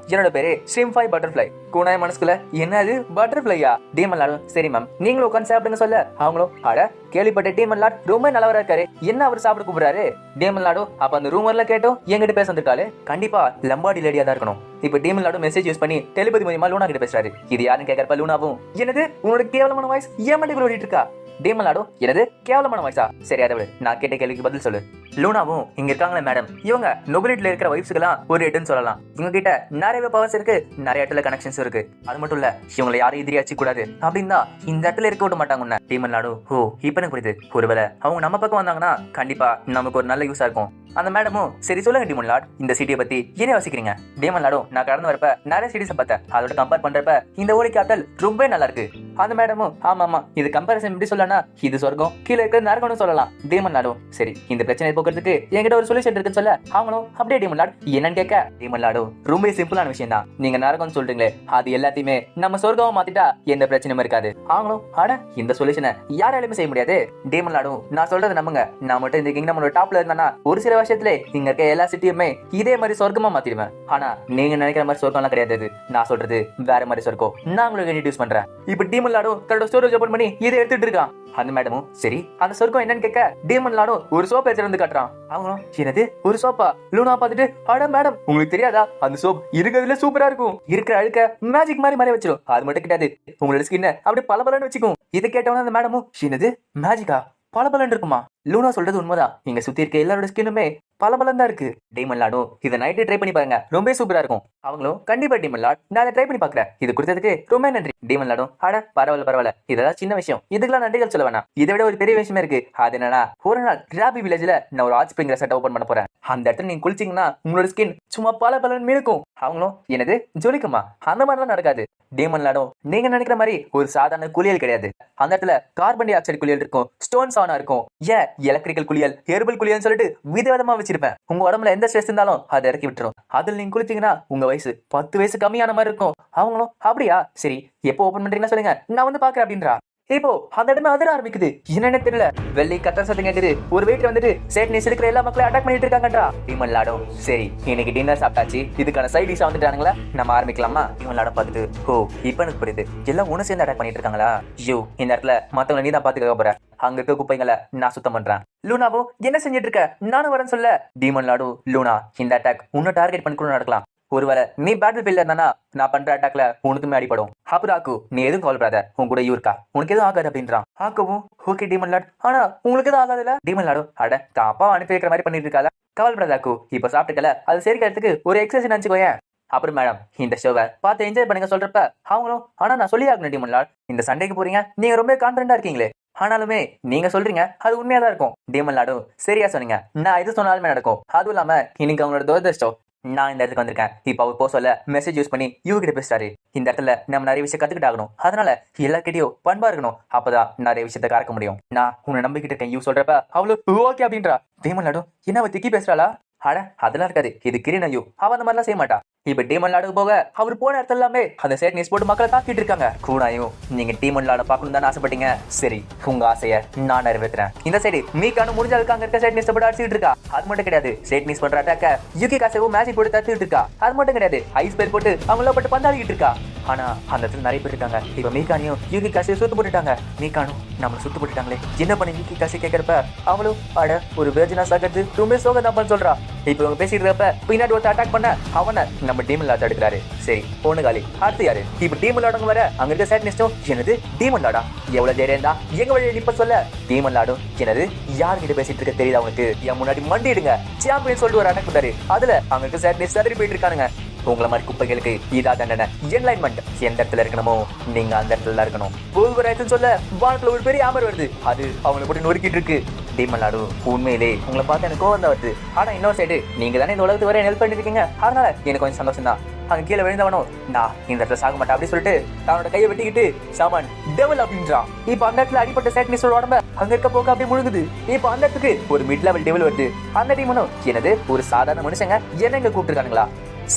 என்னோட பேரு ஷ்ரிம்ஃபாய் பட்டர்ஃப்ளை. கூனாய் மனசுக்குள்ள என்னது பட்டர்ஃப்ளையா? டீமன் லாடும் சரி மேம் நீங்களும் உட்காந்து சாப்பிடுங்க சொல்ல அவங்களும் அட கேள்விப்பட்ட டீமன் லாட் ரொம்ப நல்லவரா இருக்காரு, என்ன அவர் சாப்பிட கூப்பிடுறாரு? டீமன் லாடும் அப்ப அந்த ரூமர்ல கேட்டோம் எங்கிட்ட பேச வந்திருக்காரு, கண்டிப்பா லம்பாடி லேடியா தான் இருக்கணும். இப்ப டீமன் லாடும் மெசேஜ் யூஸ் பண்ணி டெலிபதி மூலமா லூனா கிட்ட பேசுறாரு. இது யாருன்னு கேட்கறப்ப லூனாவும் என்னது உன்னோட கேவலமான வாய்ஸ் ஏன் மண்டைக்குள்ள ஓடிட்டு இருக்கா? டீமன் லாடும் என்னது கேவலமான வாய்ஸா? சரி அதை விட நான் கேட்ட கேள்விக்கு பதில் சொல்லு. லூனாவும் இங்க இருக்காங்களே மேடம் இவங்க நொபிலிட்டில இருக்கிற வைஃப்ஸ்க்குலாம் ஒரு எட்டுன்னு சொல்லலாம். இவங்க கிட்ட நிறைய பவர்ஸ் இருக்கு, நிறைய இடத்துல கனெக்ஷன்ஸ் இருக்கு. அது மட்டும் இல்ல இவங்களை யாரும் எதிரியாச்சு கூடாது அப்படின்னா இந்த இடத்துல இருக்க விட மாட்டாங்க. டீமன் லாடும் ஓ இப்ப எனக்கு புரியுது, ஒருவேளை அவங்க நம்ம பக்கம் வந்தாங்கன்னா கண்டிப்பா நமக்கு ஒரு நல்ல யூஸா இருக்கும். அந்த மேடமும் சரி சொல்லுங்க டீமன் லாட் இந்த சிட்டியை பத்தி என்ன யோசிக்கிறீங்க? டீமன் லாடும் நான் கடந்து வரப்ப நிறைய சிட்டிஸை பார்த்தேன், அதோட கம்பேர் பண்றப்ப இந்த ஓலி கேபிட்டல் ரொம்ப நல்லா இருக்கு. அந்த மேடமும் ஆமா ஆமா இது கம்பேரிசன் எப்படி சொல்லனா இது சொர்க்கம் கீழே இருக்க நரகம்னு சொல்லலாம். டீமன் லாடும் சரி இந்த பிரச்சனை போக்குறதுக்கு என்கிட்ட ஒரு சொல்யூஷன் இருக்குன்னு சொல்ல அவங்களும் அப்படியே டீமன் லாட் என்னன்னு கேட்க டீமன் லாடும் ரொம்ப சிம்பிளான விஷயம் தான், நீங்க நரகம்னு சொல்றீங்களே அது எல்லாத்தையுமே நம்ம சொர்க்கமா மாத்திட்டா எந்த பிரச்சனையும் இருக்காது. அவங்களும் அட இந்த சொல்யூஷனை யாராலுமே செய்ய முடியாது. டீமன் லாடும் நான் சொல்றது நம்புங்க, நான் மட்டும் இந்த கிங்டமோட டாப்ல இருந்தானா ஒரு சில வருஷத்துல இங்க இருக்க எல்லா சிட்டியுமே இதே மாதிரி சொர்க்கமா மாத்திடுவேன். ஆனா நீங்க நினைக்கிற மாதிரி சொர்க்கம்லாம் கிடையாது, நான் சொல்றது வேற மாதிரி சொர்க்கம். நான் உங்களுக்கு இன்ட்ரோடியூஸ் பண்றேன். இப்ப டீமன் லாடும் தன்னோட ஸ்டோரேஜ் ஓபன் பண்ணி இதை எடுத்துட்டு இருக்கான். அந்த மேடமும் சரி அந்த சொர்க்கம் என்னன்னு கேட்க டீமன் லாடும் ஒரு சோப் எடுத்து வந்து காட்டுறான். அவங்களும் என்னது ஒரு சோப்பா? லூனா பார்த்துட்டு அட மேடம் உங்களுக்கு தெரியாதா அந்த சோப் இருக்கிறதுல சூப்பரா இருக்கும், இருக்கிற அழுக்க மேஜிக் மாதிரி மறைய வச்சிடும். அது மட்டும் கிடையாது உங்களோட ஸ்கின்னை அப்படியே பலபலன்னு வச்சுக்கும். இதை கேட்டவன அந்த மேடமும் என்னது மேஜிக்கா பலபலன் இருக்குமா? லூனா சொல்றது உண்மைதான், இங்க சுத்தி இருக்க எல்லாரோட ஸ்கின்னுமே பலபலன் தான் இருக்கு. டீமன் லாடும் இதை நைட்டு ட்ரை பண்ணி பாருங்க ரொம்ப சூப்பரா இருக்கும். அவங்களும் கண்டிப்பா டீமன் லாட் நான் அதை ட்ரை பண்ணி பாக்குறேன், இது கொடுத்ததுக்கு ரொம்ப நன்றி. டீமன் லாடும் அட பரவாயில்ல இதெல்லாம் சின்ன விஷயம், இதுக்கெல்லாம் நன்றிகள் சொல்ல வேணாம். இதை விட ஒரு பெரிய விஷயமே இருக்கு. அது என்னன்னா ஒரு நாள் ராபி வில்லேஜ்ல நான் ஒரு ஹாட் ஸ்ப்ரிங் ரெசார்ட் ஓபன் பண்ண போறேன். அந்த இடத்துல நீங்க குளிச்சிங்கன்னா உங்களோட ஸ்கின் சும்மா பலபலன் மினுக்கும். அவங்களும் என்னது ஜொலிக்குமா? அந்த மாதிரிலாம் நடக்காது. டீமன் லாடும் நீங்க நினைக்கிற மாதிரி ஒரு சாதாரண குளியல் கிடையாது. அந்த இடத்துல கார்பன் டை ஆக்சைடு குளியல் இருக்கும், ஸ்டோன் சானா இருக்கும், ஏன் எலக்ட்ரிக்கல் குளியல் ஹெர்பல் குளியல் சொல்லிட்டு விதவிதமா வச்சிருப்பேன். உங்க உடம்புல எந்த ஸ்ட்ரெஸ் இருந்தாலும் அதை இறக்கி விட்டுரும். அதுல நீங்க குளிச்சீங்கன்னா உங்க வயசு 10 வயசு கம்மியான மாதிரி இருக்கும். அவங்களும் அப்படியா சரி எப்போ ஓபன் பண்றீங்கன்னா சொல்லுங்க நான் வந்து பாக்குறேன் அப்படின்றா. இப்போ அந்த இடமே அதிர ஆரம்பிக்குது, என்னன்னு தெரியல. வெள்ளி கத்தர சத்தம் கேக்குது. ஒரு வெயிட்டர் வந்துட்டு சேட்னிஸ் இருக்கிற எல்லா மக்களையும் அட்டாக் பண்ணிட்டு இருக்காங்கன்றா. டீமன் லாடும் சரி இன்னைக்கு டின்னர் சாப்பிட்டாச்சு, இதுக்கான சைட் டிஷ் வந்துட்டானுங்களா, நம்ம ஆரம்பிக்கலாமா? டீமன் லாடம் பார்த்துட்டு ஓ இப்போ எனக்கு புரியுது, எல்லாம் ஒண்ணு சேர்ந்து அட்டாக் பண்ணிட்டு இருக்காங்களா? ஐயோ இந்த இடத்துல மத்தவங்க நீ தான் பாத்துக்க போற, அங்க இருக்க குப்பைங்களை நான் சுத்தம் பண்றேன். லூனாவோ என்ன செஞ்சிட்டு இருக்க, நானும் வரேன்னு சொல்ல டீமன் லாடும் லூனா இந்த அட்டாக் உன்னை டார்கெட் பண்ணி கூட நடக்கலாம், ஒருவேளை நீ பேட்டில் ஃபீல்ட்ல இருந்தானா நான் பண்ற அட்டாக்ல உனக்குமே அடிப்படும். அப்புறம் ஆக்கு நீ எதுவும் கவலைப்படாத, உன் கூட இருக்கா உனக்கு எதுவும் ஆகாது அப்படின்றான். ஆக்கவும் ஓகே டீமன் லாட் ஆனா உங்களுக்கு எதுவும் ஆகாதுல்ல? டீமன் லாடும் அட தாப்பா அனுப்பி வைக்கிற மாதிரி பண்ணிட்டு இருக்கால, கவலைப்படாத ஆக்கு இப்ப சாப்பிட்டுக்கல அது சரிக்கிறதுக்கு ஒரு எக்ஸசைஸ் நினைச்சுக்கோயேன். அப்புறம் மேடம் இந்த ஷோவை பார்த்து என்ஜாய் பண்ணுங்க சொல்றப்ப அவங்களும் ஆனா நான் சொல்லி ஆகணும் டீமன் லாட் இந்த சண்டைக்கு போறீங்க நீங்க ரொம்ப கான்பிடண்டா இருக்கீங்களே, ஆனாலுமே நீங்க சொல்றீங்க அது உண்மையா தான் இருக்கும். டீமன் லாடும் சரியா சொன்னீங்க, நான் எது சொன்னாலுமே நடக்கும். அதுவும் இல்லாம இன்னைக்கு அவங்களோட துரதிருஷ்டம் நான் இந்த இடத்துக்கு வந்திருக்கேன். இப்ப அவர் போ சொல்ல மெசேஜ் யூஸ் பண்ணி கிட்ட பேசுறாரு. இந்த இடத்துல நம்ம நிறைய விஷயம் கத்துக்கிட்டு ஆகணும், அதனால எல்லார்கிட்டயும் பண்பா இருக்கணும், அப்பதான் நிறைய விஷயத்த கறக்க முடியும். நான் உன்னை நம்பிக்கிட்டு இருக்கேன் யூ சொல்றப்ப அவ்வளவு ஓகே அப்படின்றா. டீமன் லாடும் என்ன அவ திக்கி பேசுறாளா? அட அதெல்லாம் இருக்காது, இது கிரீனையோ அவ அந்த மாதிரிலாம் செய்ய மாட்டா. இப்ப டீமன் லாடுக்கு போக அவர் போன இடத்துல எல்லாமே அந்த சேட் நியூஸ் போட்டு மக்களை தாக்கிட்டு இருக்காங்க. கூனாயும் நீங்க டீமன் லாட பாக்கணும் தானே ஆசைப்பட்டீங்க, சரி உங்க ஆசைய நான் நிறைவேற்றுறேன். இந்த சைடு மீக்கானு முடிஞ்சாலுக்கு அங்க இருக்க சேட் நியூஸ் போட்டு அடிச்சுட்டு இருக்கா. அது மட்டும் கிடையாது சேட் நியூஸ் பண்ற அட்டாக்க யூகி காசேவும் மேஜிக் போட்டு தத்துட்டு இருக்கா. அது மட்டும் கிடையாது ஐஸ் பேர் போட்டு அவங்கள பட்டு பந்தாடிக்கிட்டு இருக்கா. ஆனா அந்த இடத்துல நிறைய பேர் இருக்காங்க. இப்ப மீக்கானியும் யூகி காசையும் சுத்து போட்டுட்டாங்க. மீக்கானும் நம்மள சுத்து போட்டுட்டாங்களே என்ன பண்ணி யூகி காசை கேட்கறப்ப அவளும் அட ஒரு வேர்ஜினா சாகிறது ரொம்ப சோகதான் சொல்றா. இப்ப இவங்க பேசிட்டு இருக்கப்ப பின்னாடி ஒருத்தர் அட்டாக் பண்ண அவனை நம்ம டீமன் லாட் எடுக்கிறாரு. சரி பொண்ணு காலி அடுத்து யாரு? இப்ப டீமன் லாடுங்க வர அங்க இருக்க சேட்னிஸ்டும் என்னது டீமன் லாடா எவ்வளவு தைரியம் தான் எங்க வழியை நிப்ப சொல்ல டீமன் லாடும் என்னது யாருக்கிட்ட பேசிட்டு இருக்க தெரியுது அவனுக்கு, என் முன்னாடி மண்டிடுங்க சாம்பியன் சொல்லிட்டு ஒரு அட்டாக் பண்ணாரு. அதுல அங்க இருக்க சேட்னிஸ் சதறி போயிட்டு இருக்கானுங்க. உங்களை மாதிரி குப்பைகளுக்கு இதா தண்டனை, என்லைன்மெண்ட். எந்த இடத்துல இருக்கணுமோ நீங்க அந்த இடத்துல இருக்கணும். ஒவ்வொரு சொல்ல வானத்துல ஒரு பெரிய ஆமர் வருது, அது அவங்களை போட்டு நொறுக்கிட்டு இருக்கு. டீமன் லாடு உண்மையிலே உங்களை பார்த்து எனக்கு கோவம் தான் வருது. ஆனா இன்னொரு சைடு நீங்க தானே இந்த உலகத்துக்கு வர ஹெல்ப் பண்ணிருக்கீங்க, அதனால எனக்கு கொஞ்சம் சந்தோஷம் தான். அங்க கீழே விழுந்தவனோ நான் இந்த இடத்துல சாக மாட்டேன் அப்படின்னு சொல்லிட்டு தன்னோட கையை வெட்டிக்கிட்டு சாமான் டெவல் அப்படின்றான். இப்ப அந்த இடத்துல அடிப்பட்ட சேட்னிஸோட உடம்ப அங்க இருக்க போக்க அப்படியே முழுங்குது. இப்ப அந்த இடத்துக்கு ஒரு மிட் லெவல் டெவல் வருது. அந்த டீமனும் என்னது ஒரு சாதாரண மனுஷங்க என்ன இங்க கூப்பிட்டுருக்கானுங்களா,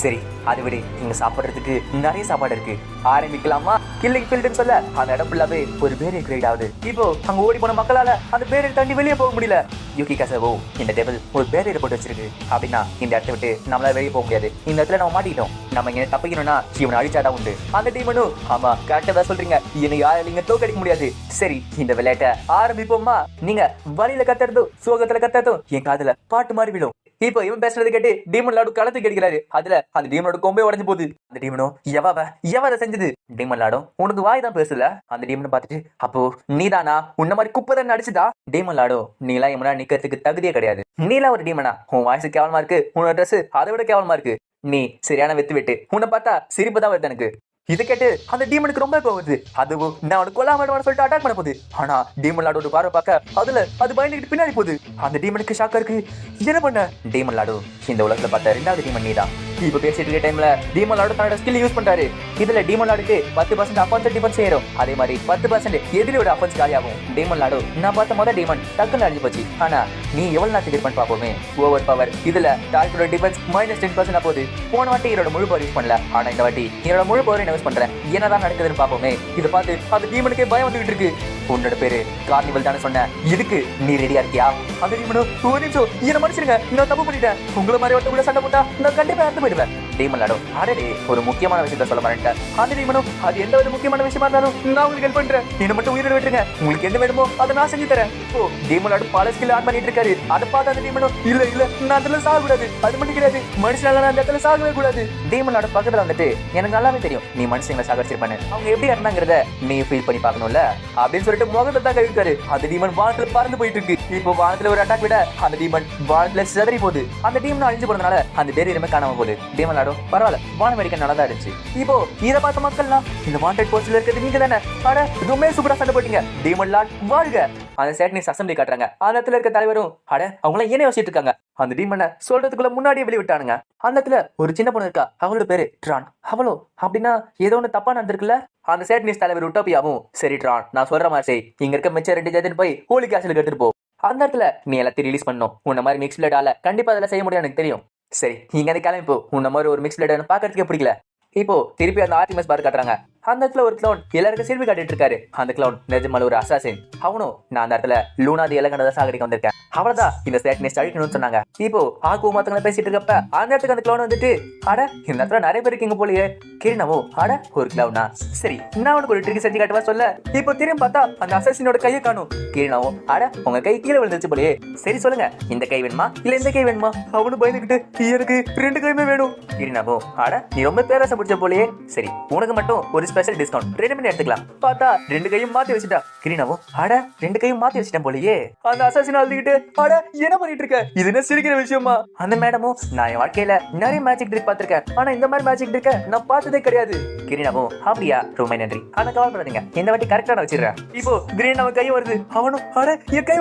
சரி அது விட இங்க சாப்பிடுறதுக்கு நிறைய சாப்பாடு இருக்கு, ஆரம்பிக்கலாமா கில்லிங் ஃபீல்டுன்னு சொல்ல அந்த இடம் ஃபுல்லாவே ஒரு பேரியர் கிரியேட் ஆகுது. இப்போ அங்க ஓடி போன மக்களால அந்த பேரியர் தாண்டி வெளியே போக முடியல. யூகி கசவோ இந்த டேபிள் ஒரு பேரியர் போட்டு வச்சிருக்கு அப்படின்னா இந்த இடத்த விட்டு நம்மளால வெளியே போக முடியாது, இந்த இடத்துல நம்ம மாட்டிக்கிட்டோம், நம்ம இங்க தப்பிக்கணும்னா இவனை அழிச்சாதான் உண்டு. அந்த டீமனும் ஆமா கரெக்டா தான் சொல்றீங்க, என்னை யாரும் இங்க தோக்கடிக்க முடியாது, சரி இந்த விளையாட்டை ஆரம்பிப்போமா. நீங்க வழியில கத்துறதும் சோகத்துல கத்துறதும் என் காதுல பாட்டு மாதிரி விடும். இப்போ இவன் பேசுறது கேட்டு டீமன் லாடு களத்துக்கு அடிக்கிறாரு. அதுல அந்த டீமனோட கொம்பே உடஞ்சு போகுது. அந்த டீமனும் எவ செஞ்சது, டீமன் லாடும் உனக்கு வாய் தான் பேசல. அந்த டீமனை பார்த்துட்டு அப்போ நீதானா உன்ன மாதிரி குப்பை தான் அடிச்சுதா. டீமன் லாடும் நீலாம் இவனா நிக்கிறதுக்கு தகுதியே கிடையாது, நீலாம் ஒரு டீமனா, உன் வாய்ஸ் கேவலமா இருக்கு, உன்னோட ட்ரெஸ் அதை விட கேவலமா இருக்கு, நீ சரியான வெட்டு உன்னை பார்த்தா சிரிப்பு தான் வருது எனக்கு. இது கேட்டு அந்த டீமனுக்கு ரொம்ப கோவம், அதுவும் நான் அவனுக்கு கொல்லாம சொல்லிட்டு அட்டாக் பண்ண போகுது. ஆனா டீமன் லாடோட பார்வை பார்க்க அதுல அது பயந்துகிட்டு பின்னாடி போகுது. அந்த டீமனுக்கு ஷாக்கா இருக்கு, என்ன பண்ண டீமன் லாடு இந்த உலகத்துல பார்த்த ரெண்டாவது டீமன் நீதான். இப்ப பேசிட்டு இருக்க டைம்ல டீமன் லாடு தன்னோட ஸ்கில் யூஸ் பண்றாரு. இதுல டீமன் லாடுக்கு 10% அஃபென்ஸ் டிஃபென்ஸ் ஏறும், அதே மாதிரி 10% எதிரியோட அஃபென்ஸ் காலியாகும். டீமன் லாடு நான் பார்த்த முதல் டீமன் டக்குன்னு அழிஞ்சு போச்சு. ஆனா நீ எவ்வளவு நாட்டுக்கு டிஃபென்ஸ் பார்ப்போமே ஓவர் பவர். இதுல டார்க்கோட டிஃபென்ஸ் -10% போகுது. போன வாட்டி என்னோட முழு பவர் யூஸ் பண்ணல, ஆனா இந்த வாட்டி என்னோட முழு பவர் யூஸ் பண்றேன், என்னதான் நடக்குதுன்னு பாப்போமே. இதை பார்த்து அந்த டீமனுக்கே பயம் வந்துகிட்டு இருக்கு. உன்னோட பேரு கார்னிவல் தானே சொன்ன, இதுக்கு நீ ரெடியா இருக்கியா. அந்த டீமனும் ஒரு நிமிஷம் என்ன மனுஷனுங்க, நான் தப்பு பண்ணிட்டேன், உங்களை மாதிரி ஒருத்த கூட சண்டை போட்டா நான் கண்டிப்பா இறந்து போயிடுவேன். டீமன் லாடும் அடே ஒரு முக்கியமான விஷயத்த சொல்ல மாட்டேன். அந்த டீமனும் அது எந்த ஒரு முக்கியமான விஷயமா இருந்தாலும் நான் உங்களுக்கு ஹெல்ப் பண்றேன், என்ன மட்டும் உயிரோட விட்டுருங்க, உங்களுக்கு என்ன வேணுமோ அதை நான் செஞ்சு தரேன். இப்போ டீமன் லாடும் பல ஸ்கில் ஆன் பண்ணிட்டு இருக்காரு. அதை பார்த்து அந்த டீமனும் இல்ல நான் அதுல சாக கூடாது, அது மட்டும் கிடையாது மனுஷனால நான் அந்த இடத்துல சாகவே கூடாது. டீமன் லாடும் பக்கத்துல வந்துட்டு எனக்கு நல்லாவே தெரியும் நீ மனுஷங்களை சாகடிச்சிருப்பானு, அவங்க எப்படி இருந்தாங்கிறத நீ ஃபீல் பண்ணி பார்க்கணும்ல அப்படின்னு சொல்லிட்டு முகத்தை தான் கழிக்காரு. அந்த டீமன் வானத்துல பறந்து போயிட்டு இருக்கு. இப்போ வானத்துல ஒரு அட்டாக் விட அந்த டீமன் வானத்துல சிதறி போகுது. அந்த டீமன் அழிஞ்சு போறதுனால அந்த பேரியருமே காணாம போகுது. டீமன் லாடும் பரவாயில்ல வானம் வெடிக்க நல்லா இருந்துச்சு. இப்போ இதை பார்த்த மக்கள்லாம் இந்த வாண்டட் போஸ்ட்ல இருக்கிறது நீங்க தானே, அட இதுவுமே சூப்பரா சண்டை போட்டீங்க, டீமன் லார்ட் வாழ்க. அந்த சேட்னிஸ் அசம்பிளி காட்டுறாங்க. அந்த இடத்துல இருக்க தலைவரும் அட அவங்கள என்ன யோசிச்சுட்டு இருக்காங்க, அந்த டீமனை சொல்றதுக்குள்ள முன்னாடியே வெளிவிட்டானுங்க. அந்த இடத்துல ஒரு சின்ன பொண்ணு இருக்கா, அவளோட பேரு ட்ரான். அவளோ அப்படின்னா ஏதோ ஒண்ணு தப்பா நடந்திருக்குல்ல. அந்த சேட்னிஸ் தலைவர் உட்டோபியாவும் சரி ட்ரான் நான் சொல்ற மாதிரி செய், இங்க இருக்க மிச்சம் 2 ஜெஜன் போய் ஹோலி கேஸ்லுக்கு எடுத்துட்டு போ. அந்த இடத்துல நீ எல்லாத்தையும் ரிலீஸ் பண்ணும், உன்ன மாதிரி மிக்ஸ் பிளேடால கண்டிப்பா அதெல்லாம் செய்ய முடியும் எனக்கு தெரியும். சரி இங்க அந்த கிளம்பி போ, உன்ன மாதிரி ஒரு மிக்ஸ் பிளேட் பாக்கிறதுக்கே பிடிக்கல. இப்போ திருப்பி அந்த ஆர்டிமஸ் பார் காட்டுறாங்க. அந்த இடத்துல ஒரு கிளவுன் எல்லாருக்கும் சிரிப்பு காட்டிட்டு இருக்காரு. அந்த கிளவுன் நிஜமால ஒரு அசாசின். அவனும் நான் அந்த இடத்துல லூனா தி எலகண்டா சாகடிக்க வந்திருக்கேன், அவளதான் இந்த சேட்னிஸ் அழிக்கணும்னு சொன்னாங்க. இப்போ ஆக்கு மத்தவங்களை பேசிட்டு இருக்கப்ப அந்த இடத்துக்கு அந்த கிளவுன் வந்துட்டு அட இந்த இடத்துல நிறைய பேர் இருக்கீங்க போலயே. கிரணவோ அட ஒரு கிளவுனா, சரி நான் உனக்கு ஒரு ட்ரிக் செஞ்சு காட்டுவா சொல்ல. இப்போ திரும்பி பார்த்தா அந்த அசாசினோட கையை காணும். கிரணவோ அட உங்க கை கீழே விழுந்துச்சு போலயே, சரி சொல்லுங்க இந்த கை வேணுமா இல்ல இந்த கை வேணுமா. அவனு பயந்துகிட்டு எனக்கு 2 கையுமே வேணும். கிரணவோ அட நீ ரொம்ப பேராசை பிடிச்ச போலயே, சரி உனக்கு மட்டும் ஒரு ஸ்பெஷல் டிஸ்கவுண்ட் 2 மணி எடுத்துக்கலாம். பார்த்தா 2 கையும் மாத்தி வச்சுட்டா. கிரீனாவோ அட 2 கையும் மாத்தி வச்சிட்டேன் போலயே. அந்த அசாசின் அழுதுகிட்டு அட என்ன பண்ணிட்டு இருக்க, இது என்ன சிரிக்கிற விஷயமா. அந்த மேடமும் நான் என் வாழ்க்கையில நிறைய மேஜிக் ட்ரிக் பார்த்திருக்கேன், ஆனா இந்த மாதிரி மேஜிக் ட்ரிக்க நான் பார்த்ததே கிடையாது. கிரீனாவோ அப்படியா ரொம்ப நன்றி, ஆனா கவலைப்படாதீங்க இந்த வாட்டி கரெக்டா நான் வச்சிடுறேன். இப்போ கிரீனாவ கை வருது. அவனும் அட என் கை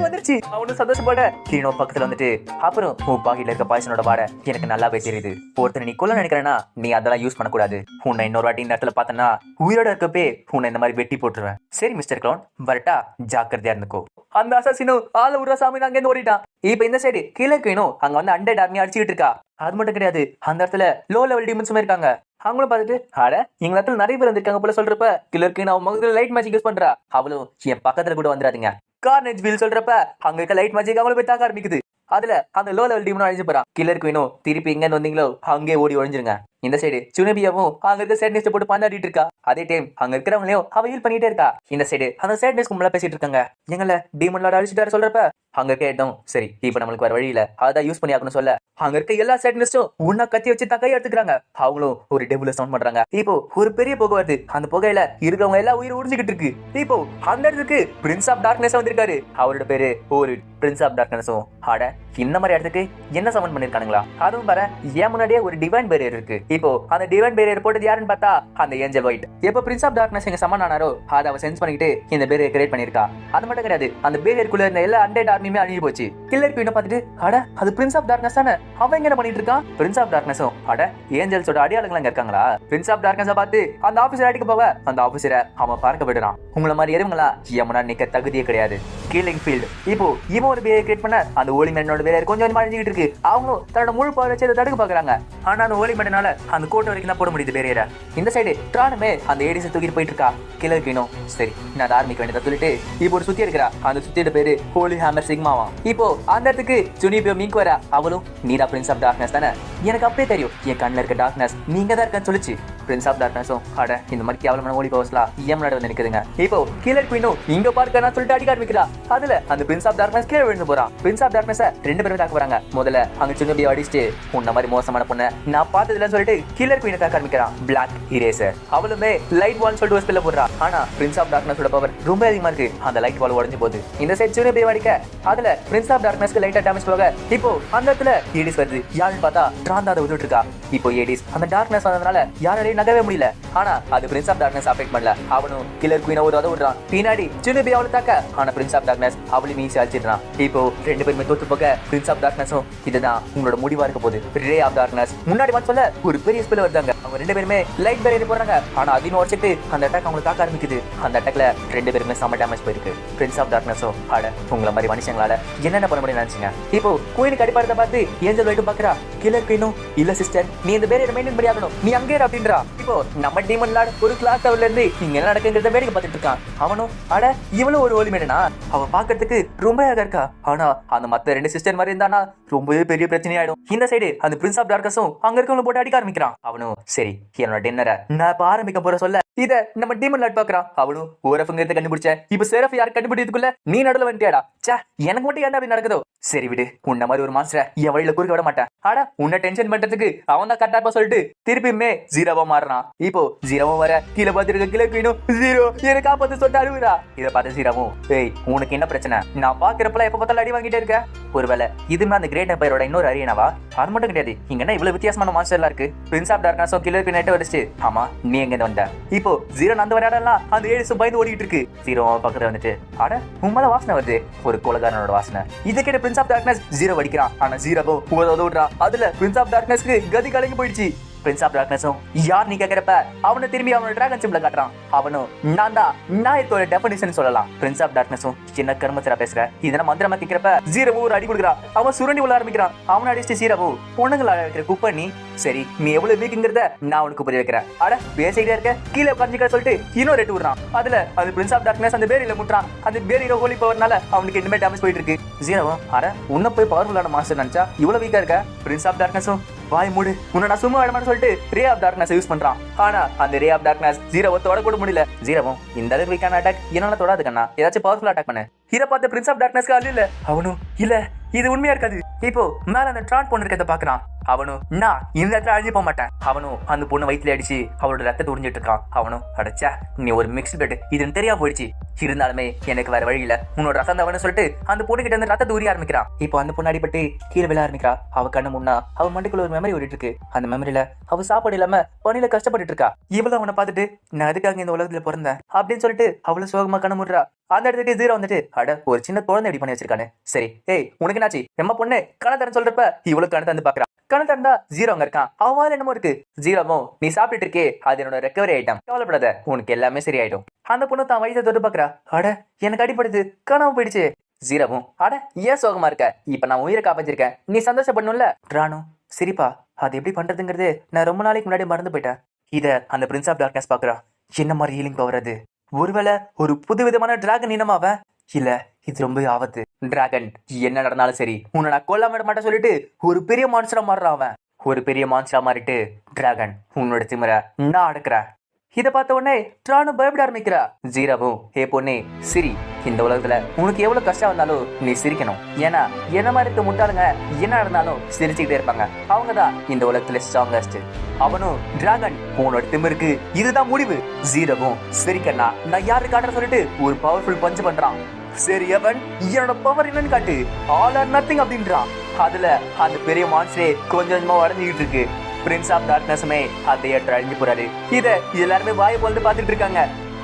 வந்துருச்சு அவனும் சந்தோஷப்பட. கிரீனோ பக்கத்துல வந்துட்டு அப்புறம் உன் பாக்கெட்ல இருக்க பாய்சனோட வாட எனக்கு நல்லாவே தெரியுது, ஒருத்தர் நீ கொல்ல நினைக்கிறேன்னா நீ அதெல்லாம் யூஸ் பண்ணக்கூடாது, உன்னை இன்னொரு வாட்டி இந்த இடத்துல பார்த்தனா உயிரோட இருக்கப்பே உன்னை இந்த மாதிரி வெட்டி போட்டுருவேன். சரி மிஸ்டர் கிளவுன் வரட்டா, ஜாக்கிரதையா இருந்துக்கோ. அந்த அசாசினும் ஆள உருவா சாமி அங்க இருந்து ஓடிட்டான். இப்ப இந்த சைடு கீழே குயினும் அங்க வந்து அண்டட் ஆர்மி அடிச்சுக்கிட்டு இருக்கா. அது மட்டும் கிடையாது, அந்த இடத்துல லோ லெவல் டீமன்ஸுமே இருக்காங்க. அவங்களும் பார்த்துட்டு அட எங்க இடத்துல நிறைய பேர் வந்திருக்காங்க போல சொல்றப்ப கிளருக்கு நான் முகத்துல லைட் மேஜிக் யூஸ் பண்றா. அவளும் என் பக்கத்துல கூட வந்துடாதீங்க. கார்னேஜ் வீல் சொல்றப்ப அங்க இருக்க லைட் மேஜிக் அவங்கள போய் தாக்க ஆரம்பிக்குது. அதுல அந்த லோ லெவல் டீமனும் அழிஞ்சு போறான். கில்லருக்கு வேணும் திருப்பி எங்க வந்தீங்களோ அங்கே ஓடி ஒழிஞ்சிருங்க. இந்த சைடு சுனபியாவும் அங்க இருக்க சேட்னஸ் போட்டு பந்தாடிட்டு இருக்கா. அதே டைம் அங்க இருக்கிறவங்களையும் அவ ஹீல் பண்ணிட்டே இருக்கா. இந்த சைடு அந்த சேட்னஸ் கும்பலா பேசிட்டு இருக்காங்க. எங்கள டீமன் லார்ட் அழிச்சிட்டாரு சொல்றப்ப அங்க கேட்டோம் சரி இப்ப நம்மளுக்கு வர வழி இல்ல, அதான் யூஸ் பண்ணி ஆகணும் சொல்ல அங்க இருக்க எல்லா சேட்னஸும் உன்ன கத்தி வச்சு தான் கை எடுத்துக்கிறாங்க. அவங்களும் ஒரு டேபிள்ல சவுண்ட் பண்றாங்க. இப்போ ஒரு பெரிய புகை வருது. அந்த புகையில இருக்கிறவங்க எல்லாம் உயிர் உறிஞ்சிக்கிட்டு இருக்கு. இப்போ அந்த இடத்துக்கு பிரின்ஸ் ஆஃப் டார்க்னஸ் வந்திருக்காரு. அவரோட பேரு ஒரு பிரின்ஸ் ஆஃப் டார்க்னஸும் ஆட இந்த மாதிரி இடத்துக்கு என்ன சமன் பண்ணிருக்கானுங்களா? அதுவும் பாரு ஏன் முன்னாடியே ஒரு டிவைன் பேரியர் இருக்கு. இப்போ அந்த டிவைன் பேரியர் போட்டது யாருன்னு பார்த்தா அந்த ஏஞ்சல் ஒயிட். எப்போ பிரின்ஸ் ஆஃப் டார்க்னஸ் எங்க சமன் ஆனாரோ அதை அவ சென்ஸ் பண்ணிட்டு இந்த பேரியர் கிரியேட் பண்ணிருக்கா. அது மட்டும் கிடையாது, அந்த பேரியருக்குள்ள இருந்த எல்லா அன்டெட் ஆர்மியுமே அழிஞ்சு போச்சு. கில்லர் குயினை பார்த்துட்டு அட அது பிரின்ஸ் ஆஃப் டார்க்னஸ் தானே, அவன் என்ன பண்ணிட்டு இருக்கான்? பிரின்ஸ் ஆஃப் டார்க்னஸும் அட ஏஞ்சல்ஸோட அடையாளங்கள் அங்க இருக்காங்களா? பிரின்ஸ் ஆஃப் டார்க்னஸை பார்த்து அந்த ஆபீசர் அடிக்க போக அந்த ஆபீசரை அவன் பார்க்க விடுறான். உங்களை மாதிரி எதுவுங்களா ஏமனா நிக்க தகுதியே கிடையாது. கில்லிங் ஃபீல்டு இப்போ இவன் ஒரு பேரியர் கிரியேட் பண்ண அந்த ஓலி மேனோட பேரியர் கொஞ்சம் கொஞ்சமா அழிஞ்சிட்டு இருக்கு. அவங்களும் தன்னோட முழு பவர் வச்சு தடுக்க பாக்குறாங்க. ஆனா அந்த ஓலி மேனால அந்த கோட்டை வரைக்கும் தான் போட முடியுது பேரியரை. இந்த சைடு ட்ரானுமே அந்த ஏடிஸை தூக்கிட்டு போயிட்டு இருக்கா. கில்லர் குயினும் சரி நான் ஆரம்பிக்க வேண்டியதை சொல்லிட்டு இப்போ ஒரு சுத்தி இருக்கிறா. அந்த சுத்தியோட பேரு ஹோலி ஹேமர் சிக்மாவா. இப்போ அந்த இடத்துக்கு ஜுனிபியோ மீங்க் வரா. அவளும் நீடா பிரின்ஸ் ஆஃப் டார்க்னஸ் தானே, எனக்கு அப்படியே தெரியும் என் கண்ணில் இருக்க டார்க்னஸ் நீங்க தான் இருக்கன்னு சொல்லிச்சு. பிரின்ஸ் ஆஃப் டார்க்னஸும் அட இந்த மாதிரி கேவலமான ஓலி பவர்ஸ்லாம் ஏன் முன்னாடி வந்து நிக்குதுங்க. இப்போ கில்லர் குயினும் இங்க பார்க்க நான் சொல்லிட்டு அடிக்க ஆரம்பிக்கிறா. அதுல அந்த பிரின்ஸ் ஆஃப் டார்க்னஸ் கீழே விழுந்து போறான். பிரின்ஸ் ஆஃப் டார்க்னஸ் ரெண்டு பேரும் தாக்க போறாங்க. முதல்ல அங்க ஜுனிபியோ அடிச்சுட்டு உன்ன மாதிரி மோசமான பொண்ணை நான் பார்த்ததுலன்னு சொல்லிட்டு கில்லர் குயினை தாக்க ஆரம்பிக்கிறான். பிளாக் இரேசர் அவளுமே லைட் வால் சொல்லிட்டு ஒரு ஸ்பெல்ல போடுறான். ஆனா பிரின்ஸ் ஆஃப் டார்க்னஸோட பவர் ரொம்ப அதிகமா இருக்கு. அந்த லைட் வால் உடைஞ்சு போகுது. இந்த சைட் ஜுனிபியோ அடிக்க அதுல பிரின்ஸ் ஆஃப் டார்க்னஸ்க்கு லைட்டா டேமேஜ் போக இப்போ அந்த இடத்துல ஏடிஸ் வருது. யாருன்னு பார்த்தா ட்ரான் அதை விட்டுட்டு இருக்கா. இப்போ ஏடிஸ் அந்த டார்க்னஸ் வந்ததுனால யாராலையும் நகவே முடியல. ஆனா அது பிரின்ஸ் ஆஃப் டார்க்னஸ் அஃபெக்ட் பண்ணல. அவனும் கில்லர் குயினை ஒரு விடுறான். பின்னாடி ஜுனிபியோ அவளை தாக்க ஆனா பிரின்ஸ் ஆஃப் டார்க்னஸ் அவளையும் மீசி அழிச்சிடுறான். இப்போ ரெண்டு பேருமே தோத்து போக பிரின்ஸ் ஆஃப் டார்க்னஸும் இதுதான் உங்களோட முடிவா இருக்க போகுது. ரே ஆஃப் டார்க்னஸ் முன்னாடி வந்து சொல்ல ஒரு பெரிய ஸ்பெல் வருதாங்க. அவங்க ரெண்டு பேருமே லைட் பேரியர் போறாங்க. ஆனா அதிகம் உடச்சிட்டு அந்த அட்டாக் அவங்களை தாக்க ஆரம்பிக்குது. அந்த அட்டாக்ல ரெண்டு பேருமே செம்ம டேமேஜ் போயிருக்கு. பிரின்ஸ் ஆஃப் டார்க்னஸும் ஆட உங்களை மாதிரி மனுஷங்களால என்னென்ன பண்ண முடியும் நினைச்சீங்க. இப்போ குயினுக்கு அடிப்பாரத்தை பார்த்து ஏஞ்சல் வைட்டும் பாக்குறா. கில்லர் குயினும் இல்ல சிஸ்டர் நீ இந்த பேரியர் மெயின்டைன் பண்ணி ஆகணும், நீ அங்கே இரு அப்படின்றா. இப்போ நம்ம டீமன் லார்ட் ஒரு கிளாஸ் டவர்ல இருந்து இங்க என்ன நடக்குங்கிறத வேடிக்கை பார்த்துட்டு இருக்கான். அவனும் அட இவளும் ஒரு ஓலி மேனா, அவ பாக்குறதுக்கு ரொம்ப அழகா இருக்கா. ஆனா அந்த மத்த ரெண்டு சிஸ்டர் மாதிரி இருந்தானா ரொம்பவே பெரிய பிரச்சனை ஆயிடும். இந்த சைடு அந்த பிரின்ஸ் ஆஃப் டார்க்னஸும் அங்க இருக்கவங்க போட்டு அடிக்க ஆரம்பிக்கிறான். அவனும் சரி என்னோட டின்னரை நான் இப்ப ஆரம்பிக்க போற சொல்ல இத நம்ம டீமன் லார்ட் பாக்குறான். அவனும் ஓரஃப்ங்கிறத கண்டுபிடிச்ச இப்ப சேரஃப் யாரு கண்டுபிடிக்கிறதுக்குள்ள நீ நடுல வந்துட்டியாடா. சே எனக்கு மட்டும் என்ன அப்படி நடக்குதோ. சரி விடு, உன்ன மாதிரி ஒரு மாஸ்டரை என் வழியில குறுக்க விட மாட்டேன். ஆனா உன்னை டென்ஷன் பண்றதுக்கு அவன் தான் கரெக்டா சொல்லிட்டு திருப்பியுமே ஜீரோவா மாறுறான். இப்போ ஜீரோவா வர கீழே பார்த்துருக்க கில்லர் குயினும் ஜீரோ எனக்கு காப்பாத்து சொல்லிட்டு அழுகுறா. இதை பார்த்து ஜீரோவும் ஏய் உனக்கு என்ன பிரச்சனை, நான் பாக்குறப்பல எப்ப பார்த்தாலும் அடி வாங்கிட்டே இருக்க. ஒருவேளை இதுமே அந்த கிரேட் எம்பையரோட இன்னொரு அரியனாவா? அது மட்டும் கிடையாது, இங்க என்ன இவ்வளவு வித்தியாசமான மாஸ்டர் எல்லாம் இருக்கு. பிரின்ஸ் ஆஃப் டார்க்னஸும் கில்லர் குயின் நெட் வடிச்சு ஆமா நீ எங்க வந்த. இப்போ ஜீரோ அந்த விளையாடலாம் அந்த ஏடிஸும் பயந்து ஓடிட்டு இருக்கு. ஜீரோ பக்கத்துல வந்துட்டு அட உண்மையில வாசனை வருது, ஒரு கொலகாரனோட வாசனை. இதை கேட்ட பிரின்ஸ் ஆஃப் டார்க்னஸ் ஜீரோ அடிக்கிறான். ஆனா ஜீரோவும் விடுறான். அதுல பிரின்ஸ் ஆஃப் டார்க்னஸ்க்கு கதி கலங்கி போயிடுச்சு. பிரின்ஸ் ஆஃப் டார்க்னஸும் யார் நீ கேட்கிறப்ப அவனை திரும்பி அவனோட டிராகன் சிம்பிள காட்டுறான். அவனும் நான் தான் நாயத்தோட டெஃபினிஷன் சொல்லலாம். பிரின்ஸ் ஆஃப் டார்க்னஸும் சின்ன கர்மத்திரா பேசுற இதெல்லாம் மந்திரமா கேட்கிறப்ப ஜீரோவும் ஒரு அடி கொடுக்குறான். அவன் சுரண்டி உள்ள ஆரம்பிக்கிறான். அவனை அடிச்சுட்டு ஜீரோவோ பொண்ணுங்களை வைக்கிற குப்பை சரி நீ எவ்வளவு வீக்குங்கிறத நான் உனக்கு புரிய வைக்கிறேன். அட பேசிக்கிட்டே இருக்க கீழே உட்காந்துக்க சொல்லிட்டு இன்னொரு ரெட்டு விடுறான். அதுல அது பிரின்ஸ் ஆஃப் டார்க்னஸ் அந்த பேரியில முட்டுறான். அந்த பேரியில ஹோலி பவர்னால அவனுக்கு இன்னுமே டேமேஜ் போயிட்டு இருக்கு. ஜீரோவும் அட உன்ன போய் பவர்ஃபுல்லான மாஸ்டர் நினைச்சா இவ்வளவு வீக்கா இருக்க. பிரின்ஸ் ஆஃப் டார்க்னஸும் வாய் மூடு உன்னை நான் சும்மா விடமான்னு சொல்லிட்டு ரே ஆஃப் டார்க்னஸ் யூஸ் பண்றான். ஆனா அந்த ரே ஆஃப் டார்க்னஸ் ஜீரோவை தொட கூட முடியல. ஜீரோவும் இந்த அளவுக்கு வீக்கான அட்டாக் என்னால தொடாது கண்ணா, ஏதாச்சும் பவர்ஃபுல் அட்டாக் பண்ணு. இதை பார்த்து பிரின்ஸ் ஆஃப் டார்க்னஸ்க்கு அல்ல இல்ல. அவனும் இல்ல இது உண்மையா இருக்காது. இப்போ மேல அந்த ட்ரான் பொண்ணு இருக்கிறத பாக்குறான். அவனும் நான் இந்த இடத்துல அழிஞ்சு போக மாட்டேன். அவனும் அந்த பொண்ணு வயிற்றுல அடிச்சு அவளோட ரத்தத்தை உறிஞ்சிட்டு இருக்கான். அவனும் அடைச்சா நீ ஒரு மிக்ஸ்ட் பிளட் இதுன்னு தெரியாம போயிடுச்சு. இருந்தாலுமே எனக்கு வேற வழி இல்ல, உன்னோட ரத்தம் தான் சொல்லிட்டு அந்த பொண்ணு கிட்ட இருந்து ரத்தத்தை உரிய ஆரம்பிக்கிறான். இப்போ அந்த பொண்ணு அடிபட்டு கீழே விழ ஆரம்பிக்கிறா. அவ கண்ணு முன்னா அவ மண்டுக்குள்ள ஒரு மெமரி ஓடிட்டு இருக்கு. அந்த மெமரியில அவ சாப்பாடு இல்லாம பணியில கஷ்டப்பட்டு இருக்கா. இவ்வளவு அவனை பார்த்துட்டு நான் எதுக்காக இந்த உலகத்துல பிறந்தேன் அப்படின்னு சொல்லிட்டு அவ்வளவு சோகமா கண்ண முடுறா. அந்த இடத்துக்கு ஜீரோ வந்துட்டு அட ஒரு சின்ன குழந்தை எப்படி பண்ணி வச்சிருக்கானு. சரி ஏய் உனக்கு என்னாச்சு எம்மா பொண்ணு கண தரேன்னு சொல்றப்ப இவ்வளவு கண தந்து பாக்குறான். கண தந்தா ஜீரோ அங்க இருக்கான். அவன் என்னமோ இருக்கு. ஜீரோவும் நீ சாப்பிட்டு இருக்கே அது என்னோட ரெக்கவரி ஐட்டம், கவலைப்படாத உனக்கு எல்லாமே சரியாயிடும். அந்த பொண்ணு தான் வயசை தொட்டு பாக்குறா. அட எனக்கு அடிப்படுது காணாம போயிடுச்சு. ஜீரோவும் அட ஏன் சோகமா இருக்க, இப்ப நான் உயிரை காப்பாத்திருக்கேன் நீ சந்தோஷப்படணும்ல. ராணும் சிரிப்பா அது எப்படி பண்றதுங்கிறது நான் ரொம்ப நாளைக்கு முன்னாடி மறந்து போயிட்டேன். இத அந்த பிரின்ஸ் ஆஃப் டார்க்னஸ் பாக்குறா. என்ன மாதிரி ஹீலிங் பவர் அது? ஒருவேளை ஒரு புது விதமான டிராகன் இனமாவ? இல்ல இது ரொம்ப ஆபத்து. டிராகன் என்ன நடந்தாலும் சரி உன்னை நான் கொல்லாம விட மாட்டேன் சொல்லிட்டு ஒரு பெரிய மான்ஸ்டரா மாறுறான் அவன். ஒரு பெரிய மான்ஸ்டரா மாறிட்டு டிராகன் உன்னோட திமிர நான் அடக்குறேன். இதை பார்த்த உடனே ட்ரானும் பயப்பட ஆரம்பிக்கிறா. ஜீரோவும் ஏ பொண்ணே சிரி, இந்த உலகத்துல உனக்கு எவ்வளவு கஷ்டம் வந்தாலும் நீ சிரிக்கணும். ஏன்னா என்ன மாதிரி இருக்க முட்டாளுங்க என்ன நடந்தாலும் சிரிச்சுக்கிட்டே இருப்பாங்க, அவங்கதான் இந்த உலகத்துல ஸ்ட்ராங்கஸ்ட். அவனும் டிராகன் உன்னோட திமிருக்கு இதுதான் முடிவு. ஜீரோவும் சிரிக்கண்ணா நான் யாரு காட்டுற சொல்லிட்டு ஒரு பவர்ஃபுல் பஞ்ச் பண்றான். சரி அவன் என்னோட பவர் என்னன்னு காட்டு, ஆல் ஆர் நத்திங் அப்படின்றான். அதுல அந்த பெரிய மான்ஸ்டரே கொஞ்சம் கொஞ்சமா உடஞ்சிக்கிட்டு இருக்கு. பிரின்ஸ் ஆஃப் டார்க்னஸுமே அதே அழிஞ்சு போறாரு. இத எல்லாருமே வாயை போட்டு பாத்துட்டு இருக்காங்க.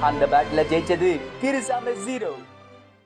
அந்த பேட்ல ஜெயிச்சது கிரிசாம ஜீரோ.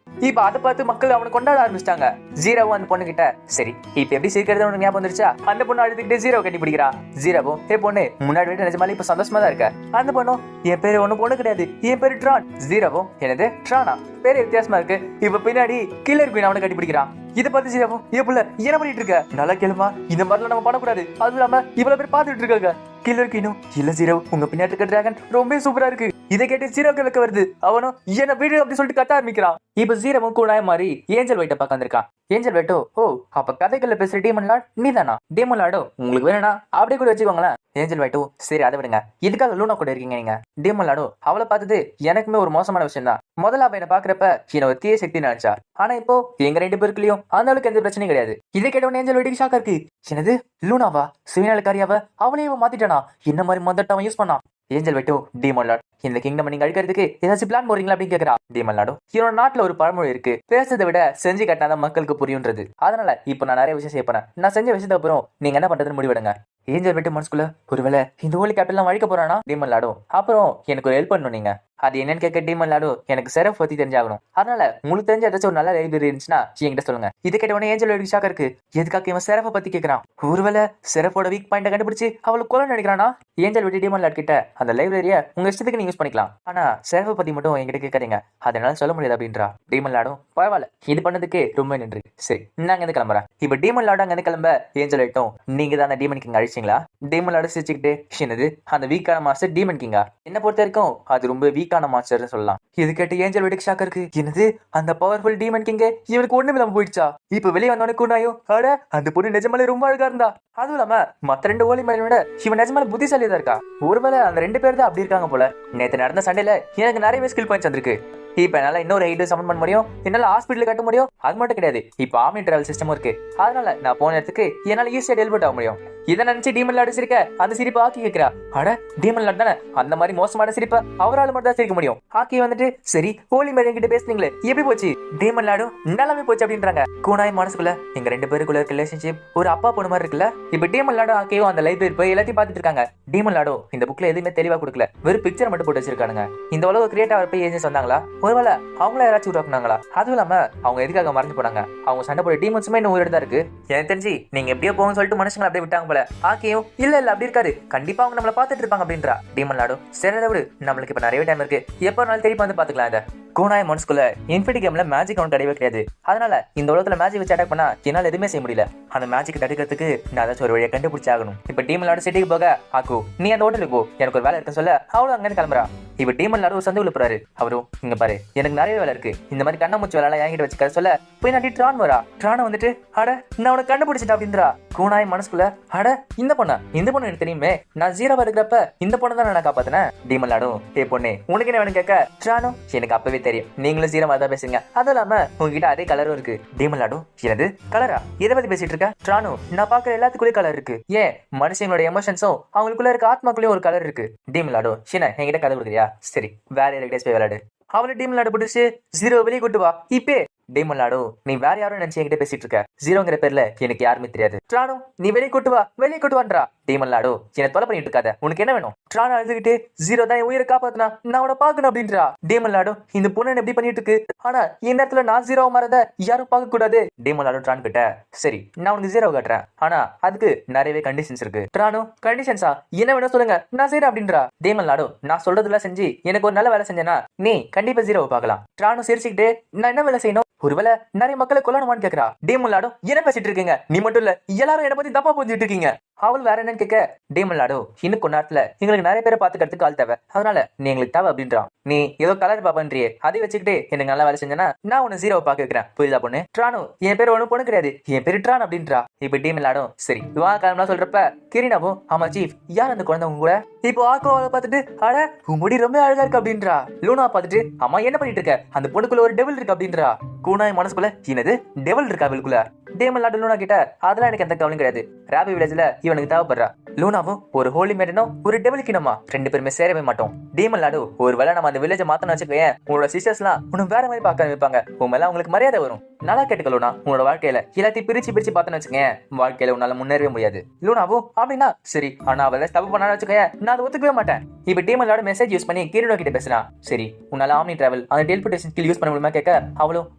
இப்ப அதை பார்த்து மக்கள் அவனை கொண்டாட ஆரம்பிச்சிட்டாங்க. ஜீரோவும் அந்த பொண்ணு கிட்ட சரி இப்ப எப்படி சிரிக்கிறது உனக்கு ஞாபகம் வந்துருச்சா? அந்த பொண்ணு அழுதுகிட்டே ஜீரோ கட்டி பிடிக்கிறான். ஜீரோவும் ஏ பொண்ணு முன்னாடி விட்டு நிஜமாலே இப்ப சந்தோஷமா தான் இருக்க. அந்த பொண்ணும் என் பேரு ஒண்ணு பொண்ணு கிடையாது, என் பேரு ட்ரான். ஜீரோவும் என்னது ட்ரானா, பேரு வித்தியாசமா இருக்கு. இப்ப பின்னாடி கில்லர் குயின் அவனை கட்டி பிடிக்கிறான். இதை பார்த்து ஜீரோவும் ஏ புள்ள என்ன பண்ணிட்டு இருக்க, நல்லா கேளுமா, இந்த மாதிரிலாம் நம்ம பண்ணக்கூடாது. அதுவும் இல்லாம இவ்வளவு பேர் பாத்துட்டு இருக்காங்க. கில்லர் குயினும் இல்ல ஜீரோ உங்க பின்னாடி இருக்க டிராகன் ரொம்ப சூப்பரா இருக்கு. இதை கேட்டு ஜீரோக்கு வைக்க வருது. அவனும் என்ன வீடு அப்படி சொல்லிட்டு கத்த ஆரம்பிக்கிறான். இப்ப ஜீரோவும் கூடாய மாதிரி ஏஞ்சல் வைட்ட பக்கம் வந்திருக்கான். ஏஞ்சல் வைட்டோ ஓ அப்ப கதைகள்ல பேசுற டீமன் லார்ட் நீதானா? டீமன் லார்டோ உங்களுக்கு வேணும்னா அப்படியே கூட வச்சுக்கோங்களேன். ஏஞ்சல் வைட்டோ சரி அதை விடுங்க, இதுக்காக லூனா கூட இருக்கீங்க நீங்க? டீமன் லார்டோ அவளை பார்த்தது எனக்குமே ஒரு மோசமான விஷயம் தான். முதல்ல அவ என்ன பாக்குறப்ப என்ன ஒரு தீய சக்தி நினைச்சா. ஆனா இப்போ எங்க 2 பேருக்குலயும் அந்த அளவுக்கு எந்த பிரச்சனையும் கிடையாது. இதை கேட்ட ஏஞ்சல் வைட்டுக்கு ஷாக்கா இருக்கு. என்னது லூனாவா, சுயநலக்காரியாவ அவளையும் மாத்திட்டானா? என்ன மாதிரி மொத்தட்ட அவன் யூஸ் பண்ணான்? ஏஞ்சல் வைட்டோ டீமன் லார்ட் இந்த கிங்டம் நீங்க அழிக்கிறதுக்கு ஏதாச்சும் பிளான் போறீங்களா அப்படின்னு கேக்குறா. டீமன் லார்டோ என்னோட நாட்டுல ஒரு பழமொழி இருக்கு, பேசுறதை விட செஞ்சு கட்டினாதான் மக்களுக்கு புரியுன்றது. அதனால இப்ப நான் நிறைய விஷயம் செய்ய போறேன். நான் செஞ்ச விஷயத்துக்கு அப்புறம் நீங்க என்ன பண்றதுன்னு முடிவெடுங்க. ஏஞ்சல் வைட்டு மனசுக்குள்ள ஒருவேளை இந்த ஹோலி கேபிட்டல் அழிக்க போறானா? டீமன் லார்டோ அப்புறம் எனக்கு ஒரு ஹெல்ப் பண்ணணும் நீங்க. அது என்னன்னு கேட்க டீமன் லார்டோ எனக்கு செரஃப் பத்தி தெரிஞ்சாகணும். அதனால உங்களுக்கு தெரிஞ்ச ஏதாச்சும் ஒரு நல்ல லைப்ரரி இருந்துச்சுன்னா என்கிட்ட சொல்லுங்க. இது கேட்ட உடனே ஏஞ்சல் வைட்டு ஷாக்கா இருக்கு. எதுக்காக இவன் செரஃபை பத்தி கேட்கறான்? ஒருவேளை செரஃபோட வீக் பாயிண்ட கண்டுபிடிச்சு அவளுக்கு கொலை நினைக்கிறானா? ஏஞ்சல் வைட்டு டீமன் லார்ட் கிட்ட அந்த லைப்ரரியை உங்க இஷ்டத்துக்கு நீங்க யூஸ் பண்ணிக்கலாம், ஆனா செரஃபை பத்தி மட்டும் என்கிட்ட கேட்காதீங்க, அதனால சொல்ல முடியாது அப்படின்றா. டீமன் லார்டும் பரவாயில்ல இது பண்ணதுக்கு ரொம்ப நன்றி, சரி நாங்க எந்த கிளம்புறேன். இப்ப டீமன் லார்டு அங்க கிளம்ப ஏஞ்சல் வைட்டும் நீங்க தான் அந்த டீமன் கிங் அழிச்சிங்களா? டீமன் லார்டு சிரிச்சுக்கிட்டு என்னது அந்த வீக்கான மாஸ்டர் டீமன் கிங்கா? என்ன பொறுத்த வரைக்கும் அது ரொம்ப வீக்கான மாஸ்டர்னு சொல்லலாம். இது கேட்டு ஏஞ்சல் வைட்டுக்கு ஷாக்கா இருக்கு. என்னது அந்த பவர்ஃபுல் டீமன் கிங்க இவனுக்கு ஒண்ணுமே இல்லாம போயிடுச்சா? இப்ப வெளியே வந்தோடனே கூடாயும் அட அந்த பொண்ணு நிஜமாலே ரொம்ப அழகா இருந்தா. அதுவும் இல்லாம மத்த 2 ஓலி மேலோட இவன் நிஜமாலே புத்திசாலியா தான் இருக்கா. ஒருவேளை அந்த 2 பேர் தான் அப்படி இருக்காங்க போல. நேத்து நடந்த சண்டையில எனக்கு நிறைய ஸ்கில் பாயிண்ட்ஸ் வந்திருக்கு. இப்ப என்னால இன்னொரு ஹைட் சமன் பண்ண முடியும், என்னால ஹாஸ்பிட்டல் கட்ட முடியும். அது மட்டும் கிடையாது, இப்ப ஆம்னி டிராவல் சிஸ்டமும் இருக்கு. அதனால நான் போன இடத்துக்கு என்னால ஈஸியா டெலிவர்ட் ஆக முடியும். இதை நினைச்சு டீமன் லார்டு சிரிக்க அந்த சிரிப்பை ஆக்கி கேட்கிறா. அட டீமன் லார்டு தானே, அந்த மாதிரி மோசமான சிரிப்பை அவரால் மட்டும் தான் சிரிக்க முடியும். ஆக்கி வந்துட்டு சரி ஹோலி மேரி கிட்ட பேசுனீங்களே எப்படி போச்சு? டீமன் லார்டு நல்லாவே போச்சு அப்படின்றாங்க. கூனாய் மனசுக்குள்ள எங்க 2 பேருக்குள்ள ரிலேஷன்ஷிப் ஒரு அப்பா பொண்ணு மாதிரி இருக்குல்ல. இப்ப டீமன் லார்டு ஆக்கியும் அந்த லைப்ரரி போய் எல்லாத்தையும் பாத்துட்டு இருக்காங்க. டீமன் லார்டு இந்த புக்ல எதுவுமே தெளிவா கொடுக்கல, வெறும் பிக்சர் மட்டும் போட்டு வச்சிருக்காங்க. இந்த உலகம் கிரியேட் ஆகிறப்ப ஏஜென்ட்ஸ் வந்தாங்களா? ஒருவேளை அவங்கள யாராச்சும் உருவாக்குனாங்களா? அதுவும் இல்லாம அவங்க எதுக்காக மறைஞ்சு போனாங்க? அவங்க சண்டை போட டீமன்ஸுமே இன்னும் உயிரோட தான் இருக்கு. எனக்கு தெரிஞ்சு நீங்க எப்படியோ போகணும்னு சொல்லிட்டு மனுஷங்களை அப்படியே விட்டாங்க போல. ஆக்கியும் இல்ல அப்படி இருக்காது, கண்டிப்பா அவங்க நம்மள பாத்துட்டு இருப்பாங்க அப்படின்றா. டீமன் லார்டு சரி விடு, நம்மளுக்கு இப்ப நிறைய டைம் இருக்கு, எப்ப நாள் திருப்பி வந்து பாத்துக்கலாம். இதை கூனாய் மனசுக்குள்ள இன்ஃபினிட்டி கேம்ல மேஜிக் அவனுக்கு கிடையவே கிடையாது. அதனால இந்த உலகத்துல மேஜிக் வச்சு அட்டாக் பண்ணா என்னால எதுவுமே செய்ய முடியல. அந்த மேஜிக் தடுக்கிறதுக்கு நான் ஏதாச்சும் ஒரு வழியை கண்டுபிடிச்சாகணும். இப்ப டீமன் லார்டு சிட்டிக்கு போக ஆக்கு நீ அந்த ஹோட்டலுக்கு போ, எனக்கு ஒரு வேலை இருக்குன்னு சொல்ல அவளும் அங்கே கிளம்புறா. இப்ப டீமன் லார்டு சந்து போறாரு. அவரும் இங்க பாரு எனக்கு நிறைய வேலை இருக்கு, இந்த மாதிரி கண்ணாமூச்சி வேலை என்கிட்ட வச்சுக்க சொல்ல போய் நாட்டி ட்ரான் வரா. ட்ரான வந்துட்டு அட நான் உனக்கு கண்டுபிடிச்சிட்டா அப்படின்றா. கூனாய் மனசுக்குள்ள அட இந்த பொண்ணு எனக்கு தெரியுமே, நான் ஜீரோவா இருக்கிறப்ப இந்த பொண்ணு தான் நான் காப்பாத்தினேன். டீமன் லார்டும் ஏ பொண்ணு உனக்கு என்ன வேணும் கேட்க. ட்ரானும் எனக்கு அப்பவே தெரியும் நீங்களும் ஜீரோவா தான் பேசுங்க, அதுவும் இல்லாம உங்ககிட்ட அதே கலரும் இருக்கு. டீமன் லார்டும் எனது கலரா, எதை பத்தி பேசிட்டு இருக்க? ட்ரானும் நான் பாக்குற எல்லாத்துக்குள்ளே கலர் இருக்கு, ஏன் மனுஷங்களோட எமோஷன்ஸும் அவங்களுக்குள்ள இருக்க ஆத்மாக்குள்ளேயும் ஒரு கலர் இருக்கு. டீமன் லார்டும் என்ன என்கிட்ட கதை கொடுக்குறியா? சரி வேற யாருக்கு போய் விளையாடு. அவளை டீமன் லார்டு பிடிச்சு ஜீரோ வெளியே கூட்டு வா இப்பே. டீமன் லார்டு நீ வேற யாரும் நினைச்சு என்கிட்ட பேசிட்டு இருக்க, ஜீரோங்கிற பேர்ல எனக்கு யாருமே தெரியாது. ட்ரானோ நீ வெளியே கூட்டு வான்றா. டீமன் லார்டு என்ன தொலை பண்ணிட்டு இருக்காத, உனக்கு என்ன வேணும்? ட்ரானோ அழுதுகிட்டு ஜீரோ தான் என் உயிரை காப்பாத்தினா, நான் அவனை பாக்கணும் அப்படின்றா. டீமன் லார்டு இந்த பொண்ணு எப்படி பண்ணிட்டு இருக்கு, ஆனா இந்த இடத்துல நான் ஜீரோ மாறத யாரும் பார்க்க கூடாது. டீமன் லார்டு ட்ரான் கிட்ட சரி நான் உனக்கு ஜீரோ காட்டுறேன், ஆனா அதுக்கு நிறையவே கண்டிஷன்ஸ் இருக்கு. ட்ரானோ கண்டிஷன்ஸா, என்ன வேணும் சொல்லுங்க நான் செய்யறேன் அப்படின்றா. டீமன் லார்டு நான் சொல்றதுல செஞ்சு எனக்கு ஒரு நல்ல வேலை செஞ்சேன்னா நீ கண்டிப்பா ஜீரோவை பார்க்கலாம். ட்ரானோ சிரிச்சுக்கிட்டு நான் என்ன வேலை செய்யணும், ஒருவேளை நிறைய மக்களை கொல்லணுமான்னு கேக்குறா. டீமன் லார்டு என்ன பேசிட்டு இருக்கீங்க, நீ மட்டும் இல்ல எல்லாரும் என்ன பத்தி தப்பா புரிஞ்சுட்டு இருக்கீங்க. அவள் வேற என்னன்னு கேட்க டீமன் லார்டு இன்னும் கொஞ்ச நேரத்துல எங்களுக்கு நிறைய பேரை பாத்துக்கிறதுக்கு ஆள் தேவை, அதனால நீ எங்களுக்கு தேவை அப்படின்றான். நீ ஏதோ கலர் பாப்பன்றியே அதை வச்சுக்கிட்டு எனக்கு நல்லா வேலை செஞ்சேன்னா நான் உன்னை ஜீரோவை பாக்க வைக்கிறேன், புரியுதா பொண்ணு? ட்ரானோ என் பேர் ஒன்னும் பொண்ணு கிடையாது, என் பேரு ட்ரான் அப்படின்றா. இப்ப டீமன் லார்டும் சரி வா கிளம்பலாம் சொல்றப்ப கிரீனாவும் ஆமா சீஃப் யார் அந்த குழந்தை உங்க கூட? இப்போ ஆக்கோவை பார்த்துட்டு அட உன் முடி ரொம்ப அழகா இருக்கு அப்படின்றா. லூனா பார்த்துட்டு அம்மா என்ன பண்ணிட்டு இருக்க, அந்த பொண்ணுக்குள்ள ஒரு டெவில் இருக்கு அப்படின்றா. கூனாய் மனசுக்குள்ள என்னது டெவில் இருக்கா அவளுக்குள்ள? டீமன் லார்டு லூனா கிட்ட அதெல்லாம் எனக்கு எந்த கவலையும் கிடையாது, ராபி வில்லேஜ்ல இவனுக்கு தேவைப்படுறா. லூனாவும் ஒரு ஹோலி மேடனும் ஒரு டெவில் கினமா 2 பேருமே சேரவே மாட்டோம். டீமன் லாடு ஒரு வேளை நம்ம அந்த வில்லேஜை மாத்தணும் வச்சுக்கோயேன், உங்களோட சிஸ்டர்ஸ்லாம் உனக்கு வேற மாதிரி பார்க்க வைப்பாங்க. உன் மேல உங்களுக்கு மரியாதை வரும். நல்லா கேட்டுக்க லூனா, உன்னோட வாழ்க்கையில எல்லாத்தையும் பிரிச்சு பார்த்தோன்னு வச்சுக்கேன், வாழ்க்கையில உன்னால முன்னேறவே முடியாது. லூனாவும் அப்படின்னா சரி, ஆனா அவளை தப்பு பண்ணான்னு வச்சுக்கேன், நான் அதை ஒத்துக்கவே மாட்டேன். இப்ப டீமன் லாடு மெசேஜ் யூஸ் பண்ணி கிரீடோ கிட்ட பேசுறான். சரி, உன்னால ஆம்னி டிராவல் அந்த டெலிபோர்டேஷன் ஸ்கில் யூஸ் பண்ண முடியுமா கேட்க, அவளும்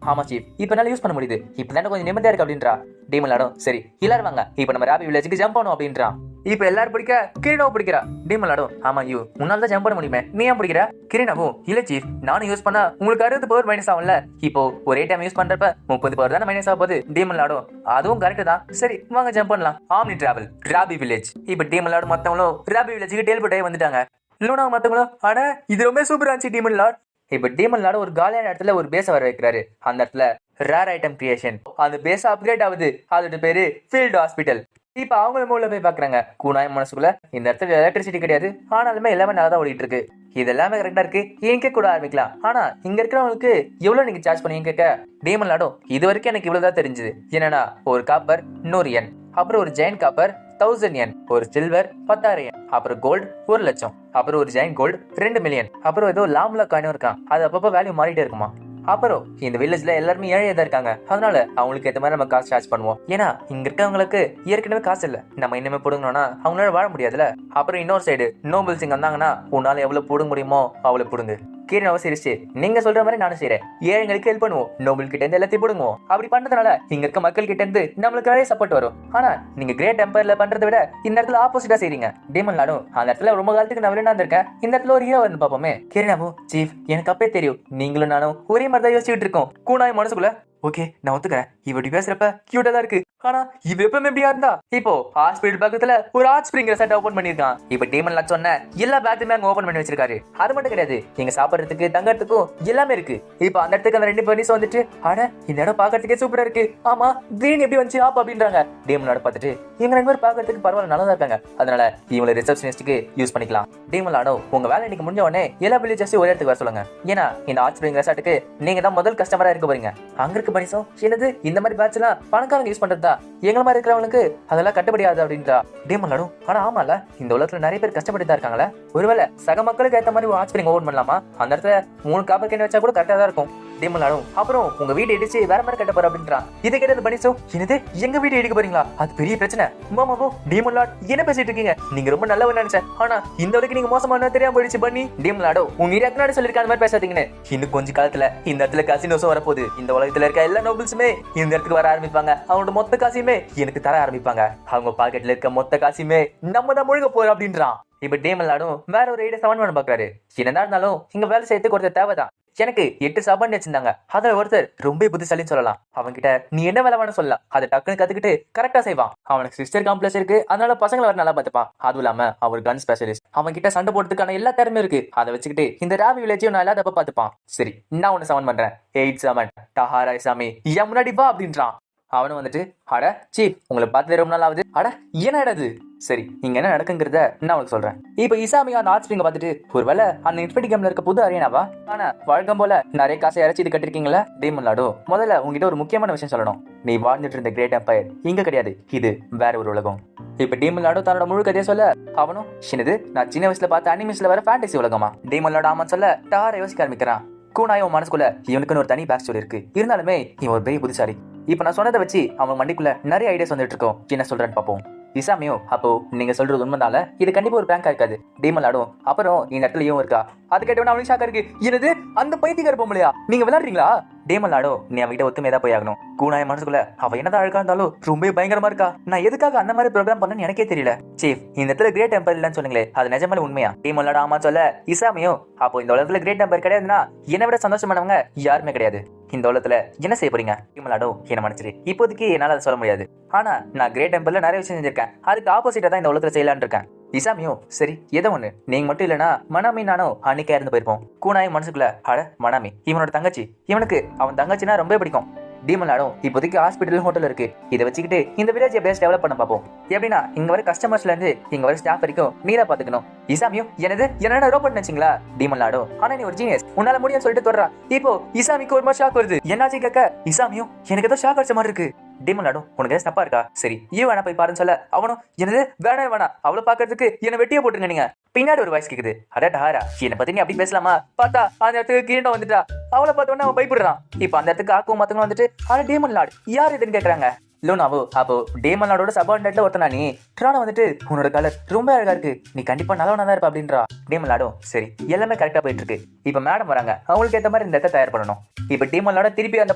ஆமா சீஃப் இப்ப என்னால யூஸ் பண்ண முடியுது, இப்ப தானே கொஞ்சம் நிம்மதியா இருக்கு அப்படின்றா. டீமன் லாடும் சரி எல்லாரும் வாங்க, இப்ப நம்ம ராபி வில்லேஜுக்கு ஜம்ப் பண்ணணும் அப்படின்றான். இப்ப எல்லாரும் பிடிக்க கிரீனாவை பிடிக்கிறா. டீமன் லாடும் ஆமா யூ உன்னால தான் ஜம்ப் பண்ண முடியுமே, நீ ஏன் பிடிக்கிற? கிரீனாவும் இல்ல சீஃப், நானும் யூஸ் பண்ணா உங்களுக்கு 60 பவர் மைனஸ் ஆகும்ல, இப்போ ஒரே டைம் யூஸ் பண்றப்ப 30 பவர் தானே மைனஸ் ஆக போகுது. டீமன் லாடும் அதுவும் கரெக்ட் தான், சரி வாங்க ஜம்ப் பண்ணலாம். ஆம்னி டிராவல் ராபி வில்லேஜ். இப்ப டீமன் லாடு மத்தவங்களும் ராபி வில்லேஜுக்கு டெலிபோர்ட் ஆகி வந்துட்டாங்க. லூனா மத்தவங்களும் ஆனா இது ரொம்ப சூப்பரா இருந்துச்சு டீமன் லாட். இப்ப டீமன் லாடு ஒரு காலியான இடத்துல ஒரு பேஸ வர வைக்கிறாரு. அந்த இடத்துல ரேர் ஐட்டம் கிரியேஷன், அந்த பேஸ் அப்கிரேட் ஆகுது. அதோட பேரு ஃபீல்டு ஹாஸ்பிட்டல். இப்ப அவங்கள மூல போய் பாக்குறாங்க. கூனாயம் மனசுக்குள்ள இந்த இடத்துல எலக்ட்ரிசிட்டி கிடையாது, ஆனாலுமே 11 நல்லா தான் ஓடிட்டு இருக்கு. இது எல்லாமே கரெக்டா இருக்கு, இங்க கூட ஆரம்பிக்கலாம். ஆனா இங்க இருக்கிறவங்களுக்கு எவ்வளவு நீங்க சார்ஜ் பண்ணீங்க கேட்க, டீமன் லாடும் இது வரைக்கும் எனக்கு இவ்வளவுதான் தெரிஞ்சது. என்னன்னா ஒரு காப்பர் 100 yen, அப்புறம் ஒரு ஜெயின் காப்பர் 1000 yen, ஒரு சில்வர் 10,000 yen, அப்புறம் கோல்டு 1 லட்சம், அப்புறம் ஒரு ஜெயின் கோல்டு 2 மில்லியன், அப்புறம் ஏதோ லாம்லா காயினும் இருக்கான், அது அப்பப்போ வேல்யூ மாறிட்டே இருக்குமா. அப்புறம் இந்த வில்லேஜ்ல எல்லாருமே ஏழையா தான் இருக்காங்க, அதனால அவங்களுக்கு ஏற்ற மாதிரி நம்ம காசு சார்ஜ் பண்ணுவோம். ஏன்னா இங்க இருக்கவங்களுக்கு ஏற்கனவே காசு இல்ல, நம்ம இனிமே போடுங்கனா அவங்களால வாழ முடியாதுல. அப்புறம் இன்னொரு சைடு நோபல்ஸ் இங்க வந்தாங்கன்னா உன்னால எவ்வளவு போடுங்க முடியுமோ அவ்வளவு போடுங்க. கீரனாவை சிரிச்சு நீங்க சொல்ற மாதிரி நானும் செய்றேன், ஏழைங்களுக்கு ஹெல்ப் பண்ணுவோம், நோபல் கிட்ட இருந்து எல்லாத்தையும் போடுவோம். அப்படி பண்றதுனால இங்க இருக்க மக்கள் கிட்ட இருந்து நம்மளுக்கு நிறைய சப்போர்ட் வரும். ஆனா நீங்க கிரேட் எம்பையர்ல பண்றதை விட இந்த இடத்துல ஆப்போசிட்டா செய்றீங்க. டீமன் லாடும் அந்த இடத்துல ரொம்ப காலத்துக்கு நான் விளையாண்டு இருக்கேன், இந்த இடத்துல ஒரு ஹீரோ வந்து பாப்போமே. கீரனாவும் சீஃப் எனக்கு அப்பே தெரியும், நீங்களும் நானும் ஒரே மாதிரி தான் யோசிச்சுட்டு இருக்கோம். கூனாய் மனசுக்குள்ள ஓகே நான் ஒத்துக்கிறேன், இப்படி பேசுறப்ப கியூட்டா தான் இருக்கு, ஆனா இவ எப்பவுமே எப்படியா இருந்தா. இப்போ ஹாஸ்பிட்டல் பக்கத்துல ஒரு ஹாட் ஸ்பிரிங் ரெசார்ட் ஓபன் பண்ணிருக்கான். இப்ப டீமன் லாட் சொன்ன எல்லா பேத்துமே அங்க ஓபன் பண்ணி வச்சிருக்காரு. அது மட்டும் கிடையாது, இங்க சாப்பிடறதுக்கு தங்கறதுக்கும் எல்லாமே இருக்கு. இப்போ அந்த இடத்துக்கு அந்த 2 பர்னிஸ் வந்துட்டு அட இந்த இடம் பாக்கிறதுக்கே சூப்பரா இருக்கு, ஆமா கிரீன் எப்படி வந்துச்சு ஆப் அப்படின்றாங்க. டீமன் லாட் பார்த்துட்டு இவங்க 2 பேரும் பாக்கிறதுக்கு பரவாயில்ல நல்லா தான் இருக்காங்க, அதனால இவங்களை ரிசப்ஷனிஸ்டுக்கு யூஸ் பண்ணிக்கலாம். டீமன் லாடோ உங்க வேலை இன்னைக்கு முடிஞ்ச உடனே எல்லா வில்லேஜஸையும் ஒரே இடத்துக்கு வர சொல்லுங்க, ஏன்னா இந்த ஹாட் ஸ்பிரிங் ரெசார்ட்டுக்கு நீங்க தான் முதல் கஸ்டமரா இருக்க போறீங்க. அங்க இருக்க பர்னிஸும் என்னது இந்த மாதிரி பேட்ச் எல்லாம் பணக்காரங்க யூஸ் பண்றதா, எங்களை மாதிரி இருக்கிறவங்களுக்கு அதெல்லாம் கட்டுப்படியாது அப்படின்றா. டீமன் லாடும் ஆனா ஆமால இந்த உலகத்துல நிறைய பேர் கஷ்டப்பட்டு தான் இருக்காங்களே, ஒருவேளை சக மக்களுக்கு ஏற்ற மாதிரி ஒரு ஹாட் ஸ்பிரிங் ஓபன் பண்ணலாமா, அந்த இடத்துல 3 காப்பர் கேன் வச்சா கூட கரெக்டா தான் இருக்கும். டீமன் லாடும் அப்புறம் உங்க வீடு இடிச்சு வேற மாதிரி கட்ட போற அப்படின்றான். இதை கேட்டது பனிசோ என்னது எங்க வீடு இடிக்க போறீங்களா, அது பெரிய பிரச்சனை. மாமாவோ டீமன் லாட் என்ன பேசிட்டு இருக்கீங்க, நீங்க ரொம்ப நல்லவன் நினைச்சேன், ஆனா இந்த வரைக்கும் நீங்க மோசமான தெரியாம போயிடுச்சு பண்ணி. டீமன் லாடோ உங்க இறக்குனாடி சொல்லிருக்க அந்த மாதிரி பேசாதீங்கன்னு. இன்னும் கொஞ்ச காலத்துல இந்த இடத்துல கசினோஸும் வரப்போகுது, இந்த உலகத்துல இருக்க எல்லா நோபல்ஸுமே இந்த இடத்துக்கு வர ஆரம்பிப்பாங்க, அவங்களோட மொத்த காசையுமே எனக்கு தர ஆரம்பிப்பாங்க, அவங்க பாக்கெட்ல இருக்க மொத்த காசையுமே நம்ம தான் முழுக போறோம் அப்படின்றான். இப்ப டீமன் லாடும் வேற ஒரு ஐடியா சமன் பண்ண பாக்குறாரு. என்னதான் இருந்தாலும் இங்க வேலை செய்யறதுக்கு ஒருத்தர் தேவைதான். எனக்கு 8 சபான் வச்சிருந்தாங்க, அதுல ஒருத்தர் ரொம்ப புத்திசாலின்னு சொல்லலாம். அவன்கிட்ட நீ என்ன வேலை வேணும் சொல்லலாம், அதை டக்குன்னு கத்துக்கிட்டு கரெக்டா செய்வான். அவனுக்கு சிஸ்டர் காம்ப்ளெக்ஸ் இருக்கு, அதனால பசங்களை வர நல்லா பார்த்துப்பான். அதுவும் இல்லாம அவர் கன் ஸ்பெஷலிஸ்ட், அவன் கிட்ட சண்டை போடுறதுக்கான எல்லா திறமையும் இருக்கு. அதை வச்சுக்கிட்டு இந்த ராபி வில்லேஜையும் நான் எல்லாத்தப்ப பார்த்துப்பான். சரி நான் ஒன்னு சமன் பண்றேன், 8-7 டஹாராய் சாமி என் முன்னாடி வா அப்படின்றான். அவனும் வந்துட்டு அட சீப் உங்களை பார்த்து ரொம்ப நாள் ஆகுது, அட என்ன இடது சரி இங்க என்ன நடக்குங்கிறத நான் உங்களுக்கு சொல்றேன். இப்ப இசாமியா அந்த ஹாட் ஸ்பிரிங்க பார்த்துட்டு ஒருவேளை அந்த இன்ஃபினிட்டி கேம்ல இருக்க புது அரேனாவா, ஆனா வழக்கம் போல நிறைய காசை இறச்சி இது கட்டிருக்கீங்களா. டீமன் லாடோ முதல்ல உங்ககிட்ட ஒரு முக்கியமான விஷயம் சொல்லணும், நீ வாழ்ந்துட்டு இருந்த கிரேட் எம்பையர் இங்க கிடையாது, இது வேற ஒரு உலகம். இப்ப டீமன் லாடோ தன்னோட முழு கதையை சொல்ல அவனும் சின்னது நான் சின்ன வயசுல பார்த்த அனிமேஸ்ல வர ஃபேண்டசி உலகமா. டீமன் லாடோ ஆமான்னு சொல்ல டார யோசிக்க ஆரம்பிக்கிறான். கூனாயும் மனசுக்குள்ள இவனுக்குன்னு ஒரு தனி பேக் ஸ்டோரி இருக்கு, இருந்தாலுமே இவன் ஒரு பெரிய புத்திசாலி. இப்ப நான் சொன்னதை வச்சு அவன் மண்டிக்குள்ள நிறைய ஐடியாஸ் வந்துட்டு இருக்கோம், என்ன சொல்றேன்னு பாப்போம். இசாமியோ அப்போ நீங்க சொல்றது உண்மைனால இது கண்டிப்பா ஒரு பேங்கா இருக்காது. டீமன் லாடும் அப்புறம் இந்த இடத்துல இவன் இருக்கா, அது கேட்டவன அவனுக்கு ஷாக்கா இருக்கு, என்னது அந்த பைத்தியக்கார பொம்பளையா நீங்க விளையாடுறீங்களா. டீமன் லாடோ நீ அவகிட்ட ஒத்துமையா போய் ஆகணும். கூனாய மனசுக்குள்ள அவ என்னதான் அழகா இருந்தாலும் ரொம்ப பயங்கரமா இருக்கா, நான் எதுக்காக அந்த மாதிரி ப்ரோக்ராம் பண்ணேன்னு எனக்கே தெரியல. சீஃப் இந்த இடத்துல கிரேட் எம்பையர் இல்லன்னு சொன்னீங்களே, அது நிஜமாலே உண்மையா. டீமன் லாடோ ஆமா சொல்ல இசாமியோ அப்போ இந்த உலகத்துல கிரேட் எம்பையர் கிடையாதுன்னா என்னை விட சந்தோஷமானவங்க யாருமே கிடையாது. இந்த உலகத்துல என்ன செய்ய போறீங்க. டீமன் லாடோ என்ன மன்னிச்சிரு, இப்போதைக்கு என்னால அதை சொல்ல முடியாது, ஆனா நான் கிரேட் எம்பையர்ல நிறைய விஷயம் செஞ்சிருக்கேன், அதுக்கு ஆப்போசிட்டா தான் இந்த உலகத்துல செய்யலான்னு இருக்கேன். இசாமியோ சரி ஏதோ ஒண்ணு, நீங்க மட்டும் இல்லனா மனாமி நானும் அன்னைக்கே இருந்து போயிருப்போம். கூனாய் மனசுக்குள்ள அட மனாமி இவனோட தங்கச்சி, இவனுக்கு அவன் தங்கச்சினா ரொம்ப பிடிக்கும். டீமன் லாடும் இப்போதைக்கு ஹாஸ்பிட்டல் ஹோட்டல் இருக்கு, இதை வச்சுக்கிட்டு இந்த வில்லேஜ் எப்படியா டெவலப் பண்ண பார்ப்போம். எப்படின்னா இங்க வர கஸ்டமர்ஸ்ல இருந்து இங்க வர ஸ்டாஃப் வரைக்கும் நீரா பாத்துக்கணும். இசாமியோ என்னது என்ன ரோபோட் நினைச்சீங்களா. டீமன் லாடும் ஆனா நீ ஒரு ஜீனியஸ், உன்னால முடியும்னு சொல்லிட்டு தொடரா. இப்போ இசாமிக்கு ஒரு மாதிரி ஷாக் வருது, என்னாச்சு கேட்க இசாமியோ எனக்கு ஏதோ ஷாக் அடிச்ச மாதிரி இருக்கு. டீமன் லாடும் உனக்கு ஏதாவது தப்பா இருக்கா? சரி ஈ வேணா போய் பாருன்னு சொல்ல அவனும் என்னது வேணாம் அவளை பாக்குறதுக்கு என்ன வெட்டியே போட்டுருங்க நீங்க. பின்னாடி ஒரு வாய்ஸ் கேக்குது, அடாடா என்னை பத்தி நீ அப்படி பேசலாமா? பார்த்தா அந்த இடத்துக்கு கீழே வந்துட்டா. அவளை பார்த்தோன்னே அவன் பயப்படுறான். இப்ப அந்த இடத்துக்கு ஆக்கும் மத்தவங்க வந்துட்டு ஆனா டீமன் லார்ட் யார் இதுன்னு கேக்குறாங்க. லூனாவோ அப்போ டேமன் லார்டோட சபார்டினேட்ல ஒருத்தனா நீ. ட்ரானா வந்துட்டு உன்னோட கலர் ரொம்ப அழகா இருக்கு, நீ கண்டிப்பா நல்லவனா தான் இருப்ப அப்படின்றா. டேமன் லார்டும் சரி எல்லாமே கரெக்டா போயிட்டு இருக்கு. இப்ப மேடம் வராங்க, அவங்களுக்கு ஏத்த மாதிரி இந்த இடத்த தயார் பண்ணணும். இப்ப டேமன் லார்ட திருப்பி அந்த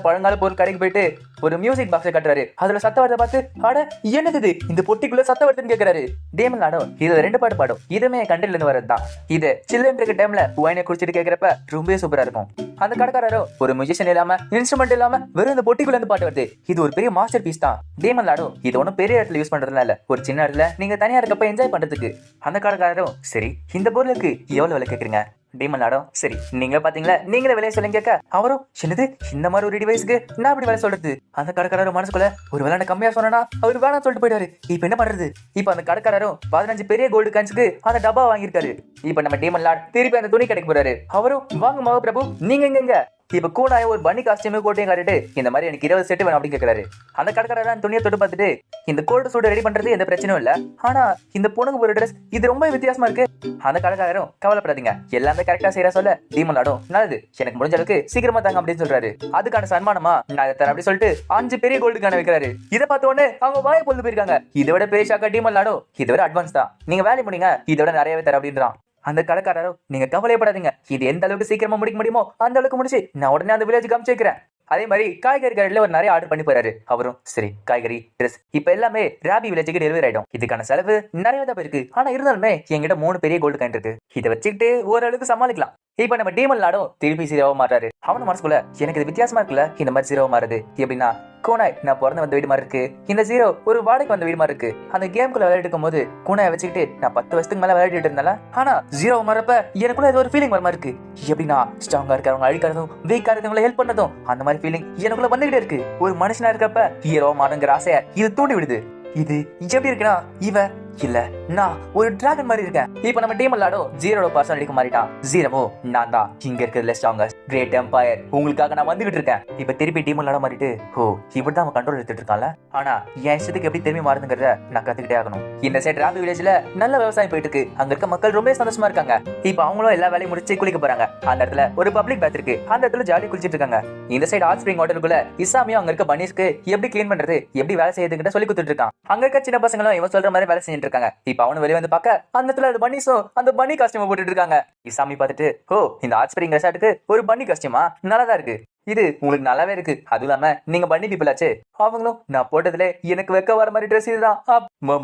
பழங்கால பொருள் கடைக்கு போயிட்டு ஒரு மியூசிக் பாக்ஸை கட்டுறாரு. அதுல சத்த வரத பார்த்து அட என்னது இது, இந்த பொட்டிக்குள்ள சத்த வருதுன்னு கேக்குறாரு. டேமன் லார்டும் இது 2 பாட்டு பாடும், இதுமே கண்டில இருந்து வரதுதான். இது சில்லுன்னு இருக்க டைம்ல ஒயினை குடிச்சிட்டு கேக்குறப்ப ரொம்பவே சூப்பரா இருக்கும். அந்த கடைக்காரரோ ஒரு மியூசிஷியன் இல்லாம இன்ஸ்ட்ருமெண்ட் இல்லாம வெறும் இந்த பொட்டிக்குள்ள இருந்து பாட்டு வருது, இது ஒரு பெரிய மாஸ்டர் பீஸ் தான். டேமன் லார்டும் இது ஒன்னும் பெரிய இடத்துல யூஸ் பண்றதுல இல்ல, ஒரு சின்ன இடத்துல நீங்க தனியா இருக்கப்ப என்ஜாய் பண்றதுக்கு. அந்த கடைக்காரரும் சரி இந்த பொருளுக்கு எவ்வளவு விலை கேக்குறீங்க? டேமன் லார்டும் சரி நீங்க பாத்தீங்களா நீங்களே விலையை சொல்லுங்க கேட்க அவரும் என்னது இந்த மாதிரி ஒரு டிவைஸ்க்கு நான் அப்படி விலை சொல்றது. அந்த கடைக்காரரும் மனசுக்குள்ள ஒரு விலை கம்மியா சொன்னா அவர் வேணாம் சொல்லிட்டு போயிடுவாரு. இப்ப என்ன பண்றது? இப்ப அந்த கடைக்காரரும் 15 பெரிய கோல்டு காயின்ஸ்க்கு அந்த டப்பா வாங்கியிருக்காரு. இப்ப நம்ம டேமன் லார்ட் திருப்பி அந்த துணி கடைக்கு போறாரு. அவரும் வாங்க மகா பிரபு நீங்க எங்க? இப்ப கூடாய ஒரு பனி காஸ்டியூமே கோட்டையும் காட்டிட்டு இந்த மாதிரி எனக்கு 20 செட் வேணும் அப்படின்னு கேட்கறாரு. அந்த கடைக்காரர் துணியை தொட்டு பார்த்துட்டு இந்த கோல்டு சூடு ரெடி பண்றது எந்த பிரச்சனையும் இல்ல, ஆனா இந்த பொண்ணுக்கு ஒரு ட்ரெஸ் இது ரொம்ப வித்தியாசமா இருக்கு. அந்த கடைக்காரரும் கவலைப்படாதீங்க எல்லாமே கரெக்டா செய்யற சொல்ல டீமன் லார்டும் நல்லது எனக்கு முடிஞ்ச அளவுக்கு சீக்கிரமா தாங்க அப்படின்னு சொல்றாரு. அதுக்கான சன்மானமா நான் இதை தரேன் அப்படி சொல்லிட்டு 5 பெரிய கோல்டு கான வைக்கிறாரு. இதை பார்த்த உடனே அவங்க வாயை பொழுது போயிருக்காங்க. இதை விட பெரிய ஷாக்கா டீமன் லார்டும் இதை விட அட்வான்ஸ் தான், நீங்க வேலை முடிங்க இதை விட நிறையவே தர அப்படின்றான். அந்த கடைக்காரரும் நீங்க கவலைப்படாதீங்க இது எந்த அளவுக்கு சீக்கிரமா முடிக்க முடியுமோ அந்த அளவுக்கு முடிச்சு நான் உடனே அந்த வில்லேஜ் காமிச்சு வைக்கிறேன். அதே மாதிரி காய்கறி கடையில ஒரு நிறைய ஆர்டர் பண்ணி போறாரு. அவரும் சரி காய்கறி ட்ரெஸ் இப்ப எல்லாமே ராபி வில்லேஜுக்கு டெலிவரி ஆயிடும். இதுக்கான செலவு நிறைய தான் இருக்கு, ஆனா இருந்தாலுமே என்கிட்ட 3 பெரிய கோல்டு காயின் இருக்கு, இதை வச்சுக்கிட்டு ஓரளவுக்கு சமாளிக்கலாம். இப்ப நம்ம டீமன் லார்டும் திருப்பி சீரோவா மாறாரு. அவனு மனசுக்குள்ள எனக்கு இது வித்தியாசமா இருக்குல்ல இந்த மாதிரி சீரோவா மாறுது எப்படின்னா கோனாய் நான் பிறந்து வந்த வீடு மாதிரி இருக்கு, இந்த ஜீரோ ஒரு வாடகை வந்த வீடு மாதிரி இருக்கு. அந்த கேம்குள்ள விளையாடிக்கும் போது கோனாயை வச்சுக்கிட்டு நான் 10 வருஷத்துக்கு மேல விளையாடிட்டு இருந்தால, ஆனா ஜீரோ மாறப்ப எனக்குள்ள ஏதோ ஒரு ஃபீலிங் வர மாதிரி இருக்கு. எப்படின்னா ஸ்ட்ராங்கா இருக்கிறவங்க அழிக்கிறதும் வீக்கா இருக்கிறவங்களை ஹெல்ப் பண்ணதும் அந்த மாதிரி ஃபீலிங் எனக்குள்ள வந்துகிட்டே இருக்கு. ஒரு மனுஷனா இருக்கப்ப ஹீரோ மாறுங்கிற ஆசைய இது தூண்டி விடுது. இது எப்படி இருக்குன்னா இவ இல்ல நான் ஒரு டிராகன் மாதிரி இருக்கேன். இப்ப நம்ம டீமன் லார்டும் ஜீரோட பர்சனாலிட்டிக்கு மாறிட்டான். ஜீரோவோ நான் தான் இங்க இருக்கிறதுல ஸ்ட்ராங்கஸ்ட் கிரேட் எம்பயர் உங்களுக்காக நான் வந்துகிட்டு இருக்கேன். இப்ப திருப்பி டீமன் லார்ட மாறிட்டு ஓ இப்படிதான் அவன் கண்ட்ரோல் எடுத்துட்டு இருக்கான்ல, ஆனா என் இஷ்டத்துக்கு எப்படி திரும்பி மாறுதுங்கிறத நான் கத்துக்கிட்டே ஆகணும். இந்த சைட் ராபி வில்லேஜ்ல நல்ல விவசாயம் போயிட்டு இருக்கு, அங்க இருக்க மக்கள் ரொம்ப சந்தோஷமா இருக்காங்க. இப்ப அவங்களும் எல்லா வேலையும் முடிச்சு குளிக்க போறாங்க. அந்த இடத்துல ஒரு பப்ளிக் பாத் இருக்கு, அந்த இடத்துல ஜாலி குளிச்சிட்டு இருக்காங்க. இந்த சைடு ஹாட் ஸ்பிரிங் ஹோட்டலுக்குள்ள இசாமியும் அங்க இருக்க பனீஸ்க்கு எப்படி கிளீன் பண்றது எப்படி வேலை செய்யறதுக்கிட்ட சொல்லி கொடுத்துட்டு இருக்கான். அங்க இருக்க சின்ன பசங்களும் இவன் சொல்ற மாதிரி வேலை செஞ்சுட்டு இருக்காங்க. இப்ப அவனு வெளியே வந்து பார்க்க அந்த இடத்துல அது பன்னிஸும் அந்த பன்னி காஸ்டியூம் போட்டுட்டு இருக்காங்க. இசாமி பார்த்துட்டு ஓ இந்த ஹாட் ஸ்பிரிங் ரெசார்ட்டுக்கு ஒரு பன்னி காஸ்டியூமா நல்லாதான் இருக்கு, இது உங்களுக்கு நல்லாவே இருக்கு, அதுவும் இல்லாம நீங்க பண்ணி பீப்பிள் ஆச்சு. அவங்களும் நான் போட்டதுல எனக்கு வெக்க வர மாதிரி ட்ரெஸ் இதுதான்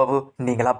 பாபு நீங்களா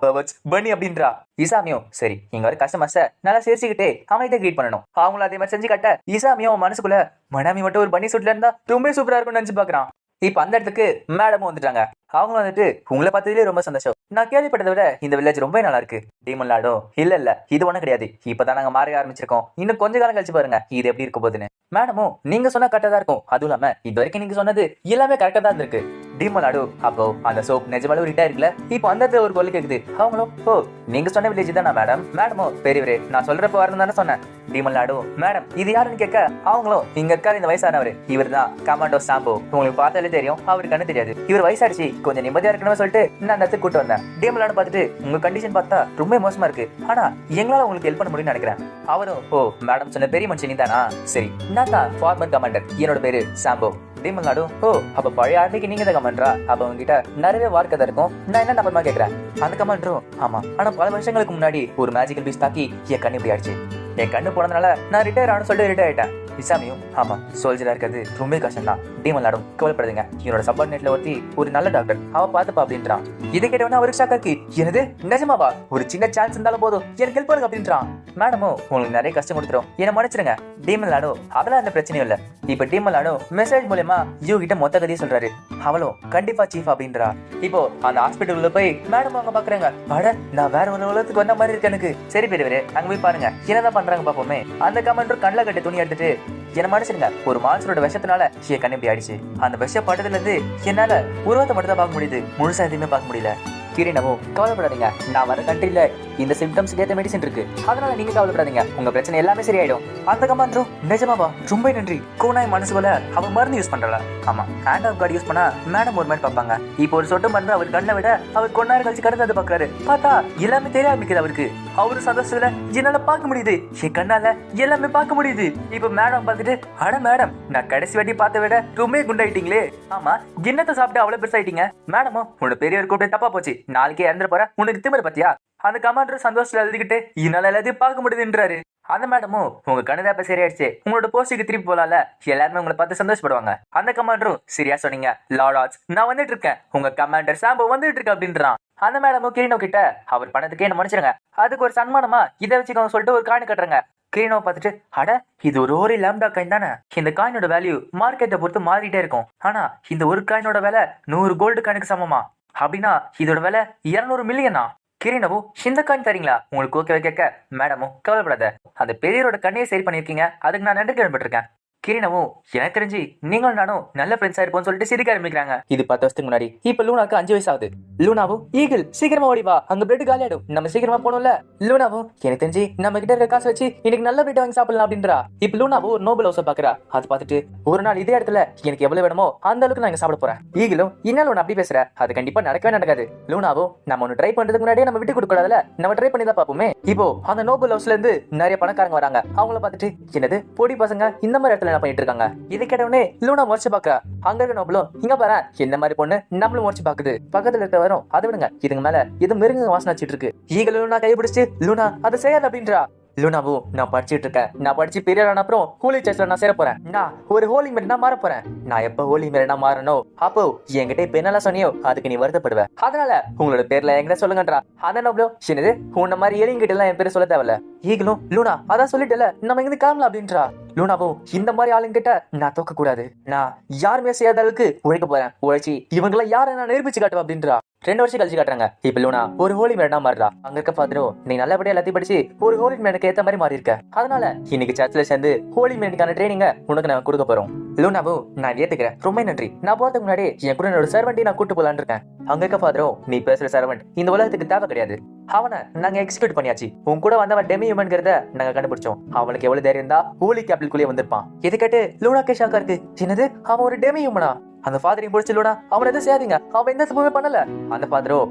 பண்ணி அப்படின்றா. இசாமியும் சரி இங்க வர கஸ்டமர்ஸ நல்லா சிரிச்சுக்கிட்டே அமைதியா கிரீட் பண்ணணும். அவங்களும் அதே மாதிரி செஞ்சு கட்ட இசாமியும் மனசுக்குள்ள மனாமி மட்டும் ஒரு பன்னி சூட்ல இருந்தா ரொம்ப சூப்பரா இருக்கும்னு நினைச்சு பாக்குறான். இப்ப அந்த இடத்துக்கு மேடமும் வந்துட்டாங்க. அவங்களும் வந்துட்டு உங்களை பார்த்ததுலேயே ரொம்ப சந்தோஷம், நான் கேள்விப்பட்டதை விட இந்த வில்லேஜ் ரொம்ப நல்லா இருக்கு. டீமன் லார்டும் இல்ல இது ஒண்ணும் கிடையாது, இப்பதான் நாங்க மாற ஆரம்பிச்சிருக்கோம், இன்னும் கொஞ்ச காலம் கழிச்சு பாருங்க இது எப்படி இருக்க போகுதுன்னு. மேடமும் நீங்க சொன்னா கரெக்டா தான் இருக்கும், அதுவும் இல்லாம இது வரைக்கும் நீங்க சொன்னது எல்லாமே கரெக்டா தான் இருக்கு. டீமன் லார்டு அப்போ அந்த சோப் நிஜமாலும் ரிட்டா இருக்குல்ல, இப்போ அந்த இடத்துல ஒரு கொல்லு கேக்குது. அவங்களும் ஓ நீங்க சொன்ன வில்லேஜ் தானா மேடம்? மேடமும் பெரியவரே நான் சொல்றப்ப வரணும் தானே சொன்னேன். டீமன் லார்டு மேடம் இது யாருன்னு கேட்க அவங்களும் இங்க இருக்காரு இந்த வயசானவர், இவர் தான் கமாண்டோ சாம்போ, உங்களுக்கு பார்த்தாலே தெரியும் அவருக்கு கண்ணு தெரியாது, இவர் வயசாடிச்சு கொஞ்சம் நிம்மதியா இருக்கணும்னு சொல்லிட்டு நான் அந்த இடத்துக்கு கூட்டு வந்தேன். டீமன் லார்டு பார்த்துட்டு உங்க கண்டிஷன் பார்த்தா ரொம்ப மோசமா இருக்கு, ஆனா எங்களால உங்களுக்கு ஹெல்ப் பண்ண முடியும்னு நினைக்கிறேன். அவரும் ஓ மேடம் சொன்ன பெரிய மனுஷன் தானா? சரி நான் தான் ஃபார்மர் கமாண்டர், என்னோட பேரு சாம்போ. டீமன் லார்டு ஓ அப்ப பழைய ஆர்மிக்கு நீங்க தான் கமாண்டரா? அப்ப உங்ககிட்ட நிறைய வார்த்தை தான் இருக்கும், நான் என்ன நம்பருமா கேட்கிறேன். அந்த கமாண்டரும் ஆமா ஆனா பல வருஷங்களுக்கு முன்னாடி ஒரு மேஜிக்கல் பீஸ் தாக்கி என் கண்ணு இப்படி ஆயிடுச்சு, என் கண்ணு போனதுனால நான் ரிட்டையர் ஆனு சொல்லிட்டு ரிட்டையர் ஆயிட்டேன். இசாமியும் ஆமா சோல்ஜரா இருக்கிறது ரொம்ப கஷ்டம் தான். டீமன் லார்டும் கவலைப்படுதுங்க, என்னோட சப்பார்டினேட்ல ஒருத்தி ஒரு நல்ல டாக்டர், அவ பாத்துப்பா அப்படின்றான். இதை கேட்டவனா அவருக்கு ஷாக்காக்கி என்னது நிஜமாவா? ஒரு சின்ன சான்ஸ் இருந்தாலும் போதும் எனக்கு ஹெல்ப் பண்ணுங்க அப்படின்றான். மேடமும் உங்களுக்கு நிறைய கஷ்டம் கொடுத்துரும் என்ன மன்னிச்சிருங்க. டீமன் லார்டு அதெல்லாம் அந்த பிரச்சனையும் இல்ல. இப்ப டீமன் லார்டு மெசேஜ் மூலமா யூ கிட்ட மொத்த கதையை சொல்றாரு. அவளும் கண்டிப்பா சீஃப் அப்படின்றா. இப்போ அந்த ஹாஸ்பிட்டலுக்குள்ள போய் மேடம் அவங்க பாக்குறாங்க, அட நான் வேற ஒரு உலகத்துக்கு வந்த மாதிரி இருக்கு எனக்கு. சரி பெரியவரே அங்க போய் பாருங்க என்னதான் பண்றாங்க பாப்போமே. அந்த கமாண்டர் கண்ணில் கட்டி துணி எடுத்துட்டு என்ன மனுஷனுங்க ஒரு மான்சரோட விஷத்தினால கண்ணு இப்படி ஆயிடுச்சு, அந்த விஷ பட்டதுல இருந்து என்னால உருவத்தை மட்டும் தான் பார்க்க முடியுது, முழுசா எதுவுமே பார்க்க முடியல. கிரீனமும் கவலைப்படாதீங்க, நான் வர கண்ட்ரில இந்த சிம்டம்ஸ்க்கு ஏத்த மெடிசன் இருக்கு, அதனால நீங்க கவலைப்படாதீங்க, உங்க பிரச்சனை எல்லாமே சரியாயிடும். அந்த கமாண்டரும் நிஜமாவா ரொம்ப நன்றி. கோனாய் மனசுக்குள்ள அவ மருந்து யூஸ் பண்றல. ஆமா, ஹேண்ட் ஆஃப் கார்டு யூஸ் பண்ணா மேடம் ஒரு மாதிரி பார்ப்பாங்க. இப்போ ஒரு சொட்டு மருந்து அவர் கண்ணை விட அவர் கொண்டாரு கழிச்சு கடந்து வந்து பாக்குறாரு. பார்த்தா எல்லாமே தெரிய ஆரம்பிக்குது அவருக்கு. அவரு சந்தோஷத்துல என்னால பார்க்க முடியுது, என் கண்ணால எல்லாமே பார்க்க முடியுது. இப்ப மேடம் பார்த்துட்டு, அட மேடம், நான் கடைசி வாட்டி பார்த்த விட ரொம்ப குண்டாயிட்டீங்களே. ஆமா, கிண்ணத்தை சாப்பிட்டு அவ்வளவு பெருசாயிட்டீங்க. மேடமோ உன்னோட பெரியவர் கூப்பிட்டு தப்பா போச்சு, நாளைக்கே இறந்துட போற, உனக்கு திமிரு பத்தியா? அந்த கமாண்டர் சந்தோஷத்துல எழுதிக்கிட்டு என்னால எல்லாத்தையும் பார்க்க முடியுதுன்றாரு. அந்த மேடமும் உங்க கண்ணு இப்ப சரியாயிடுச்சு, உங்களோட போஸ்டுக்கு திருப்பி போலாம்ல, எல்லாருமே உங்களை பார்த்து சந்தோஷப்படுவாங்க. அந்த கமாண்டரும் சரியா சொன்னீங்க லார்ட் ஆர்ட்ஸ், நான் வந்துட்டு இருக்கேன், உங்க கமாண்டர் சாம்போ வந்துட்டு இருக்கு அப்படின்றான். அந்த மேடமும் கிரீனோ கிட்ட அவர் பணத்துக்கே என்ன மன்னிச்சிருங்க, அதுக்கு ஒரு சன்மானமா இதை வச்சுக்கோங்க சொல்லிட்டு ஒரு காயின் கட்டுறாங்க. கிரீனோ பார்த்துட்டு, அட இது ஒரு லேம்டா காயின் தானே, இந்த காயினோட வேல்யூ மார்க்கெட்டை பொறுத்து மாறிட்டே இருக்கும், ஆனா இந்த ஒரு காயினோட விலை 100 கோல்டு காயினுக்கு சமமா, அப்படின்னா இதோட விலை 200 மில்லியனா? கிரீனவோ இந்த காயின் தரீங்களா, உங்களுக்கு ஓகே கேட்க மேடமும் கவலைப்படாத, அந்த பெரியரோட கண்ணையை சரி பண்ணிருக்கீங்க, அதுக்கு நான் நன்றி கடன்பட்டிருக்கேன். கிரீனவும் எனக்கு தெரிஞ்சு நீங்களும் நானும் நல்ல ஃப்ரெண்ட்ஸா இருப்போம்னு சொல்லிட்டு சிரிக்க ஆரம்பிக்கிறாங்க. இது 10 வருஷத்துக்கு முன்னாடி. இப்ப லூனாக்கு 5 வயசு ஆகுது. லூனாவும் ஈகிள் சீக்கிரமா ஓடி வா, அங்க பிரெட் காலியாடும், நம்ம சீக்கிரமா போனோம்ல. லூனாவும் எனக்கு தெரிஞ்சு நம்ம கிட்ட இருக்க காசு வச்சு இன்னைக்கு நல்ல பிரெட் வாங்கி சாப்பிடலாம் அப்படின்றா. இப்ப லூனாவும் ஒரு நோபல் ஹவுஸை பாக்குறா. அது பார்த்துட்டு ஒரு நாள் இதே இடத்துல எனக்கு எவ்வளவு வேணுமோ அந்த அளவுக்கு நான் சாப்பிட போறேன். ஈகிளும் இன்னும் ஒன்னு அப்படி பேசுற, அது கண்டிப்பா நடக்கவே நடக்காது. லூனாவும் நம்ம ஒன்னு ட்ரை பண்றதுக்கு முன்னாடியே நம்ம விட்டு கொடுக்க கூடாதுல, நம்ம ட்ரை பண்ணி தான் பாப்போமே. இப்போ அந்த நோபல் ஹவுஸ்ல இருந்து நிறைய பணக்காரங்க வராங்க. அவங்கள பார்த்துட்டு என்னது பொடி பசங்க இந்த மாதிரி இடத்துல என்ன பண்ணிட்டு இருக்காங்க, இதை கேட்டவனே லூனா முறைச்சு பாக்குறா. அங்க இருக்க நோபலும் இங்க பாரு என்ன மாதிரி பொண்ணு நம்மளும் முறைச்சு பாக்குது. பக்கத்துல இருக்க வரும், அதை விடுங்க, இதுக்கு மேல இது மிருங்க வாசனை வச்சிட்டு இருக்கு. ஈகிள் லூனா கைப்பிடிச்சு லூனா அதை செய்யாது அப்படின்றா. லூனாவும் நான் படிச்சுட்டு இருக்கேன், நான் படிச்சு பெரிய அப்புறம் ஹோலி சர்ச்ல நான் சேர போறேன், நான் ஒரு ஹோலி மேரனா மாற போறேன். நான் எப்ப ஹோலி மேரனா மாறனோ அப்போ என்கிட்ட இப்ப என்னெல்லாம் சொன்னியோ அதுக்கு நீ வருத்தப்படுவ, அதனால உங்களோட பேர்ல என்கிட்ட சொல்லுங்கன்றா. அதான் நோபலும் என்னது உன்ன மாதிரி ஏலிங்கிட்ட எல்லாம் என் பேரு சொல்ல தேவையில்ல. ஈகிளும் லூனா அதான் சொல்லிட்டல, நம்ம இங்க கிளம்பலாம் அப்படின்றா. லூனாவும் இந்த மாதிரி ஆளுங்கிட்ட நான் தோக்க கூடாது, நான் யாருமே செய்யாத அளவுக்கு உழைக்க போறேன், உழைச்சி இவங்களை யாரை நான் நிரூபிச்சு காட்டுவேன் அப்படின்றா. 2 வருஷம் கழிச்சு காட்டுறாங்க. இப்ப லூனா ஒரு ஹோலி மேனா மாறுறா. அங்க இருக்க பாத்துரும் நீ நல்லபடியா எல்லாத்தையும் படிச்சு ஒரு ஹோலி மேனுக்கு ஏத்த மாதிரி மாறி இருக்க, அதனால இன்னைக்கு சர்ச்ல சேர்ந்து ஹோலி மேனுக்கான ட்ரைனிங்க உனக்கு நான் கொடுக்க போறோம். லூனாவும் நான் ஏத்துக்கிறேன், ரொம்ப நன்றி, நான் போறதுக்கு முன்னாடி என் கூட என்னோட சர்வெண்ட்டை நான் கூட்டு போலான்னு இருக்கேன். அங்க இருக்க பாத்துரும் நீ பேசுற சர்வெண்ட் இந்த உலகத்துக்கு தேவை கிடையாது, அவனை நாங்க எக்ஸிக்யூட் பண்ணியாச்சு, உன் கூட வந்தவன் டெமி ஹியூமன்கிறத நாங்க கண்டுபிடிச்சோம், அவனுக்கு எவ்வளவு தைரியம் இருந்தா ஹோலி கேபிட்டலுக்குள்ளே வந்திருப்பான். இதை கேட்டு லூனாக்கே ஷாக்கா இருக்கு. என்னது அவன் ஒரு டெமி ஹியூமனா? அந்த ஃபாதரையும் பிடிச்சு லூனா அவனை எதுவும் செய்யாதீங்க, அவன் எந்த தப்புமே பண்ணல. அந்த ஃபாதரோ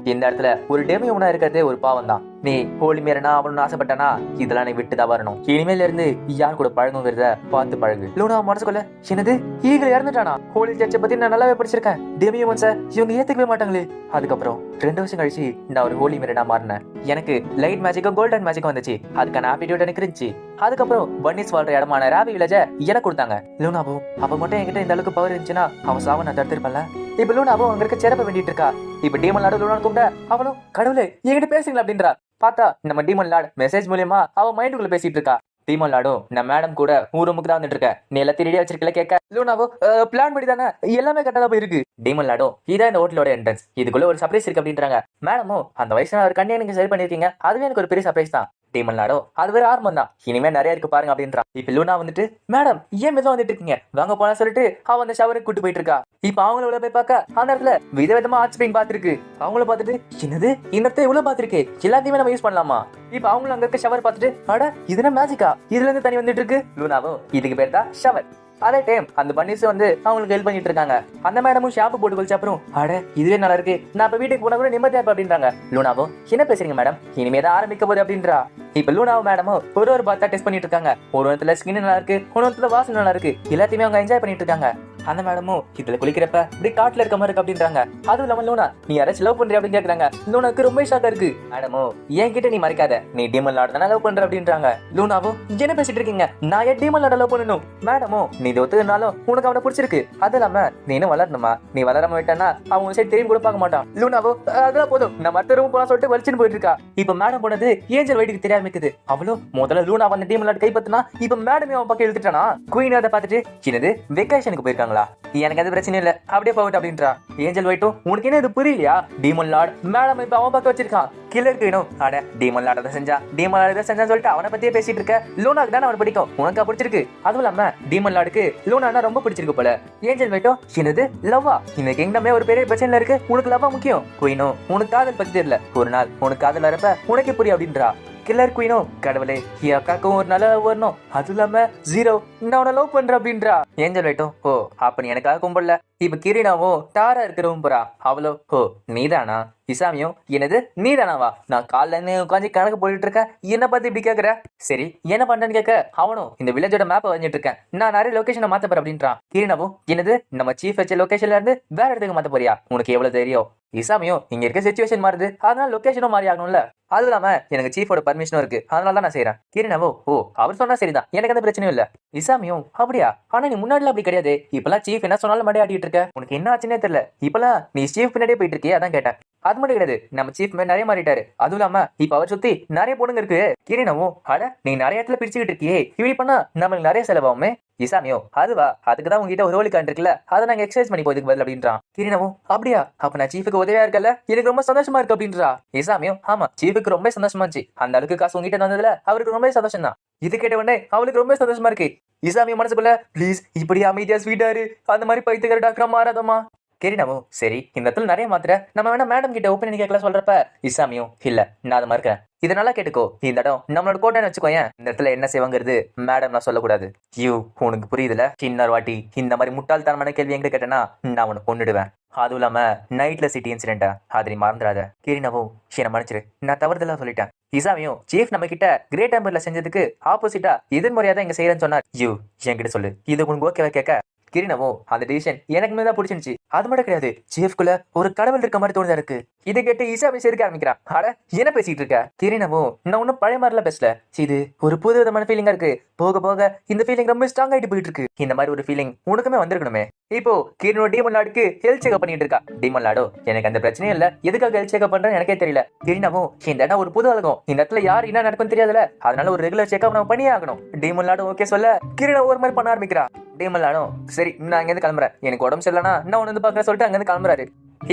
இந்த இடத்துல ஒரு டெமி ஹியூமனா இருக்கிறதே ஒரு பாவம் தான், நீ ஹோலி மேரனா அவனு ஆசைப்பட்டானா இதெல்லாம் நீ விட்டுதான் வரணும், இனிமேல இருந்து யார் கூட பழகுங்கிறத பார்த்து பழகு. லூனா மனசுக்குள்ள என்னது ஈகிள் இறந்துட்டானா, ஹோலி சர்ச்சை பத்தி நான் நல்லாவே படிச்சிருக்கேன், டெமி ஹியூமன்ஸை இவங்க ஏத்துக்கவே மாட்டாங்களே. அதுக்கப்புறம் 2 வருஷம் கழிச்சு நான் ஒரு ஹோலி மேரனா மாறினேன், எனக்கு லைட் மேஜிக்கும் கோல்டன் மேஜிக்கும் வந்துச்சு, அதுக்கான ஆப்டிடியூட் எனக்கு இருந்துச்சு. அதுக்கப்புறம் பன்னிஸ் வாழ்ற இடமான ராவி வில்லேஜ எனக்கு கொடுத்தாங்க. லூனாவும் அப்ப மட்டும் என்கிட்ட இந்த அளவுக்கு பவர் இருந்துச்சுன்னா அவன் சாவ நான் தடுத்திருப்பேன்ல. இப்ப லூனாவும் அங்க இருக்க சிறப்ப வேண்டிட்டு இருக்கா. இப்ப டீமன் லார்டு லூனா கூப்பிட்டா அவளும் கடவுளே என்கிட்ட பேசுங்களா அப்படின்றா. பார்த்தா நம்ம டீமன் லார்டு மெசேஜ் மூலியமா அவன் மைண்டுக்குள்ள பேசிட்டு இருக்கா. டீமன் லார்டும் நான் மேடம் கூட ரூமுக்கு தான் வந்துட்டு இருக்கேன், நீ எல்லாத்தையும் ரெடியா வச்சிருக்கல கேட்க. லூனாவோ பிளான் படி தானே எல்லாமே கரெக்டா போய் இருக்கு. டீமன் லார்டும் இதான் இந்த ஹோட்டலோட என்ட்ரன்ஸ், இதுக்குள்ள ஒரு சர்ப்ரைஸ் இருக்கு அப்படின்றாங்க. மேடமும் அந்த வயசுல ஒரு கண்ணே எனக்கு சரி பண்ணிருக்கீங்க, அதுவே எனக்கு ஒரு பெரிய சர்ப்ரைஸ் தான். டீமன் லார்டோ அது வேற ஆர்மம் தான், இனிமே நிறைய இருக்கு பாருங்க அப்படின்றா. இப்ப லூனா வந்துட்டு மேடம் ஏன் மெதுவா வந்துட்டு இருக்கீங்க, வாங்க போனா சொல்லிட்டு அவன் அந்த ஷவருக்கு கூட்டு போயிட்டு இருக்கா. இப்ப அவங்கள உள்ள போய் பார்க்க அந்த இடத்துல விதவிதமா ஆச்சரியம் பாத்துருக்கு. அவங்கள பார்த்துட்டு என்னது இந்த இடத்த இவ்வளவு பாத்துருக்கு, எல்லாத்தையுமே நம்ம யூஸ் பண்ணலாமா. இப்ப அவங்களும் அங்க இருக்க ஷவர் பார்த்துட்டு அட இதுனா மேஜிக்கா, இதுல இருந்து தண்ணி வந்துட்டு இருக்கு. லூனாவும் இதுக்கு பேர் தான் ஷவர். அதே டைம் அந்த பன்னிஸ் வந்து அவங்களுக்கு ஹெல்ப் பண்ணிட்டு இருக்காங்க. அந்த மேடமும் ஷாம்பு போட்டு குளிச்ச அப்புறம் அட இதுவே நல்லா இருக்கு, நான் இப்ப வீட்டுக்கு போனா கூட நிம்மதியா அப்படின்றாங்க. லூனாவும் என்ன பேசுறீங்க மேடம், இனிமேதான் ஆரம்பிக்க போகுது அப்படின்றா. இப்ப லூனாவும் மேடமும் ஒரு பாத்தா டெஸ்ட் பண்ணிட்டு இருக்காங்க. ஒரு இடத்துல ஸ்கின் நல்லா இருக்கு, ஒரு இடத்துல வாசனை நல்லா இருக்கு, எல்லாத்தையுமே அவங்க என்ஜாய் பண்ணிட்டு இருக்காங்க. அந்த மேடமும் இதுல குளிக்கிறப்ப இப்படி காட்டுல இருக்க மாதிரி இருக்கு அப்படின்றாங்க. அதுவும் இல்லாம லூனா நீ யாராச்சும் லவ் பண்றியா அப்படின்னு கேக்குறாங்க. லூனாக்கு ரொம்ப ஷாக்கா இருக்கு. மேடமும் என்கிட்ட நீ மறைக்காத, நீ டீமன் லார்ட் தானே லவ் பண்ற அப்படின்றாங்க. லூனாவும் என்ன பேசிட்டு இருக்கீங்க, நான் ஏன் டீமன் லார்ட் லவ் பண்ணணும். மேடமும் நீ இது ஒத்துனாலும் உனக்கு அவனை பிடிச்சிருக்கு, அது இல்லாம நீ இன்னும் வளரணுமா, நீ வளராம விட்டானா அவன் சைடு தெரியும் கூட பார்க்க மாட்டான். லூனாவோ அதெல்லாம் போதும் நான் மத்த ரூம் போலாம் சொல்லிட்டு வலிச்சுன்னு போயிட்டு இருக்கா. இப்ப மேடம் போனது ஏஞ்சல் வைட்டுக்கு தெரிய ஆரம்பிக்குது. அவளும் முதல்ல லூனா வந்து டீமன் லார்ட் கைப்பற்றினா இப்ப மேடமே அவன் பக்கம் இழுத்துட்டானா. குயின் அதை பார்த்துட்டு சின்னது வெக்கேஷனுக்கு போயிருக்காங்க போறாங்களா? எனக்கு அது பிரச்சனை இல்ல, அப்படியே போகட்டும் அப்படின்றா. ஏஞ்சல் வைட்டும் உனக்கு என்ன இது புரியலையா? டீமன் லார்ட் மேடம் இப்ப அவன் பக்கம் வச்சிருக்கான். கில்லர் குயினும் அட டீமன் லார்ட் அதை செஞ்சா டீமன் லார்ட் இதை செஞ்சான்னு சொல்லிட்டு அவனை பத்தியே பேசிட்டு இருக்க. லூனாக்கு தானே அவன் பிடிக்கும், உனக்கா பிடிச்சிருக்கு? அதுவும் இல்லாம டீமன் லார்டுக்கு லூனானா ரொம்ப பிடிச்சிருக்கு போல. ஏஞ்சல் வைட்டும் என்னது லவ்வா? இந்த கிங்டமே ஒரு பெரிய பிரச்சனை இருக்கு, உனக்கு லவ்வா முக்கியம்? குயினும் உனக்கு காதல் பத்தி தெரியல, ஒரு நாள் உனக்கு காதல் வரப்ப உனக்கு புரியும் அப்படின்றா. கில்லர் குயினும் கடவுளே என் அக்காக்கும் ஒரு நல்ல வரணும், அது இல்லாம ஜீரோ நான் அவனை லவ் பண்ற அப்படின்றா. ஏஞ்சல் வைட்டும் ஓ அப்ப நீ எனக்காக கும்பிடல. இப்ப கிரீனாவும் டாரா இருக்கிறவும் போறா. அவளோ ஓ நீதானா? இசாமியும் என்னது நீதானாவா? நான் காலைல இருந்து உட்காந்து கணக்கு போயிட்டு இருக்கேன், என்ன பார்த்து இப்படி கேக்குற? சரி என்ன பண்றேன்னு கேட்க அவனும் இந்த வில்லேஜோட மேப்பை வரைஞ்சிட்டு இருக்கேன், நான் நிறைய லொகேஷனை மாத்த போறேன் அப்படின்றான். கிரீனாவும் என்னது நம்ம சீஃப் வச்ச லொகேஷன்ல இருந்து வேற இடத்துக்கு மாத்த போறியா? உனக்கு எவ்வளவு தெரியும்? இசாமியும் இங்க இருக்க சிச்சுவேஷன் மாறுது, அதனால லொகேஷனும் மாறி ஆகணும்ல. அது இல்லாம எனக்கு சீஃபோட பர்மிஷனும் இருக்கு, அதனால தான் நான் செய்யறேன். கிரீனாவோ ஓ அவர் சொன்னா சரிதான், எனக்கு அந்த பிரச்சனையும் இல்ல. இசாமியும் அப்படியா? ஆனா நீ முன்னாடி அப்படி கிடையாது, இப்பெல்லாம் சீஃப் என்ன சொன்னாலும் மடி ஆட்டிட்டு இருக்க, உனக்கு என்ன ஆச்சுன்னே தெரியல. இப்பெல்லாம் நீ சீஃப் பின்னாடியே போயிட்டு இருக்கியே, அதான் கேட்டேன். அது மட்டும் கிடையாது, நம்ம சீஃப் மேன் நிறைய மாறிட்டாரு. அதுவும் இல்லாம இப்ப அவர் சுத்தி நிறைய பொண்ணுங்க இருக்கு. கிரீனாவும் அட நீ நிறைய இடத்துல பிரிச்சுக்கிட்டு இருக்கியே, இப்படி பண்ணா நம்மளுக்கு நிறைய செலவாகுமே. இசாமியோ அதுவா? அதுக்குதான் உங்ககிட்ட ஒரு ஹோலிகான் இருக்குல்ல, அதை நாங்க எக்ஸசைஸ் பண்ணி போறதுக்கு பதில் அப்படின்றான். கிரீனாவும் அப்படியா? அப்ப நான் சீஃபுக்கு உதவியா இருக்கல, எனக்கு ரொம்ப சந்தோஷமா இருக்கு அப்படின்றா. இசாமியும் ஆமா சீஃபுக்கு ரொம்ப சந்தோஷமா இருந்துச்சு, அந்த அளவுக்கு காசு உங்ககிட்ட வந்ததுல அவருக்கு ரொம்ப சந்தோஷம் தான். இது கேட்ட உடனே அவளுக்கு ரொம்ப சந்தோஷமா இருக்கு. இசாமியும் மனசுக்குள்ள ப்ளீஸ் இப்படி அமைதியா ஸ்வீட்டாரு, அந்த மாதிரி பைத்துக்கிற டாக்டரா மாறாதமா. கிரீனாவும் சரி இந்த இடத்துல நிறைய மாத்திர, நம்ம வேணா மேடம் கிட்ட ஒப்பீனியன் கேட்கலாம் சொல்றப்ப இசாமியும் இல்ல நான் அதை மறுக்கிறேன். இதை நல்லா கேட்டுக்கோ, இந்த இடம் நம்மளோட கோட்டைன்னு வச்சுக்கோயேன், இந்த இடத்துல என்ன செய்வாங்கிறது மேடம் நான் சொல்லக்கூடாது. யூ உனக்கு புரியுதுல? சின்ன வாட்டி இந்த மாதிரி முட்டாள்தனமான கேள்வி எங்கிட்ட கேட்டேன்னா நான் உனக்கு கொண்டுடுவேன். அதுவும் இல்லாம நைட்ல சிட்டி இன்சிடென்ட்டா அதை நீ மறந்துடாத. கிரீனாவும் என்ன மன்னிச்சிரு, நான் தவறுதலா சொல்லிட்டேன். இசாமியும் சீஃப் நம்ம கிட்ட கிரேட் டெம்பர்ல செஞ்சதுக்கு ஆப்போசிட்டா எதிர்மறையா தான் இங்க செய்யறேன்னு சொன்னார். யூ என்கிட்ட சொல்லு, இது உனக்கு ஓகேவா கேட்க? கிரீனாவோ அந்த டிசிஷன் எனக்கு தான் பிடிச்சிருந்துச்சு. அது மட்டும் கிடையாது, சீஃப்குள்ள ஒரு கடவுள் இருக்க மாதிரி தோணுதா இருக்கு. இதை கேட்டு இசாமி சிரிக்க ஆரம்பிக்கிறான். அட என்ன பேசிட்டு இருக்க? கிரீனாவோ நான் ஒன்னும் பழைய மாதிரில பேசல, இது ஒரு புது விதமான ஃபீலிங்கா இருக்கு, போக போக இந்த ஃபீலிங் ரொம்ப ஸ்ட்ராங் ஆயிட்டு போயிட்டு இருக்கு. இந்த மாதிரி ஒரு ஃபீலிங் உனக்குமே வந்திருக்கணுமே. இப்போ கிரீனோ டீமன் லார்டுக்கு ஹெல்த் செக்அப் பண்ணிட்டு இருக்கா. டீமன் லார்டோ எனக்கு அந்த பிரச்சனையும் இல்ல, எதுக்காக ஹெல்த் செக்அப் பண்றேன்னு எனக்கே தெரியல. கிரீனாவும் இந்த இடம் ஒரு புது அழகம், இந்த இடத்துல யார் என்ன நடக்கும் தெரியாதுல, அதனால ஒரு ரெகுலர் செக்அப் நம்ம பண்ணியே ஆகணும். டீமன் லார்டோ ஓகே சொல்ல கிரீனோ ஒரு மாதிரி பண்ண ஆரம்பிக்கிறா. டீமன் லார்டோ சரி நான் அங்கிருந்து கிளம்புறேன், எனக்கு உடம்பு சரியில்லைனா நான் உன்ன வந்து பாக்குறேன் சொல்லிட்டு அங்கிருந்து கிளம்புறாரு.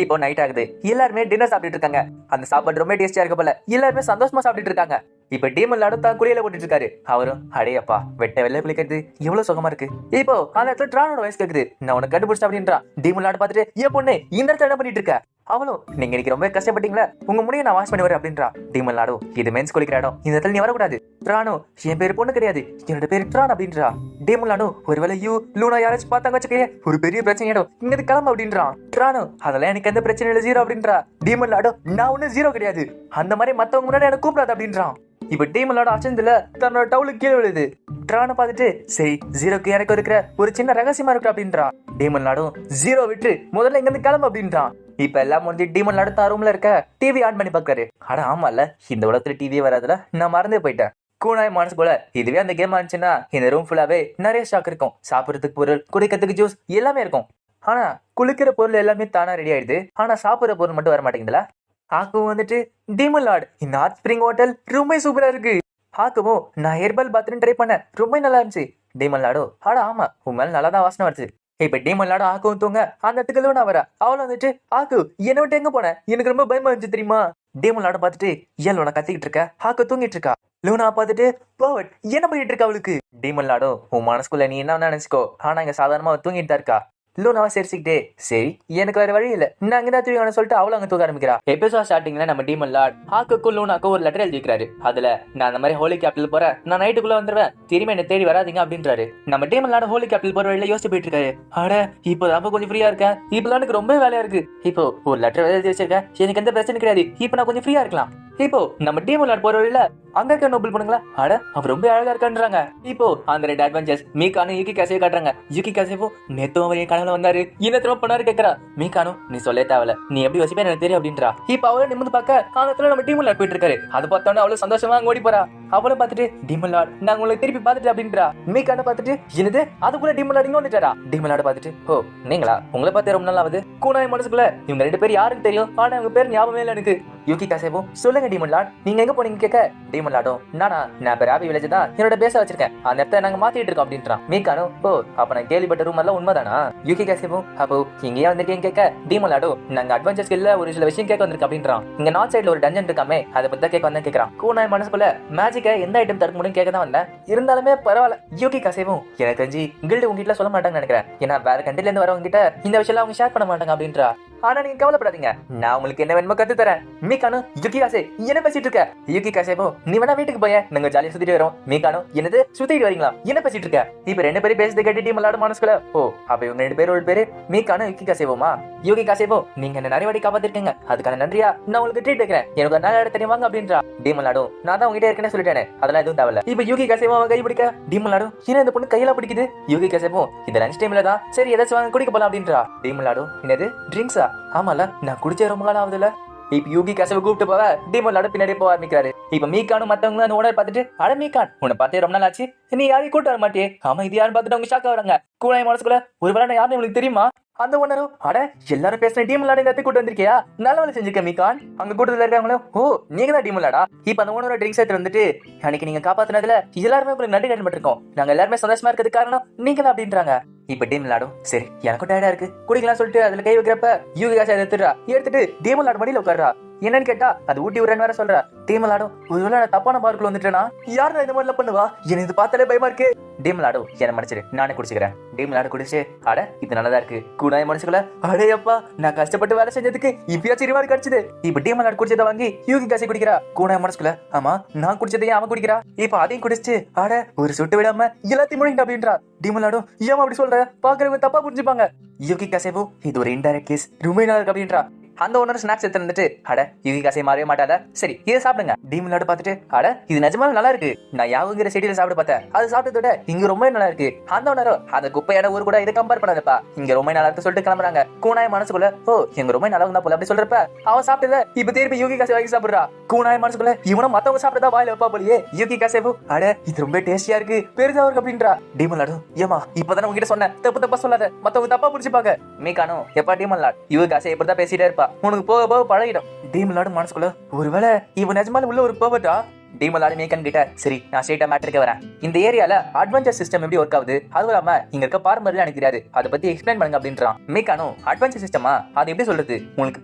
இப்போ நைட் ஆகுது, எல்லாருமே டின்னர் சாப்பிட்டு இருக்காங்க. அந்த சாப்பாடு ரொம்ப டேஸ்டியா இருக்க போல, எல்லாருமே சந்தோஷமா சாப்பிட்டு இருக்காங்க. இப்ப டீமன் லார்டு தான் குளியல போட்டுட்டு இருக்காரு. அவரும் அடையப்பா வெட்ட வெள்ளை குளிக்கிறது எவ்வளவு சுகமா இருக்கு. இப்போ அந்த இடத்துல ட்ரானோட வயசு கேக்குது, நான் உனக்கு கண்டுபிடிச்சா அப்படின்றான். டீமன் லார்டு பாத்துட்டு ஏன் பொண்ணு இந்த இடத்துல என்ன பண்ணிட்டு இருக்க? அவளும் நீங்க இன்னைக்கு ரொம்ப கஷ்டப்பட்டீங்களா, உங்க முடிய நான் வாஷ் பண்ணி வரேன் அப்படின்றா. டீமன் லார்டு இது மென்ஸ் குளிக்கிற இடம், இந்த இடத்துல நீ வரக்கூடாது. ட்ரானோ என் பேரு பொண்ணு கிடையாது, என்னோட பேரு ட்ரான் அப்படின்றா. டீமன் லார்டு ஒருவேளை யூ லூனா யாராச்சும் பார்த்தாங்க வச்சுக்கே ஒரு பெரிய பிரச்சனை ஆயிடும், இங்க கிளம்ப அப்படின்றான். ட்ரானோ அதெல்லாம் எனக்கு எந்த பிரச்சனை இல்லை ஜீரோ அப்படின்றா. டீமன் லார்டு நான் ஒன்னும் ஜீரோ கிடையாது, அந்த மாதிரி மத்தவங்க முன்னாடி எனக்கு கூப்பிடாது அப்படின்றான். இப்ப டீமன் லார்டு அச்சந்துல தன்னோட டவுலுக்கு கீழே விழுது. ட்ரானை பார்த்துட்டு சரி ஜீரோக்கு எனக்கு இருக்கிற ஒரு சின்ன ரகசியமா இருக்கு அப்படின்றா. டீமன் லார்டும் ஜீரோ விட்டு முதல்ல இங்க இருந்து கிளம்பு அப்படின்றான். இப்ப எல்லாம் முடிஞ்சு டீமன் லார்டு தான் ரூம்ல இருக்க டிவி ஆன் பண்ணி பாக்காரு. அட ஆமால இந்த உலகத்துல டிவியே வராதுல, நான் மறந்தே போயிட்டேன். கூனாய் மனசு போல இதுவே அந்த கேம் ஆனிச்சுன்னா இந்த ரூம் ஃபுல்லாவே நிறைய ஸ்டாக் இருக்கும், சாப்பிடறதுக்கு பொருள் குடிக்கிறதுக்கு ஜூஸ் எல்லாமே இருக்கும். ஆனா குளிக்கிற பொருள் எல்லாமே தானா ரெடி ஆயிடுது, ஆனா சாப்பிடுற பொருள் மட்டும் வர மாட்டேங்குதுல. ஆக்கும் வந்துட்டு டீமன் லார்டு இந்த ஹாட் ஸ்பிரிங் ஹோட்டல் ரொம்ப சூப்பரா இருக்கு. ஆக்குவும் நான் ஹெர்பல் பாத்ரூம் ட்ரை பண்ணேன், ரொம்ப நல்லா இருந்துச்சு. டீமன் லார்டு ஆட ஆமா உன் மேல நல்லா தான் வாசனை வருது. இப்ப டீமன் லார்டு ஆக்கும் தூங்க அந்த இடத்துக்கு லூனா வர. அவளும் வந்துட்டு ஆக்கு என்ன விட்டு எங்க போன, எனக்கு ரொம்ப பயமா இருந்துச்சு தெரியுமா. டீமன் லார்டு பார்த்துட்டு ஏன் லூனா கத்திக்கிட்டு இருக்கா, ஆக்கு தூங்கிட்டு இருக்கா. லூனா பார்த்துட்டு போவட் என்ன பண்ணிட்டு இருக்கா அவளுக்கு. டீமன் லார்டு உன் மனசுக்குள்ள நீ என்ன நினைச்சுக்கோ, ஆனா இங்க சாதாரணமா தூங்கிட்டு தான் இருக்கா. லூனாவை சிரிச்சுக்கிட்டே சரி எனக்கு வேற வழி இல்ல நான் அங்கதான் தூங்கி சொல்லிட்டு அவளும் அங்க தூக்க ஆரம்பிக்கிறா. எபிசோட் ஸ்டார்டிங்ல நம்ம டீமன் லார்ட் ஹாக்குக்கும் லூனாக்கும் ஒரு லெட்டர் எழுதிக்கிறாரு. அதுல நான் அந்த மாதிரி ஹோலி கேபிட்டல் போறேன், நான் நைட்டுக்குள்ள வந்துருவேன், திரும்பி என்ன தேடி வராதிங்க அப்படின்றாரு. நம்ம டீமன் லார்ட் ஹோலி கேபிட்டல் போற வழியில யோசிச்சு போயிட்டு இருக்காரு. அட இப்போதான் கொஞ்சம் ஃப்ரீயா இருக்கேன், இப்பெல்லாம் எனக்கு ரொம்ப வேலையா இருக்கு, இப்போ ஒரு லெட்டர் எழுதி வச்சிருக்கேன், எனக்கு எந்த பிரச்சனை கிடையாது, இப்போ நான் கொஞ்சம் ஃப்ரீயா இருக்கலாம். இப்போ நம்ம டீமன் லார்ட் போற வழியில அங்க இருக்க நோபல் பண்ணுங்களா, அட அவர் ரொம்ப அழகா இருக்கான்றாங்க. இப்போ அந்த ரெண்டு அட்வென்ச்சர்ஸ் மீகானும் யூகி காசே காட்டுறாங்க. யூகி காசேவோ நேத்து அவர் என் கனவுல வந்தாரு, என்ன திரும்ப பண்ணாரு கேக்குறா. மீகானும் நீ சொல்ல தேவல, நீ எப்படி யோசிப்பே எனக்கு தெரியும் அப்படின்றா. இப்ப அவளை நிமிந்து பார்க்க அந்த இடத்துல நம்ம டீமன் லார்ட் போயிட்டு இருக்காரு. அதை பார்த்தோன்னே அவ்வளவு சந்தோஷமா அங்க ஓடி போறா. அவளை பார்த்துட்டு டீமன் லார்ட் நான் உங்களை திருப்பி பார்த்துட்டு அப்படின்றா. மீகான பார்த்துட்டு என்னது அதுக்குள்ள டீமன் லார்ட் இங்க வந்துட்டாரா. டீமன் லார்ட் பார்த்துட்டு ஓ நீங்களா, உங்களை பார்த்து ரொம்ப நல்லா ஆகுது. கூனாய் மனசுக்குள்ள இவங்க ரெண்டு பேரும் யாருன்னு தெரியும், ஆனா அவங்க பேர் ஞாபகமே இல்லை எனக்கு. யூகி காசேவும் சொல்லுங்க டீமன் லார்ட், நீங்க எங்க போனீங்க கேட்க டீமன் லார்டும் நான் இப்ப ராபி வில்லேஜ் தான் என்னோட பேச வச்சிருக்கேன், அந்த இடத்த நாங்க மாத்திட்டு இருக்கோம் அப்படின்றான். மீக்கானும் ஓ அப்ப நான் கேள்விப்பட்ட ரூம் எல்லாம் உண்மைதானா? யூகி காசேவும் அப்போ இங்கேயே வந்திருக்கீங்க கேட்க டீமன் லார்டும் நாங்க அட்வென்ச்சர் ஸ்கில்ல ஒரு சில விஷயம் கேட்க வந்திருக்கோம் அப்படின்றான். இங்க நார்த் சைடுல ஒரு டஞ்சன் இருக்காமே அதை பத்தி கேட்க வந்தேன் கேட்கறான். கூனாய் மனசுக்குள்ள மேஜிக்கை எந்த ஐட்டம் தடுக்க முடியும் கேட்க தான் வந்தேன், இருந்தாலுமே பரவாயில்ல. யூகி காசேவும் எனக்கு தெரிஞ்சு கில்டு உங்ககிட்ட சொல்ல மாட்டாங்கன்னு நினைக்கிறேன், ஏன்னா வேற கண்ட்ரில இருந்து வரவங்க கிட்ட இந்த விஷயம் அவங்க ஷேர் பண்ண மாட்டாங்க அப்படின்றா. ஆனா நீங்க கவலைப்படாதீங்க, நான் உங்களுக்கு என்ன வேணுமோ கத்து தரேன். மீக்கானு யூகி காசே என்ன பேசிட்டு இருக்க? யூகி காசேவோ நீ வேணா வீட்டுக்கு போய, நாங்க ஜாலியா சுத்திட்டு வரோம். மீக்கானு என்னது சுத்திட்டு வரீங்களா, என்ன பேசிட்டு இருக்க? இப்ப ரெண்டு பேரும் பேசுறது கேட்டு டீம் விளையாட மனசுக்குள்ள ஓ அப்ப இவங்க ரெண்டு பேரும் ஒரு பேரு மீக்கானு யூகி காசேவோமா? யூகி காசேவோ நீங்க என்ன நிறைய வாட்டி காப்பாத்திருக்கீங்க, அதுக்கான நன்றியா நான் உங்களுக்கு ட்ரீட் வைக்கிறேன், எனக்கு ஒரு நல்ல இடம் தெரியுமாங்க அப்படின்றா. டீம் விளையாடும் நான் தான் உங்ககிட்ட ஏற்கனவே சொல்லிட்டேன், அதெல்லாம் எதுவும் தேவையில்ல. இப்ப யூகி காசேவோ கை பிடிக்க டீம் விளையாடும் ஏன்னா இந்த பொண்ணு கையெல்லாம் பிடிக்குது. யூகி காசேவோ இந்த லஞ்ச் டைம்ல தான் சரி ஏதாச்சும் வாங்க குடிக்க போலாம் அப்படின்றா. டீம் விளையாடும் என்னது ட்ரிங்க்ஸா? ஆமால நான் குடிச்சே ரொம்ப காலம் ஆகுதுல. இப்ப யூகி காசவை கூப்பிட்டு போவ டீமன் லார்டு பின்னாடி போக ஆரம்பிக்கிறாரு. இப்ப மீக்கானும் மத்தவங்க அந்த ஓனர் பார்த்துட்டு அட மீக்கான் உன்னை பார்த்தே ரொம்ப நாள் ஆச்சு, நீ யாரையும் கூட்டு வர மாட்டியே? ஆமா இது யாரும் பார்த்துட்டு அவங்க ஷாக் ஆகுறாங்க. கூனாய் மனசுக்குள்ள ஒருவேளை நான் யாருன்னு உங்களுக்கு தெரியுமா? அந்த ஓனரும் அட எல்லாரும் பேசுற டீம் விளையாட இந்த கூட்டு வந்திருக்கியா, நல்ல வேலை செஞ்சுக்க மீக்கான். அங்க கூட்டத்துல இருக்காங்களோ ஓ நீங்க தான் டீம் விளையாடா. இப்ப அந்த ஓனரோட ட்ரிங்க்ஸ் எடுத்து வந்துட்டு அன்னைக்கு நீங்க காப்பாத்தினதுல எல்லாருமே உங்களுக்கு நன்றி கடன் பட்டிருக்கோம், நாங்க எல்லாருமே சந்தோஷமா இருக்கிறது காரணம் நீங்க தான் அப்படின்றாங்க. இப்ப டீம் விளையாடும் சரி எனக்கும் டயர்டா இருக்கு குடிக்கலாம் சொல்லிட்டு அதுல கை வைக்கிறப்ப யூகி காசை எடுத்துட்டு டீம் விளையாட மடியில உட்கார்றா. என்னன்னு கேட்டா அது ஊட்டி விடுறேன்னு வேற சொல்ற. டீம் விளையாடும் ஒருவேளை நான் தப்பான பார்க்குள்ள வந்துட்டேனா, யாரும் இந்த மாதிரிலாம் பண்ணுவா, எனக்கு இது பார்த்தாலே பயமா இருக்கு. டீம் விளையாடும் என்ன மன்னிச்சிரு நானே குடிச்சுக்கிறேன். டீம் விளையாட குடிச்சு அட இது நல்லதா இருக்கு கூடாய மனசுக்குள்ள அடையப்பா நான் கஷ்டப்பட்டு வேலை செஞ்சதுக்கு இப்பயாச்சும் ரிவார்டு கிடைச்சது. இப்ப டீம் விளையாட குடிச்சதை வாங்கி யூகி காசை குடிக்கிறா. கூடாய மனசுக்குள்ள ஆமா நான் குடிச்சதையும் அவன் குடிக்கிறா. இப்ப அதையும் குடிச்சு அட ஒரு சுட்டு விடாம எல்லாத்தையும் முடிங்க அப்படின்றா. டீம் விளையாடும் ஏமா அப்படி சொல்ற, பாக்குறவங்க தப்பா புரிஞ்சுப்பாங்க. யூகி காசேவும் இது ஒரு இன்டைரக்ட் கேஸ் ரொம்ப நல்லா இருக்கு அப்படின்றா. அந்த ஓனர் ஸ்நாக்ஸ் எடுத்து வந்துட்டு அட யூகி காசை மாறவே மாட்டாத சரி இதை சாப்பிடுங்க. டீம் விளையாட பார்த்துட்டு அட இது நிஜமாலும் நல்லா இருக்கு, நான் யாவுங்கிற செடியில சாப்பிட பார்த்தேன், அது சாப்பிட்டதோட இங்க ரொம்ப நல்லா இருக்கு. அந்த ஓனரோ அந்த குப்பையான ஊர் கூட இதை கம்பேர் பண்ணாதப்பா, இங்க ரொம்ப நல்லா இருக்கு சொல்லிட்டு கிளம்புறாங்க. கூனாய் மனசுக்குள்ள ஓ எங்க ரொம்ப நல்லா இருந்தா போல அப்படி சொல்றப்ப அவன் சாப்பிட்டத இப்ப திருப்பி யூகி காசை வாங்கி சாப்பிடுறா. கூனாய் மனசுக்குள்ள இவனும் மத்தவங்க சாப்பிட்டதா வாயில வைப்பா போலியே. யூகி காசேவும் அட இது ரொம்ப டேஸ்டியா இருக்கு பெருசா இருக்கு அப்படின்றா. டீம் விளையாடும் ஏமா இப்பதானே உங்ககிட்ட சொன்னேன் தப்பு தப்பா சொல்லாத, மத்தவங்க தப்பா புரிச்சுப்பாங்க. மீக்கானும் எப்பா டீம் விளையாட் யூகி காசை எப்படிதான் பேசிட்டே இருப்பா, உனக்கு போக போக பழகிடும். டீம் விளையாடும் மனசுக்குள்ள ஒருவேளை இவன் நிஜமால உள்ள ஒரு பர்வட்டா. டீம் விளையாடு மேக்கன் கிட்ட சரி நான் ஸ்ட்ரெயிட்டா மேட்டருக்கு வரேன், இந்த ஏரியால அட்வென்ச்சர் சிஸ்டம் எப்படி ஒர்க் ஆகுது, அதுவும் இல்லாம இங்க இருக்க பாரம்பரியம் எனக்கு தெரியாது, அதை பத்தி எக்ஸ்பிளைன் பண்ணுங்க அப்படின்றான். மீக்கானும் அட்வென்ச்சர் சிஸ்டமா அது எப்படி சொல்றது உங்களுக்கு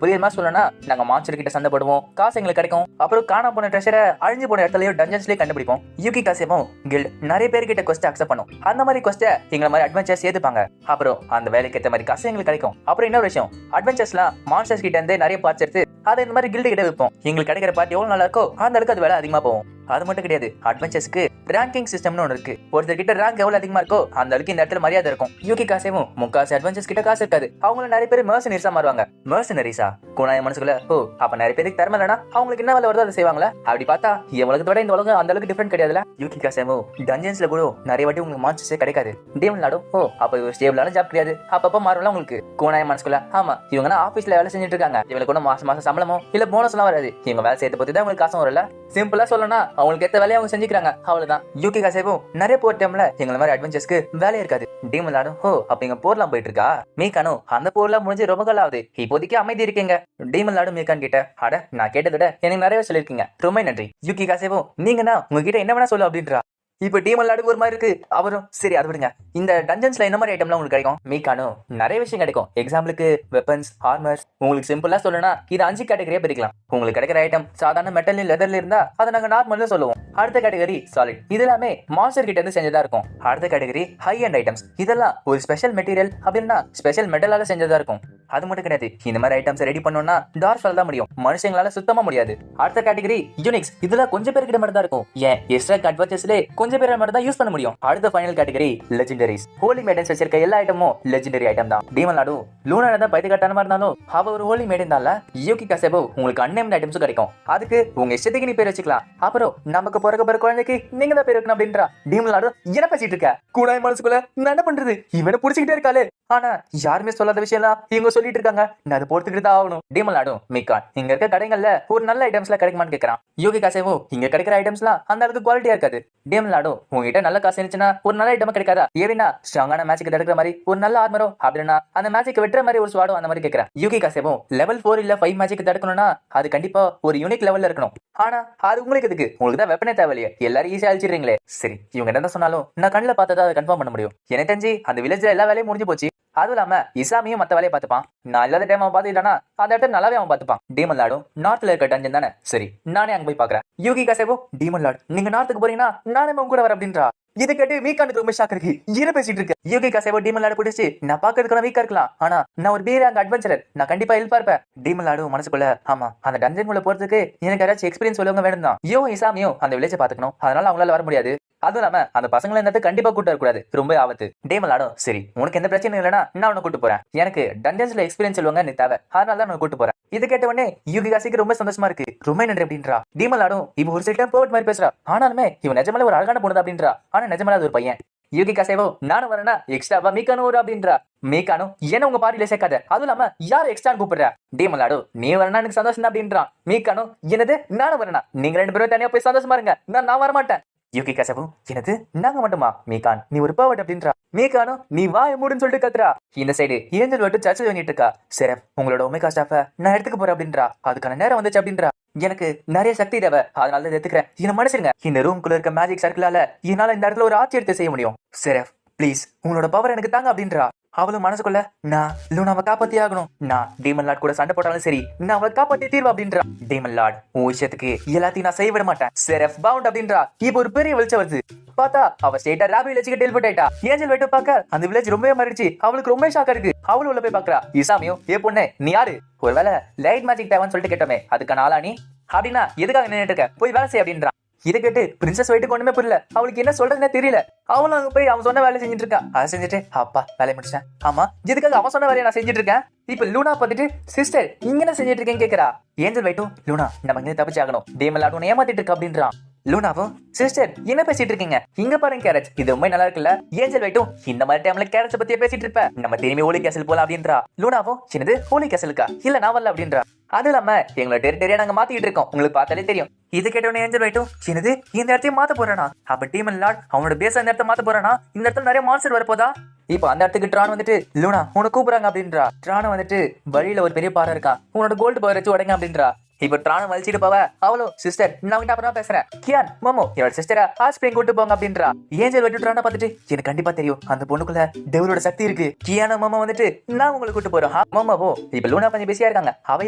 புரியுற மாதிரி சொல்லணும்னா நாங்க மான்ஸ்டர் கிட்ட சண்டை போடுவோம், காசு எங்களுக்கு கிடைக்கும், அப்புறம் காணாம போன ட்ரெஷரை அழிஞ்சு போன இடத்துலயோ டஞ்சன்ஸ்லயே கண்டுபிடிப்போம். யூகி காசேவும் கில்ட் நிறைய பேர் கிட்ட கொஸ்ட் அக்செப்ட் பண்ணும், அந்த மாதிரி கொஸ்ட எங்களை மாதிரி அட்வென்ச்சர்ஸ் ஏத்துப்பாங்க, அப்புறம் அந்த வேலைக்கு ஏற்ற மாதிரி காசு எங்களுக்கு கிடைக்கும். அப்புறம் இன்னொரு விஷயம் அட்வென்ச்சர்ஸ்லாம் மான்ஸ்டர்ஸ் கிட்ட இருந்து நிறைய பார்ட்ஸ் எடுத்து அதை இந்த மாதிரி கில்டு கிட்ட வைப்போம், எங்களுக்கு கிடைக்கிற பார்ட் எவ்வளவு நல்லா இருக்கோ அந்த அளவுக்கு அது வேலை அதிகமா போகும். அது மட்டும் கிடையாது அட்வென்ச்சர்ஸ்க்கு ரேங்கிங் சிஸ்டம்னு ஒன்று இருக்கு, ஒருத்தர் கிட்ட ரேங்க் எவ்வளவு அதிகமா இருக்கோ அந்த அளவுக்கு இந்த இடத்துல மரியாதை இருக்கும். யூகி காசேவும் முக்காசி அட்வென்ச்சர்ஸ் கிட்ட காசு இருக்காது, அவங்கள நிறைய பேர் மெர்சனரிஸா மாறுவாங்க. மெர்சனரிஸா கூனாய மனசுக்குள்ள ஓ அப்ப நிறைய பேருக்கு திறமை இல்லைனா அவங்களுக்கு என்ன வேலை வருதோ அதை செய்வாங்களா? அப்படி பார்த்தா உலகத்தோட இந்த உலகம் அந்த அளவுக்கு டிஃபரெண்ட் கிடையாதுல. யூகி காசேவும் டஞ்சன்ஸ்ல கூட நிறைய வாட்டி உங்களுக்கு மான்ஸ்டர்ஸே கிடைக்காது. டீம் விளையாடும் ஓ அப்ப ஒரு ஸ்டேபிளான ஜாப் கிடையாது, அப்பப்ப மாறும்ல உங்களுக்கு. கூனாய மனசுக்குள்ள ஆமா இவங்க ஆபீஸ்ல வேலை செஞ்சுட்டு இருக்காங்க, இவங்களுக்கு கூட மாசம் மாசம் சம்பளமோ இல்ல போனஸ் எல்லாம் வராது, இவங்க வேலை செய்யறத பத்தி தான் உங்களுக்கு காசும் வரல. சிம்பிளா சொல்லணும்னா அவங்களுக்கு ஏத்த வேலையை அவங்க செஞ்சுக்கிறாங்க அவ்வளவுதான். யூகி காசேவும் நிறைய போர் டைம்ல எங்களை மாதிரி அட்வென்ச்சர்ஸ்க்கு வேலையே இருக்காது. டீம் விளையாடும் ஓ அப்ப இங்க போர்லாம் போயிட்டு இருக்கா. மீக்கானும் அந்த போர்லாம் முடிஞ்சு ரொம்ப காலம் ஆகுது, இப்போதைக்கு அமைதி இருக்கீங்க. டீம் விளையாடும் மீக்கான் கிட்ட அட நான் கேட்டதை விட எனக்கு நிறைய சொல்லிருக்கீங்க ரொம்ப நன்றி. யூகி காசேவும் நீங்கன்னா உங்ககிட்ட என்ன வேணா சொல்லு அப்படின்றா. இப்ப டீம் விளையாடுக்கு ஒரு மாதிரி இருக்கு. அவரும் சரி அதை விடுங்க, இந்த டஞ்சன்ஸ்ல என்ன மாதிரி ஐட்டம்லாம் உங்களுக்கு கிடைக்கும்? மீக்கானும் நிறைய விஷயம் கிடைக்கும், எக்ஸாம்பிளுக்கு வெப்பன்ஸ் ஆர்மர்ஸ். உங்களுக்கு சிம்பிளா சொல்லணும்னா இது 5 கேட்டகரியா பிரிக்கலாம். உங்களுக்கு கிடைக்கிற ஐட்டம் சாதாரண மெட்டல் லெதர்ல இருந்தா அதை நாங்க நார்மல்ல சொல்லுவோம். அடுத்த கேட்டகரி சாலிட், இது எல்லாமே மான்ஸ்டர் கிட்ட இருந்து செஞ்சதா இருக்கும். அடுத்த கேட்டகரி ஹை அண்ட் ஐட்டம்ஸ், இதெல்லாம் ஒரு ஸ்பெஷல் மெட்டீரியல் அப்படின்னா ஸ்பெஷல் மெட்டலால செஞ்சதா இருக்கும். அது மட்டும் கிடையாது, இந்த மாதிரி ஐட்டம்ஸ் ரெடி பண்ணோம்னா டார்ஃபால் தான் முடியும், மனுஷங்களால சுத்தமா முடியாது. அடுத்த கேட்டகரி யூனிக்ஸ், இதெல்லாம் கொஞ்சம் பேர்கிட்ட மட்டும் தான் இருக்கும், ஏன் எக்ஸ்ட்ரா அட்வென்ச்சர்ஸ்ல கொஞ்சம் பேர் மட்டும் தான் யூஸ் பண்ண முடியும். அடுத்த ஃபைனல் கேட்டகரி லெஜெண்டரிஸ், ஹோலி மேடன்ஸ் வச்சிருக்க எல்லா ஐட்டமும் லெஜெண்டரி ஐட்டம் தான். டீமன் விளையாடும் லூனா தான் பைத்தியக்காரத்தனமா இருந்தாலும் அவ ஒரு ஹோலி மேடன் தான்ல. யூகி காசேவோ உங்களுக்கு அன்நேம்ட் ஐட்டம்ஸும் கிடைக்கும், அதுக்கு உங்க இஷ்டத்துக்கு நீ பேர் வச்சுக்கலாம், அப்புறம் நமக்கு பிறக்க குழந்தைக்கு நீங்க தான் பேர் வைக்கணும் அப்படின்றா. டீமன் விளையாடும் என்ன பேசிட்டு இருக்க கூடாய் மனசுக்குள்ள நான் என்ன பண்றது, இவனை புடிச்சுக்கிட்டே இருக்காளே, ஆனா யாருமே சொல்லாத விஷயம்லாம் இவங்க சொல்லிட்டு இருக்காங்க, நான் அதை போட்டுக்கிட்டு தான் ஆகணும். டீமன் விளையாடும் மீக்கான் இங்க இருக்க கடைகள்ல ஒரு நல்ல ஐட்டம்ஸ்லாம் கிடைக்குமான்னு கேட்கறான். யூகி காசேவோ இங்க கிடைக்கிற ஐட்டம்ஸ்லாம் அந்த அளவுக்கு குவாலிட்டியா இருக்காது. டீமன் லாடும் உங்ககிட்ட நல்ல காசு இருந்துச்சுன்னா ஒரு நல்ல ஐட்டமா கிடைக்காதா? ஏவினா ஸ்ட்ராங்கான மேட்சுக்கு தடுக்கிற மாதிரி ஒரு நல்ல ஆர்மரோ அப்படின்னா அந்த மேட்சுக்கு வெட்டுற மாதிரி ஒரு ஸ்வாடோ அந்த மாதிரி கேட்கிறேன். யூகி காசேவும் லெவல் 4 இல்ல 5 மேட்சுக்கு தடுக்கணும்னா அது கண்டிப்பா ஒரு யூனிக் லெவல்ல இருக்கணும். ஆனா அது உங்களுக்கு எதுக்கு? உங்களுக்கு தான் வெப்பனே தேவையில்லையே, எல்லாரும் ஈஸியா அழிச்சிடுறீங்களே. சரி, இவங்க என்ன சொன்னாலும் நான் கண்ணில் பார்த்ததா அதை கன்ஃபார்ம் பண்ண முடியும். எனக்கு தெரிஞ்சு அந்த வில்லேஜ்ல எல்லா வேலையும் முடிஞ்சு போச்சு. அதுவும் இல்லாம இசாமியும் மத்த வேலையை பார்த்துப்பான். நான் இல்லாத டைம் அவன் பார்த்துக்கிட்டானா அந்த இடத்துல நல்லாவே அவன் பார்த்துப்பான். டீமன் லாடும் நார்த்ல இருக்க டஞ்சன் தானே, சரி நானே அங்க போய் பாக்குறேன். யூகி காசேவோ டீமன் லார்ட் நீங்க நார்த்துக்கு போறீங்கன்னா நானே உங்க கூட வர அப்படின்றா. இதை கேட்டு வீக்கானுக்கு ரொம்ப ஷாக் இருக்கு. என்ன பேசிட்டு இருக்கு? யூகி காசேவோ டீமன் லார்ட் பிடிச்சி நான் பாக்கிறதுக்கு வீக்கா இருக்கலாம், ஆனா நான் ஒரு பேர் அங்க அட்வென்ச்சரர், நான் கண்டிப்பா ஹெல்ப்பா இருப்பேன். டீமன் லார்டும் மனசுக்குள்ள ஆமா அந்த டஞ்சன் உள்ள போறதுக்கு எனக்கு யாராச்சும் எக்ஸ்பீரியன்ஸ் உள்ளவங்க வேணும் தான். யோ இசாமியும் அந்த வில்லேஜை பாத்துக்கணும், அதனால அவங்களால வர முடியாது. அதுவும் இல்லாம அந்த பசங்களை என்னது கண்டிப்பா கூட்டு வரக்கூடாது, ரொம்ப ஆபத்து. டீமன் லாடும் சரி உனக்கு எந்த பிரச்சனையும் இல்லைன்னா நான் உன்னை கூட்டு போறேன், எனக்கு டஞ்சன்ஸ்ல எக்ஸ்பீரியன்ஸ் சொல்லுவாங்க நீ தேவை, அதனால தான் நான் கூட்டு போறேன். இது கேட்ட உடனே யூகி காசிக்கு ரொம்ப சந்தோஷமா இருக்கு, ரொம்ப நன்றி அப்படின்றா. டீமன் லாடும் இவன் ஒரு சில டைம் போர்ட் மாதிரி பேசுறா, ஆனாலுமே இவன் நிஜமால ஒரு அழகான பொண்ணு அப்படின்றா. ஆனா நிஜமால அது ஒரு பையன். யூகி காசேவோ நானும் வரேன்னா எக்ஸ்ட்ராவா மீக்கானு ஒரு அப்படின்றா. மீக்கானும் என்ன உங்க பார்ட்டியில சேர்க்காத, அதுவும் இல்லாம யாரும் எக்ஸ்ட்ரான்னு கூப்பிடுற. டீமன் லாடும் நீ வரனா எனக்கு சந்தோஷம் தான் அப்படின்றான். மீக்கானும் என்னது நானும் வரேனா, நீங்க 2 பேரும் தனியா போய் சந்தோஷமா இருங்க, நான் வரமாட்டேன். யூகி காசேவோ என்னது நாங்க மட்டுமா? மீகான் நீ ஒரு பாவட் அப்படின்றா. மீகானும் நீ வாய மூடுன்னு சொல்லிட்டு கத்துறா. இந்த சைடு ஏஞ்சல் விட்டு சர்ச்சில் வாங்கிட்டு இருக்கா. சரி உங்களோட ஒமேகா ஸ்டாஃப நான் எடுத்துக்க போறேன் அப்படின்றா. அதுக்கான நேரம் வந்துச்சு அப்படின்றா. எனக்கு நிறைய சக்தி தேவை, அதனால தான் எடுத்துக்கிறேன், என்ன மனுஷருங்க. இந்த ரூம்குள்ள இருக்க மேஜிக் சர்க்கிளால என்னால இந்த இடத்துல ஒரு ஆட்சி எடுத்து செய்ய முடியும். சரி ப்ளீஸ் உங்களோட பவர் எனக்கு தாங்க அப்படின்றா. அவளும் மனசுக்குள்ள நான் லூனாவை காப்பாத்தி ஆகணும், நான் டீமன் லார்ட் கூட சண்டை போட்டாலும் சரி நான் அவளை காப்பாத்தி தீர்வு அப்படின்றா. டீமன் லார்ட் உன் விஷயத்துக்கு எல்லாத்தையும் நான் செய்ய விட மாட்டேன், செரஃப் பவுண்ட் அப்படின்றா. இப்போ ஒரு பெரிய வெளிச்சம் வருது, பார்த்தா அவ ஸ்டேட்டா ராபி வில்லேஜுக்கு டெலிபோர்ட் ஆயிட்டா. ஏஞ்சல் வெட்டு பார்க்க அந்த வில்லேஜ் ரொம்பவே மாறிடுச்சு, அவளுக்கு ரொம்ப ஷாக்கா இருக்கு. அவளும் உள்ள போய் பாக்குறா. இசாமியும் ஏ பொண்ணு நீ யாரு? ஒருவேளை லைட் மேஜிக் தேவைன்னு சொல்லிட்டு கேட்டோமே அதுக்கான ஆளா நீ? அப்படின்னா எதுக்காக நின்னுட்டு இருக்க, போய் வேலை செய்ய அப்படின்றா. இதை கேட்டு பிரின்சஸ் வெயிட்டுக்கு ஒண்ணுமே புரியல, அவளுக்கு என்ன சொல்றதுன்னே தெரியல. அவளும் அங்க போய் அவன் சொன்ன வேலையை செஞ்சுட்டு இருக்கா. அதை செஞ்சுட்டு அப்பா வேலையை முடிச்சேன். ஆமா எதுக்காக அவன் சொன்ன வேலையை நான் செஞ்சுட்டு இருக்கேன். இப்ப லூனா பார்த்துட்டு சிஸ்டர் இங்க என்ன செஞ்சுட்டு இருக்கேன்னு கேக்குறா. ஏஞ்சல் வெயிட்டும் லூனா நம்ம இங்க தப்பிச்சு ஆகணும், டீமன் லார்ட் உன்னை ஏமாத்திட்டு இருக்கா அப்படின்றான். லூனாவும் சிஸ்டர் என்ன பேசிட்டு இருக்கீங்க, இங்க பாருங்க கேரட் இது ரொம்ப நல்லா இருக்குல்ல. ஏஞ்சல் வெயிட்டும் இந்த மாதிரி டைம்ல கேரட்ஸ் பத்தியே பேசிட்டு இருப்ப, நம்ம திரும்பி ஹோலி கேசல் போலாம் அப்படின்றா. லூனாவும் சின்னது ஹோலி கேசலுக்கா, இல்ல நான் வரல அப்படின்றா. அது இல்லாம எங்களோட டெரிட்டரியா நாங்க மாத்திட்டு இருக்கோம், உங்களுக்கு பார்த்தாலே தெரியும். இது கேட்டவனே ஏஞ்சல் வெயிட்டும் சின்னது இந்த இடத்தையும் மாத்த போறானா, அப்ப டீமன் லார்ட் அவனோட பேச இந்த இடத்த மாத்த போறானா, இந்த இடத்துல நிறைய மான்ஸ்டர் வரப்போதா. இப்போ அந்த இடத்துக்கு ட்ரான் வந்துட்டு லூனா உனக்கு கூப்பிடுறாங்க அப்படின்றா. ட்ரான் வந்துட்டு வழியில ஒரு பெரிய பாறை இருக்கா, உன்னோட கோல்டு பவர் வச்சு உடைங்க அப்படின்றா. இப்ப ட்ரான் வலிச்சிட்டு போவ அவளும் சிஸ்டர் நான் கிட்ட அப்புறம் பேசுறேன், கியான் மோமோ என்னோட சிஸ்டரா ஹாஸ்பிட்டல் கூட்டு போங்க அப்படின்றா. ஏஞ்சல் வெட்டு ட்ரானை பார்த்துட்டு எனக்கு கண்டிப்பா தெரியும் அந்த பொண்ணுக்குள்ள டெவலோட சக்தி இருக்கு. கியானா மோமோ வந்துட்டு நான் உங்களுக்கு கூட்டு போறோம். மோமோ இப்ப லூனா கொஞ்சம் பிஸியா இருக்காங்க, அவ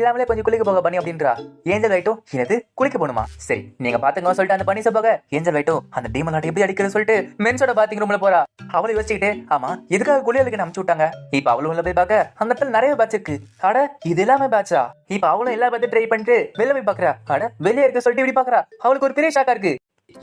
இல்லாமலே கொஞ்சம் குளிக்க போக பண்ணி அப்படின்றா. ஏஞ்சல் வெயிட்டும் என்னது குளிக்க போகணுமா, சரி நீங்க பாத்துங்க சொல்லிட்டு அந்த பண்ணி போக ஏஞ்சல் வெயிட்டும் அந்த டீமன் லார்ட் எப்படி அடிக்கிறது சொல்லிட்டு மென்ஸோட பாத்திங் ரூம்ல போறா. அவளை யோசிச்சுக்கிட்டே ஆமா எதுக்காக குளியலுக்கு அனுப்பிச்சு விட்டாங்க. இப்ப அவளும் உள்ள போய் பார்க்க அந்த இடத்துல நிறைய பேட்ச் இருக்கு. அட இது எல்லாமே பேட்சா. இப்ப அவளும் எல்லா பேட்சும் ட்ரை பண்ணிட்டு வெளில போய் பாக்குறா. அட வெளியே இருக்க சொல்லிட்டு இப்படி பாக்குறா. அவளுக்கு ஒரு பெரிய ஷாக்கா இருக்கு.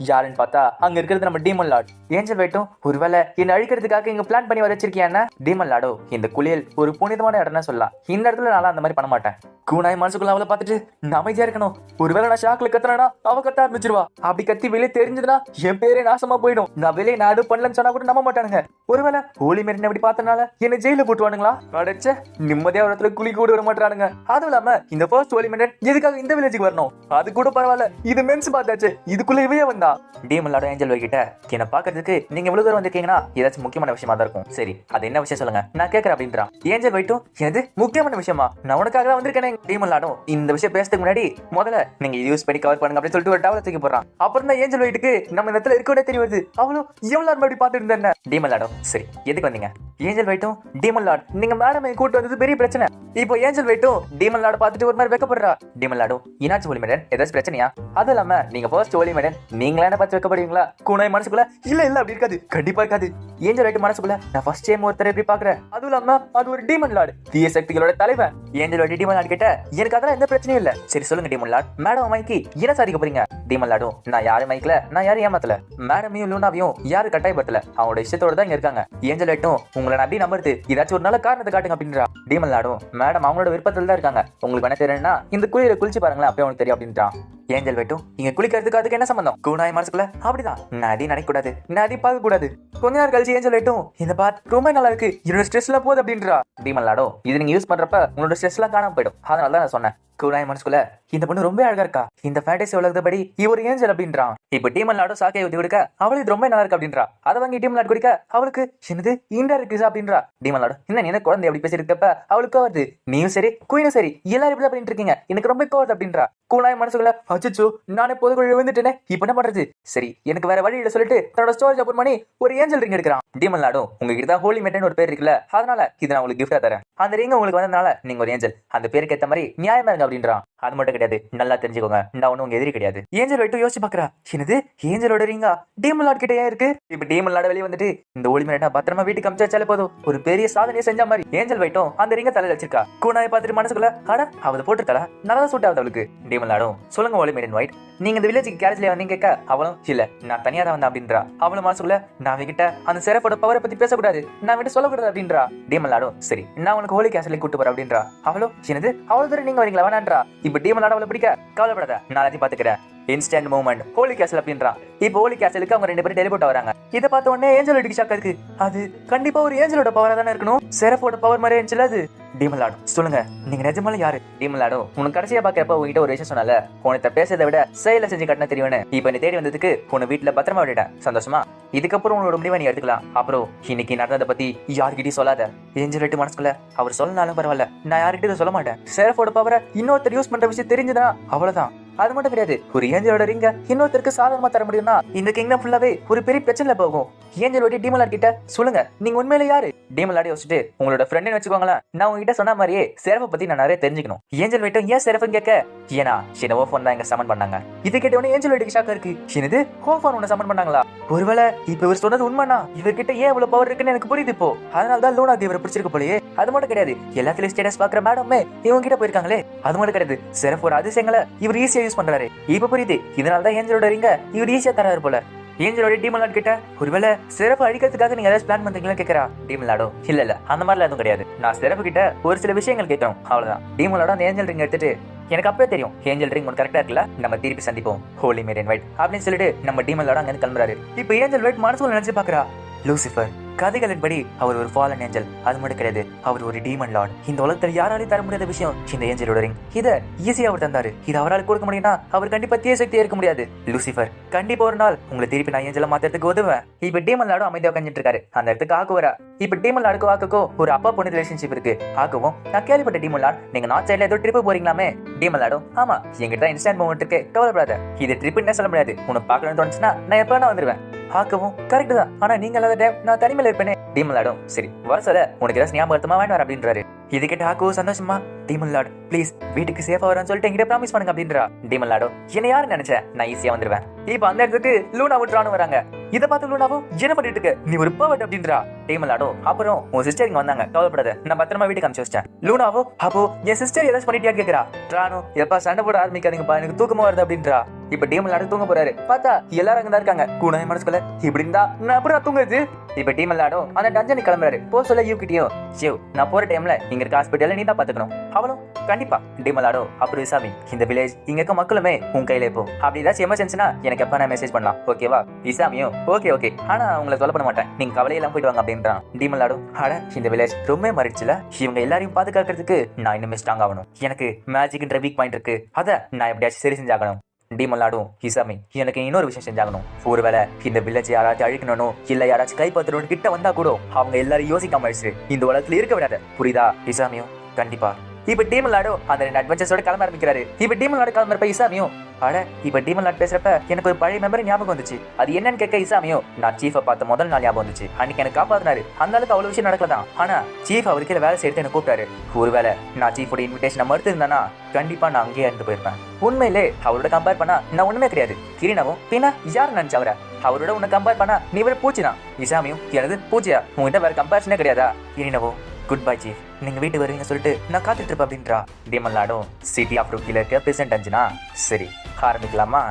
யாருன்னு பார்த்தா அங்க இருக்கிறது நம்ம டீமன் லார்ட். ஏஞ்சல் வெயிட்டும் ஒருவேளை என்ன அழிக்கிறதுக்காக இங்க பிளான் பண்ணி வச்சிருக்கியா. டீமன் லார்டோ இந்த குளியல் ஒரு புனிதமான இடம்னு சொல்லலாம், இந்த இடத்துல நான் அந்த மாதிரி பண்ண மாட்டேன். கூனாய் மனசுக்குள்ள அவளை பார்த்துட்டு நான் அமைதியா இருக்கணும், ஒருவேளை நான் ஷாக்ல கத்துறேன்னா அவ கத்த ஆரம்பிச்சிருவா. அப்படி கத்தி வெளியே தெரிஞ்சதுன்னா என் பேரே நாசமா போயிடும். நான் வெளியே நான் எதுவும் பண்ணலன்னு சொன்னா கூட நம்ப மாட்டானுங்க. ஒருவேளை ஹோலி மேரின் அப்படி பார்த்தனால என்ன ஜெயில போட்டுவானுங்களா. அடைச்ச நிம்மதியா ஒரு இடத்துல குளி கூட வர மாட்டானுங்க. அதுவும் இல்லாம இந்த ஃபர்ஸ்ட் ஹோலி மேரின் எதுக்காக இந்த வில்லேஜுக்கு வரணும், அது கூட பரவாயில்ல, இது மென்ஸ் பார்த்தாச்சு, இதுக்குள்ள இவையே வந்தா. டீமன் லார்ட் ஏஞ்சல் கிட்ட என்ன பாக்குறதுக்கு நீங்க எவ்வளவு தூரம் வந்திருக்கீங்கன்னா ஏதாச்சும் முக்கியமான விஷயமா தான் இருக்கும், சரி அது என்ன விஷயம் சொல்லுங்க நான் கேட்கறேன் அப்படின்றான். ஏஞ்சல் வெயிட்டும் எனது முக்கியமான விஷயமா, நான் உனக்காக தான் வந்திருக்கேன். டீமன் லார்டும் இந்த விஷயம் பேசுறதுக்கு முன்னாடி முதல்ல நீங்க யூஸ் பண்ணி கவர் பண்ணுங்க அப்படின்னு சொல்லிட்டு ஒரு டவலை தூக்கி போடுறான். அப்புறம் தான் ஏஞ்சல் வெயிட்டுக்கு நம்ம இந்த இடத்துல இருக்கவே தெரிய வருது. அவளும் எவ்வளவு நேரம் அப்படி பார்த்துட்டு இருந்தேன். டீமன் லார்டும் சரி எதுக்கு வந்தீங்க. ஏஞ்சல் வெயிட்டும் டீமன் லார்ட் நீங்க மேடம் கூட்டு வந்தது பெரிய பிரச்சனை. இப்போ ஏஞ்சல் வெயிட்டும் டீமன் லார்ட் பார்த்துட்டு ஒரு மாதிரி வெக்கப்படுறா. டீமன் லார்டும் இனாச்சு ஹோலி மேடன் ஏதாச்சும் பிரச்சனையா, அதுவும் இல்லாம நீங்க ஃபர்ஸ்ட் ஹோலி மேடன் நீங்களா என்ன பார்த்து வைக்கப்படுவீங்களா. கூனாய் மனசுக்குள்ள இல்ல இல்ல அப்படி இருக்காது, கண்டிப்பா இருக்காது. ஏஞ்சல் வெயிட் மனசுக்குள்ள நான் ஃபர்ஸ்ட் டைம் ஒருத்தர் எப்படி பாக்குறேன், அதுவும் இல்லாம அது ஒரு டீமன் லார்ட், தீய சக்திகளோட தலைவன். ஏஞ்சல் வெயிட் டீமன் லார்ட் கிட்ட எனக்கு அதெல்லாம் எந்த பிரச்சனையும் இல்ல, சரி சொல்லுங்க டீமன் லார்ட் மேடம் மைக்கி என்ன சாதிக்க போறீங்க. டீமன் லார்டும் நான் யாரு மைக்கல நான் யாரும் ஏமாத்தல, மேடமையும் லூனாவையும் யாரு கட்டாயப்படுத்தல, அவங்களோட இஷ்டத்தோட தான் இங்க இருக்காங்க. ஏஞ்சல் வெயிட்டும் உங்களை நான் அப்படி நம்புறது ஏதாச்சும் ஒரு நல்ல காரணத்தை காட்டுங்க அப்படின்றா. டீமன் லார்டும் மேடம் அவங்களோட விருப்பத்தில் தான் இருக்காங்க, உங்களுக்கு என்ன தெரியும்னா இந்த குளிர குளிச்சு பாருங்களேன் அப்பயே உங்களுக்கு தெரியும் அப்படின்றான். ஏஞ்சல் வெயிட்டும் இங்க குளிக்கிறதுக்கு அதுக்கு என்ன சம்பந்தம். கூனாய் மனசுக்குள்ள அப்படிதான் நதி நினைக்க கூடாது நதி பார்க்க கூடாது. கொஞ்ச நேரம் கழிச்சு ஏஞ்சல் வெயிட்டும் இந்த பார்ட் ரொம்ப நல்லா இருக்கு என்னோட ஸ்ட்ரெஸ் எல்லாம் போகுது அப்படின்றா. டீமன் லார்டும் இது நீங்க யூஸ் பண்றப்ப உங்களோட ஸ்ட்ரெஸ் எல்லாம் காணாம போயிடும், அதனால தான் நான் சொன்னேன். குணாய் மனசுக்குள்ள இந்த பொண்ணு ரொம்ப அழகா இருக்கா, இந்த ஃபேண்டசி உலகத்தபடி இவ ஒரு ஏஞ்சல் அப்படின்றான். இப்ப டீமன் லாடும் சாக்கையை ஊத்தி கொடுக்க அவளுக்கு இது ரொம்ப நல்லா இருக்கு அப்படின்றா. அதை வாங்கி டீமன் லாட் குடிக்க அவளுக்கு என்னது இன்டைரக்ட் கிஸ் அப்படின்றா. டீமன் லாடும் என்ன நீ என்ன குழந்தை அப்படி பேசிருக்கப்ப அவளுக்கு வருது, நீயும் சரி குயினும் சரி எல்லாரும் இப்படி பண்ணிட்டு இருக்கீங்க, எனக்கு ரொம்ப கோவம் அப்படின்றா. குணாய் மனசுக்குள்ள அச்சோ நானே பொதுக்குள்ள விழுந்துட்டேனே, இப்ப என்ன பண்றது, சரி எனக்கு வேற வழி இல்ல சொல்லிட்டு தன்னோட ஸ்டோரேஜ் ஓபன் பண்ணி ஒரு ஏஞ்சல் ரிங் எடுக்கிறான். டீமன் லாடும் உங்ககிட்ட தான் ஹோலி மெட்டன் ஒரு பேர் இருக்குல்ல, அதனால இது நான் உங்களுக்கு கிஃப்டா தரேன், அந்த ரிங் உங்களுக்கு வந்ததுனால நீங்க ஒரு ஏஞ்சல், அந்த பேருக்கு ஏத்த மாதிரி நியாயமா இருங்க அப்படின்றான். அது மட்டும் கிடையாது, நல்லா தெரிஞ்சுக்கோங்க நான் ஒன்னும் உங்க எதிரி கிடையாது. ஏஞ்சல் வைட்டு யோசிச்சு பாக்குறா, என்னது ஏஞ்சலோட ரிங்கா டீமன் லாட் கிட்டே இருக்கு. இப்ப டீமன் லாட் வெளியே வந்துட்டு இந்த ஹோலி மெட்டன் பத்திரமா வீட்டுக்கு அமிச்சாலே போதும், ஒரு பெரிய சாதனையை செஞ்ச மாதிரி ஏஞ்சல் வைட்டும் அந்த ரிங்க தலையில வச்சிருக்கா. குணாயை பார்த்துட்டு மனசுக்குள்ள அட அவ போட்டுருக்கா நல்லா சூட் ஆகுது அவளுக்கு. டீமன் லாடும் சொல்லுங்க ஹோலி மெட்டன் ஒயிட், நீங்க இந்த வில்லேஜுக்கு கேரேஜ்ல வந்தீங்க கேட்க அவளும் இல்ல நான் தனியா தான் வந்தேன் அப்படின்றா. அவளும் மனசுக்குள்ள நான் கிட்ட அந்த சிறப்போட பவரை பத்தி பேசக்கூடாது, நான் விட்டு சொல்லக்கூடாது அப்படின்றா. டீமன் லாடும் சரி நான் உனக்கு ஹோலி கேசலுக்கு கூட்டு போறேன் அப்படின்றா. அவளும் என்னது அவ்வளவு தூரம் நீங்க வரீங்களா வேணான்றா. இப்ப டீமன் லாட அவளை பிடிக்க கவலைப்படாத நான் எல்லாத்தையும் பாத்துக்கிறேன், இன்ஸ்டன்ட் மூவ்மெண்ட் ஹோலி கேசல் அப்படின்றான். இப்போ ஹோலி கேசலுக்கு அவங்க 2 பேரும் டெலிபோர்ட் வராங்க. இதை பார்த்த உடனே ஏஞ்சல் அடிக்க ஷாக்கா இருக்கு, அது கண்டிப்பா ஒரு ஏஞ்சலோட பவரா தானே இருக்கணும், செரஃபோட பவர் மாதிரி இருந்துச்சுல அது. டீமன் லாடும் சொல்லுங்க நீங்க நிஜமால யாரு. டீமன் லாடும் உனக்கு கடைசியா பாக்கிறப்ப உங்ககிட்ட ஒரு விஷயம் சொன்னால, உனக்கு பேசுறதை விட செயல செஞ்சு கட்டின தெரியும்னு, இப்ப நீ தேடி வந்ததுக்கு உன்னை வீட்டுல பத்திரமா விட்டுட்டேன் சந்தோஷமா, இதுக்கப்புறம் உன்னோட முடிவை நீ எடுத்துக்கலாம். அப்புறம் இன்னைக்கு நடந்ததை பத்தி யார்கிட்டயும் சொல்லாத. ஏஞ்சல் ரெட்டு மனசுக்குள்ள அவர் சொல்லனாலும் பரவாயில்ல நான் யார்கிட்டயும் சொல்ல மாட்டேன், செரஃபோட பவரை இன்னொருத்தர் யூஸ் பண்ற விஷயம் தெரிஞ்சுதான் அவ்வளவுதான். அது மட்டும் கிடையாது, ஒரு ஏஞ்சலோட ரிங்க இன்னொருத்தருக்கு சாதகமா தர முடியும்னா இந்த கிங்டம் ஃபுல்லாவே ஒரு பெரிய பிரச்சனை போகும். ஏஞ்சல் ஓடி டீமன் லாட் கிட்ட சொல்லுங்க நீங்க உண்மையில யாரு. டீமன் லாட் யோசிச்சுட்டு உங்களோட ஃப்ரெண்ட்னு வச்சுக்கோங்களேன், நான் உங்ககிட்ட சொன்ன மாதிரியே செரஃபை பத்தி நான் நிறைய தெரிஞ்சுக்கணும். ஏஞ்சல் வைட்டும் ஏன் செரஃப்னு கேட்க, ஏன்னா என்னவோ ஃபோன் தான் எங்க சமன் பண்ணாங்க. இது கேட்ட உடனே ஏஞ்சல் வைட்டுக்கு ஷாக்கா இருக்கு, என்னது ஹோம் ஃபோன் உன்னை சமன் பண்ணாங்களா, ஒருவேளை இப்ப இவர் சொன்னது உண்மைனா இவர்கிட்ட ஏன் இவ்வளவு பவர் இருக்குன்னு எனக்கு புரியுது இப்போ, அதனாலதான் லூனாக்கு இவரை பிடிச்சிருக்க போலயே. அது மட்டும் கிடையாது, எல்லாத்துலயும் ஸ்டேட்டஸ் பாக்குற மேடமே இவங்க கிட்ட போயிருக்காங்களே. அது மட்டும் கிடையாது, செரஃபோட அதிசயங்களை இவர் ஈஸியா யூஸ் பண்றாரு. இப்ப புரியுது, இதனாலதான் ஏஞ்சலோட ரிங்க இவர் ஈஸியா தராரு போல. ஏஞ்சலோட டீமன் லாட் கிட்ட ஒருவேளை சிறப்பு அடிக்கிறதுக்காக நீங்க ஏதாவது பிளான் பண்றீங்களா கேட்கறா. டீமன் லாடும் இல்ல அந்த மாதிரிலாம் எதுவும் கிடையாது, நான் சிறப்பு கிட்ட ஒரு சில விஷயங்கள் கேட்கணும் அவ்வளவுதான். டீமன் லாடும் அந்த ஏஞ்சல் ரிங் எடுத்துட்டு எனக்கு அப்பவே தெரியும் ஏஞ்சல் ரிங் ஒன்று கரெக்டா இருக்குல்ல, நம்ம திருப்பி சந்திப்போம் ஹோலி மெட்டன் ஒயிட் அப்படின்னு சொல்லிட்டு நம்ம டீமன் லாடும் அங்க கிளம்புறாரு. இப்ப ஏஞ்சல் ஒயிட் மனசுக்குள்ள நினைச்சு பாக்குறா, லூசிஃபர் கதைகளின்படி அவர் ஒரு ஃபாலன் ஏஞ்சல், அது மட்டும் கிடையாது அவர் ஒரு டீமன் லார்ட். இந்த உலகத்தில் யாராலையும் தர முடியாத விஷயம் இந்த ஏஞ்சலோட ரிங், இதை ஈஸியா அவர் தந்தாரு. இது அவரால் கொடுக்க முடியும்னா அவர் கண்டிப்பா தீய சக்தியா இருக்க முடியாது. லூசிஃபர் கண்டிப்பா ஒரு நாள் உங்களை திருப்பி நான் ஏஞ்சலை மாத்துறதுக்கு உதவுவேன். இப்ப டீமன் லாடும் அமைதியா உட்காந்துட்டு இருக்காரு. அந்த இடத்துக்கு ஆக்கு வரா. இப்ப டீமன் லாடுக்கு ஆக்குக்கும் ஒரு அப்பா பொண்ணு ரிலேஷன்ஷிப் இருக்கு. ஆக்கவும் நான் கேள்விப்பட்ட டீமன் லாட் நீங்க நார்த் சைட்ல ஏதோ ட்ரிப் போறீங்களாமே. டீமன் லாடும் ஆமா எங்கிட்ட தான் இன்ஸ்டன்ட் மூவ்மெண்ட் இருக்கு, கவலைப்படாத, இது ட்ரிப்னே சொல்ல முடியாது, உனக்கு பார்க்கணும்னு தோணுச்சுன்னா நான் எப்ப நான் வந்துருவேன். ஆக்கவும் கரெக்ட் தான், ஆனா நீங்க இல்லாத டைம் நான் தனிமையில இருப்பேனே. டீமன் லாடும் சரி வர சொல்ல உனக்கு ஏதாவது ஞாபகமா வேண்டாம் அப்படின்றாரு. இது கேட்டு ஆக்கவும் சந்தோஷமா டீமன் லாட் ப்ளீஸ் வீட்டுக்கு சேஃபா வரேன்னு சொல்லிட்டு என்கிட்ட ப்ராமிஸ் பண்ணுங்க அப்படின்றா. டீமன் லாடும் என்ன யாரு நினைச்சேன் நான் ஈஸியா வந்துருவேன். இப்ப அந்த இடத்துக்கு லூனாவும் ட்ரானும் வராங்க. இதை பார்த்து லூனாவும் என்ன பண்ணிட்டு இருக்க நீ ஒரு பர்வட் அப்படின்றா. டீமன் லாடும் அப்புறம் உன் சிஸ்டர் இங்க வந்தாங்க, கவலைப்படாத நான் பத்திரமா வீட்டுக்கு அனுப்பிச்சு வச்சேன். லூனாவோ அப்போ என் சிஸ்டர் ஏதாச்சும் பண்ணிட்டியான்னு கேட்கிறா. ட்ரானோ எப்பா சண்டை போட ஆரம்பிக்காதீங்கப்பா எனக்கு தூக்கமா வருது அப்படின்றா. இப்ப டீமன் லாடு தூங்க போறாரு. பார்த்தா எல்லாரும் அங்கதான் இருக்காங்க. குணாய் மனசுக்குள்ள இப்படி இருந்தா நான் அப்புறம் தூங்குது. இப்ப டீமன் லாடும் அந்த டஞ்சனுக்கு கிளம்புறாரு. போ சொல்ல யூ கிட்டயும் சிவ் நான் போற டைம்ல இங்க இருக்க ஹாஸ்பிட்டல்ல நீ தான் பாத்துக்கணும். அவளும் கண்டிப்பா. டீமன் லாடும் அப்புறம் இசாமி இந்த வில்லேஜ் இங்க இருக்க மக்களுமே உன் கையில இப்போ அப்படி ஏதாச்சும் எமர்ஜென்சினா எனக்கு எப்ப நான் மெசேஜ் பண்ணலாம் ஓகேவா. இசாமியும் ஓகே ஓகே ஆனா உங்களை சொல்ல பண்ண மாட்டேன், நீங்க கவலையெல்லாம் போயிட்டு வாங்க அப்படின்றான். டீமன் லாடும் அட இந்த வில்லேஜ் ரொம்ப மறைச்சுல, இவங்க எல்லாரையும் பாதுகாக்கிறதுக்கு நான் இன்னுமே ஸ்ட்ராங் ஆகணும், எனக்கு மேஜிக்ன்ற வீக் பாயிண்ட் இருக்கு, அதை நான் எப்படியாச்சும் சரி செஞ்சாகணும். டீமன் லாடும் இசாமி எனக்கு இன்னொரு விஷயம் செஞ்சாகணும், ஒருவேளை இந்த வில்லேஜ் யாராச்சும் அழிக்கணும் இல்ல யாராச்சும் கைப்பற்றணும் கிட்ட வந்தா கூட அவங்க எல்லாரும் யோசிக்காம ஆயிடுச்சு இந்த உலகத்துல இருக்க விடாத, புரியுதா. இசாமியும் கண்டிப்பா. இப்ப டீமன் லாடும் அந்த 2 அட்வென்ச்சர்ஸோட கிளம்ப ஆரம்பிக்கிறாரு. இப்ப டீமன் லாடு கிளம்புறப்ப இசாமியும் அட இப்ப டீமன் லாட் பேசுறப்ப எனக்கு ஒரு பழைய மெமரி ஞாபகம் வந்துச்சு, அது என்னன்னு கேட்க இசாமியும் நான் சீஃபை பார்த்த முதல் நாள் ஞாபகம் வந்துச்சு, அன்னைக்கு எனக்கு காப்பாத்தினாரு, அந்த அளவுக்கு அவ்வளவு விஷயம் நடக்கலதான், ஆனா சீஃப் அவருக்கு வேலை செய்யறது எனக்கு கூப்பிட்டாரு, ஒருவேளை நான் சீஃபோட இன்விடேஷனை மறுத்து இருந்தானா கண்டிப்பா நான் அங்கேயே இருந்து போயிருப்பேன். உண்மையிலே அவரோட கம்பேர் பண்ணா நான் ஒண்ணுமே கிடையாது. கிரீனாவும் பின்னா யாரு நினைச்சவர அவரோட உன்னை கம்பேர் பண்ணா நீ வேற பூச்சிதான். இசாமியும் எனது பூச்சியா உங்ககிட்ட வேற கம்பேரிசனே கிடையாதா. கிரீனாவும் குட் பை சீஃப், நீங்க வீட்டுக்கு வருவீங்க சொல்லிட்டு நான் காத்துட்டு இருப்பேன் அப்படின்றா. டீமன் லாடும் சிட்டி ஆஃப் ருக்கில இருக்க பிரசன்ட் அஞ்சுனா சரி ஆரம்பிக்கலாமா.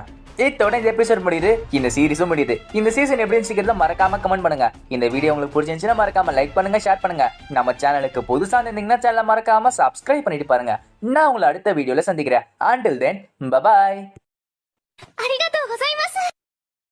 இதோட இந்த எபிசோட் முடியுது, இந்த சீரிஸும் முடியுது. இந்த சீசன் எப்படி இருந்துச்சுக்கிறத மறக்காம கமெண்ட் பண்ணுங்க. இந்த வீடியோ உங்களுக்கு பிடிச்சிருந்துச்சுன்னா மறக்காம லைக் பண்ணுங்க, ஷேர் பண்ணுங்க. நம்ம சேனலுக்கு புதுசா இருந்தீங்கன்னா சேனலை மறக்காம சப்ஸ்கிரைப் பண்ணிட்டு பாருங்க. நான் உங்களை அடுத்த வீடியோல சந்திக்கிறேன். until then bye bye.